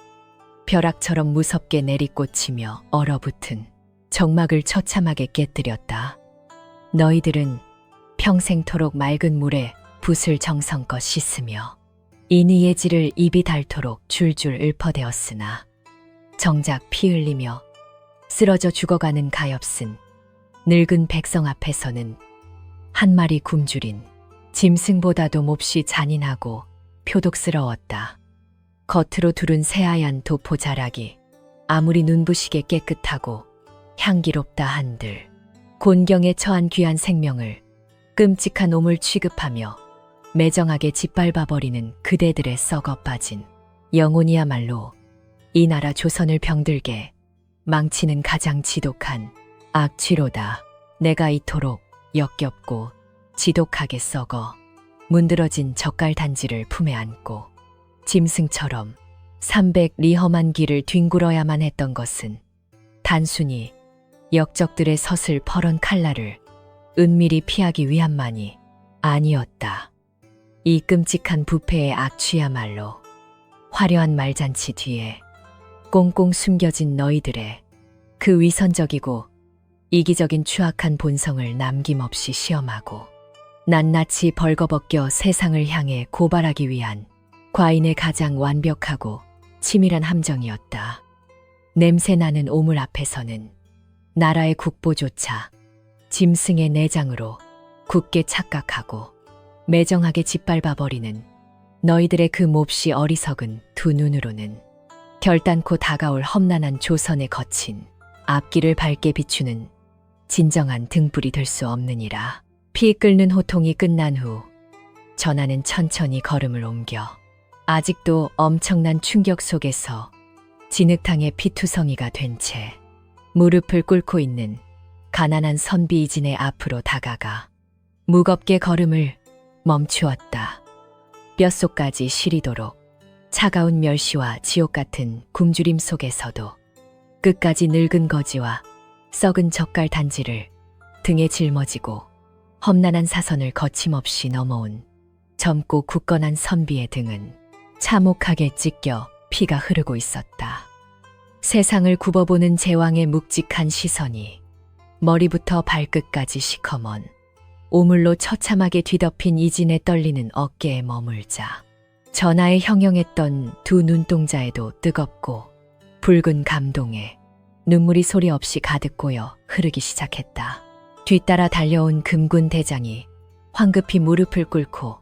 Speaker 1: 벼락처럼 무섭게 내리꽂히며 얼어붙은 정막을 처참하게 깨뜨렸다. 너희들은 평생토록 맑은 물에 붓을 정성껏 씻으며 인의의 질을 입이 닳도록 줄줄 읊어대었으나 정작 피 흘리며 쓰러져 죽어가는 가엾은 늙은 백성 앞에서는 한 마리 굶주린 짐승보다도 몹시 잔인하고 표독스러웠다. 겉으로 두른 새하얀 도포 자락이 아무리 눈부시게 깨끗하고 향기롭다 한들 곤경에 처한 귀한 생명을 끔찍한 오물 취급하며 매정하게 짓밟아버리는 그대들의 썩어 빠진 영혼이야말로 이 나라 조선을 병들게 망치는 가장 지독한 악취로다. 내가 이토록 역겹고 지독하게 썩어 문드러진 젓갈 단지를 품에 안고 짐승처럼 300리 험한 길을 뒹굴어야만 했던 것은 단순히 역적들의 서슬 퍼런 칼날을 은밀히 피하기 위함만이 아니었다. 이 끔찍한 부패의 악취야말로 화려한 말잔치 뒤에 꽁꽁 숨겨진 너희들의 그 위선적이고 이기적인 추악한 본성을 남김없이 시험하고 낱낱이 벌거벗겨 세상을 향해 고발하기 위한 과인의 가장 완벽하고 치밀한 함정이었다. 냄새나는 오물 앞에서는 나라의 국보조차 짐승의 내장으로 굳게 착각하고 매정하게 짓밟아버리는 너희들의 그 몹시 어리석은 두 눈으로는 결단코 다가올 험난한 조선의 거친 앞길을 밝게 비추는 진정한 등불이 될 수 없느니라. 피 끓는 호통이 끝난 후 전하는 천천히 걸음을 옮겨 아직도 엄청난 충격 속에서 진흙탕의 피투성이가 된 채 무릎을 꿇고 있는 가난한 선비 이진의 앞으로 다가가 무겁게 걸음을 멈추었다. 뼛속까지 시리도록 차가운 멸시와 지옥 같은 굶주림 속에서도 끝까지 늙은 거지와 썩은 젓갈 단지를 등에 짊어지고 험난한 사선을 거침없이 넘어온 젊고 굳건한 선비의 등은 참혹하게 찢겨 피가 흐르고 있었다. 세상을 굽어보는 제왕의 묵직한 시선이 머리부터 발끝까지 시커먼 오물로 처참하게 뒤덮인 이진의 떨리는 어깨에 머물자 전하의 형형했던 두 눈동자에도 뜨겁고 붉은 감동에 눈물이 소리 없이 가득 고여 흐르기 시작했다. 뒤따라 달려온 금군 대장이 황급히 무릎을 꿇고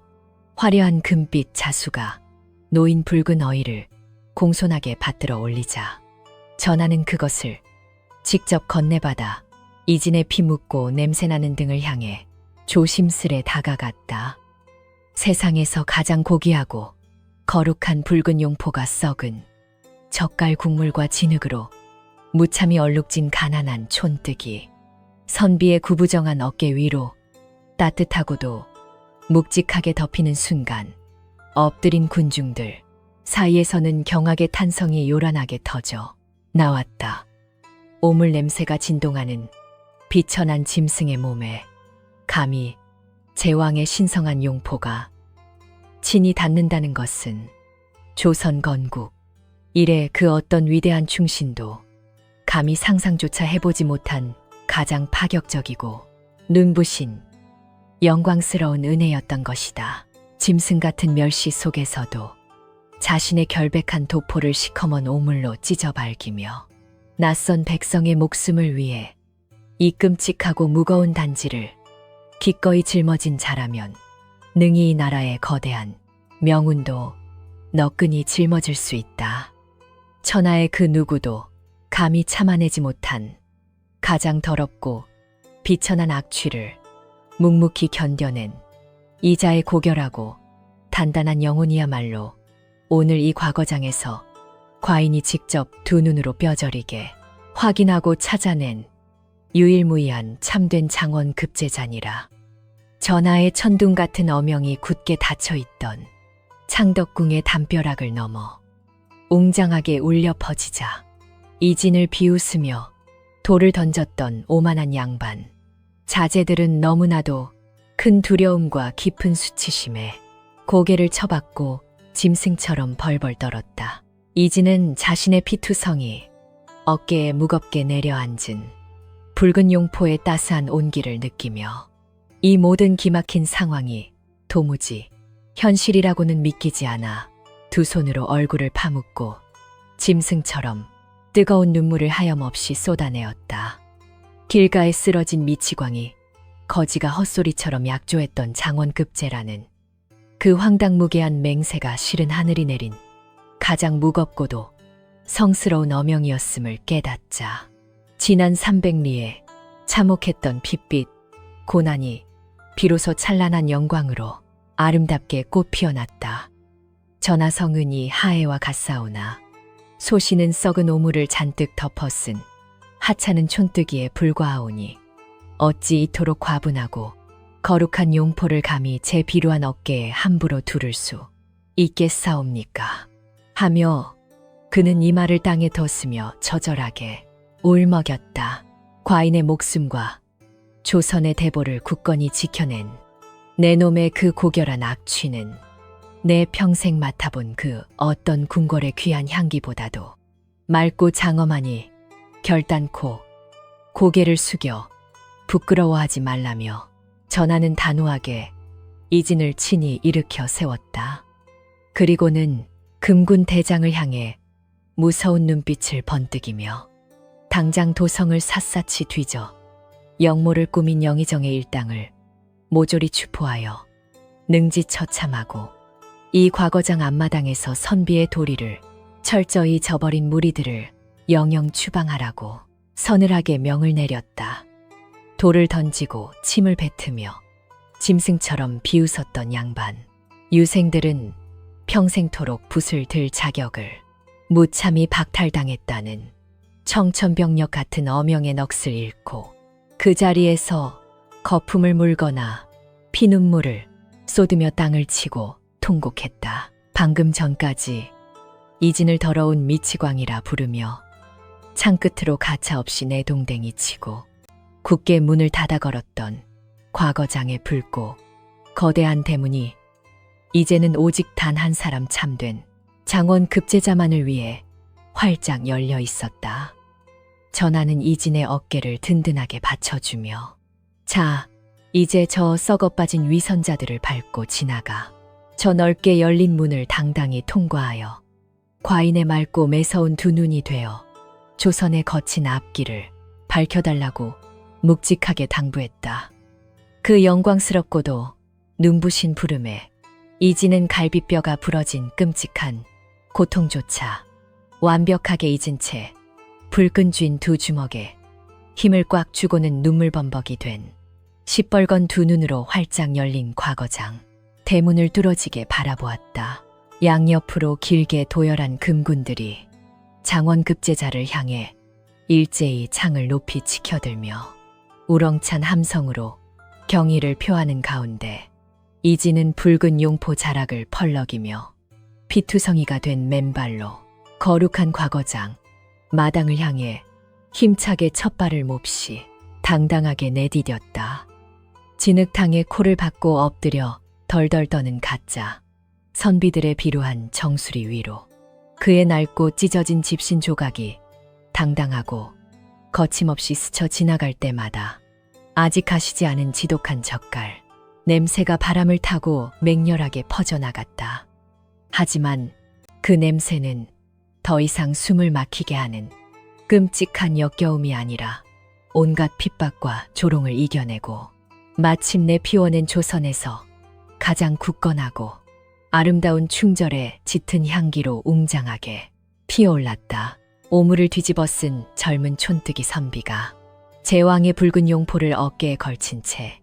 Speaker 1: 화려한 금빛 자수가 놓인 붉은 어이를 공손하게 받들어 올리자 전하는 그것을 직접 건네받아 이진의 피 묻고 냄새나는 등을 향해 조심스레 다가갔다. 세상에서 가장 고귀하고 거룩한 붉은 용포가 썩은 젓갈 국물과 진흙으로 무참히 얼룩진 가난한 촌뜨기 선비의 구부정한 어깨 위로 따뜻하고도 묵직하게 덮이는 순간 엎드린 군중들 사이에서는 경악의 탄성이 요란하게 터져 나왔다. 오물 냄새가 진동하는 비천한 짐승의 몸에 감히 제왕의 신성한 용포가 친히 닿는다는 것은 조선 건국 이래 그 어떤 위대한 충신도 감히 상상조차 해보지 못한 가장 파격적이고 눈부신 영광스러운 은혜였던 것이다. 짐승 같은 멸시 속에서도 자신의 결백한 도포를 시커먼 오물로 찢어발기며 낯선 백성의 목숨을 위해 이 끔찍하고 무거운 단지를 기꺼이 짊어진 자라면 능히 이 나라의 거대한 명운도 너끈히 짊어질 수 있다. 천하의 그 누구도 감히 참아내지 못한 가장 더럽고 비천한 악취를 묵묵히 견뎌낸 이자의 고결하고 단단한 영혼이야말로 오늘 이 과거장에서 과인이 직접 두 눈으로 뼈저리게 확인하고 찾아낸 유일무이한 참된 장원 급제자니라. 전하의 천둥 같은 어명이 굳게 닫혀있던 창덕궁의 담벼락을 넘어 웅장하게 울려 퍼지자 이진을 비웃으며 돌을 던졌던 오만한 양반 자제들은 너무나도 큰 두려움과 깊은 수치심에 고개를 쳐박고 짐승처럼 벌벌 떨었다. 이진은 자신의 피투성이 어깨에 무겁게 내려앉은 붉은 용포의 따스한 온기를 느끼며 이 모든 기막힌 상황이 도무지 현실이라고는 믿기지 않아 두 손으로 얼굴을 파묻고 짐승처럼 뜨거운 눈물을 하염없이 쏟아내었다. 길가에 쓰러진 미치광이 거지가 헛소리처럼 약조했던 장원급제라는 그 황당무계한 맹세가 실은 하늘이 내린 가장 무겁고도 성스러운 어명이었음을 깨닫자 지난 300리에 참혹했던 핏빛, 고난이 비로소 찬란한 영광으로 아름답게 꽃 피어났다. 전하성은이 하해와 같사오나 소시는 썩은 오물을 잔뜩 덮어쓴 하찮은 촌뜨기에 불과하오니 어찌 이토록 과분하고 거룩한 용포를 감히 제 비루한 어깨에 함부로 두를 수 있겠사옵니까? 하며 그는 이 말을 땅에 뒀으며 처절하게 울먹였다. 과인의 목숨과 조선의 대보를 굳건히 지켜낸 내 놈의 그 고결한 악취는 내 평생 맡아본 그 어떤 궁궐의 귀한 향기보다도 맑고 장엄하니 결단코 고개를 숙여 부끄러워하지 말라며 전하는 단호하게 이진을 친히 일으켜 세웠다. 그리고는 금군 대장을 향해 무서운 눈빛을 번뜩이며 당장 도성을 샅샅이 뒤져 영모를 꾸민 영의정의 일당을 모조리 추포하여 능지처참하고 이 과거장 앞마당에서 선비의 도리를 철저히 저버린 무리들을 영영 추방하라고 서늘하게 명을 내렸다. 돌을 던지고 침을 뱉으며 짐승처럼 비웃었던 양반. 유생들은 평생토록 붓을 들 자격을 무참히 박탈당했다는 청천벽력 같은 어명의 넋을 잃고 그 자리에서 거품을 물거나 피눈물을 쏟으며 땅을 치고 통곡했다. 방금 전까지 이진을 더러운 미치광이라 부르며 창끝으로 가차없이 내동댕이 치고 굳게 문을 닫아 걸었던 과거장의 붉고 거대한 대문이 이제는 오직 단 한 사람 참된 장원 급제자만을 위해 활짝 열려 있었다. 전하는 이진의 어깨를 든든하게 받쳐주며 자, 이제 저 썩어 빠진 위선자들을 밟고 지나가 저 넓게 열린 문을 당당히 통과하여 과인의 맑고 매서운 두 눈이 되어 조선의 거친 앞길을 밝혀달라고 묵직하게 당부했다. 그 영광스럽고도 눈부신 부름에 이진은 갈비뼈가 부러진 끔찍한 고통조차 완벽하게 잊은 채 불끈 쥔 두 주먹에 힘을 꽉 주고는 눈물범벅이 된 시뻘건 두 눈으로 활짝 열린 과거장. 대문을 뚫어지게 바라보았다. 양옆으로 길게 도열한 금군들이 장원급제자를 향해 일제히 창을 높이 치켜들며 우렁찬 함성으로 경의를 표하는 가운데 이진은 붉은 용포 자락을 펄럭이며 피투성이가 된 맨발로 거룩한 과거장 마당을 향해 힘차게 첫발을 몹시 당당하게 내디뎠다. 진흙탕에 코를 박고 엎드려 덜덜 떠는 가짜 선비들의 비루한 정수리 위로 그의 낡고 찢어진 집신 조각이 당당하고 거침없이 스쳐 지나갈 때마다 아직 가시지 않은 지독한 젓갈 냄새가 바람을 타고 맹렬하게 퍼져나갔다. 하지만 그 냄새는 더 이상 숨을 막히게 하는 끔찍한 역겨움이 아니라 온갖 핍박과 조롱을 이겨내고 마침내 피워낸 조선에서 가장 굳건하고 아름다운 충절의 짙은 향기로 웅장하게 피어올랐다. 오물을 뒤집어 쓴 젊은 촌뜨기 선비가 제왕의 붉은 용포를 어깨에 걸친 채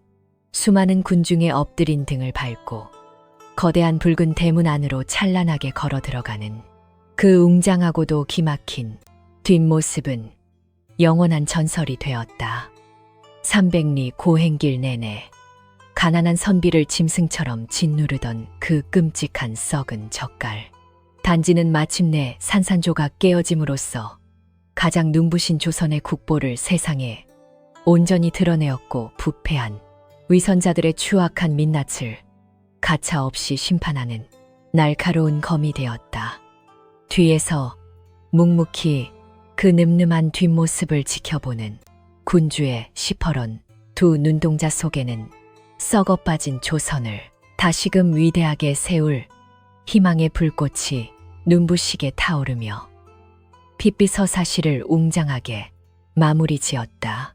Speaker 1: 수많은 군중의 엎드린 등을 밟고 거대한 붉은 대문 안으로 찬란하게 걸어 들어가는 그 웅장하고도 기막힌 뒷모습은 영원한 전설이 되었다. 300리 고행길 내내 가난한 선비를 짐승처럼 짓누르던 그 끔찍한 썩은 젓갈. 단지는 마침내 산산조각 깨어짐으로써 가장 눈부신 조선의 국보를 세상에 온전히 드러내었고 부패한 위선자들의 추악한 민낯을 가차없이 심판하는 날카로운 검이 되었다. 뒤에서 묵묵히 그 늠름한 뒷모습을 지켜보는 군주의 시퍼런 두 눈동자 속에는 썩어 빠진 조선을 다시금 위대하게 세울 희망의 불꽃이 눈부시게 타오르며 빛비서 사실을 웅장하게 마무리 지었다.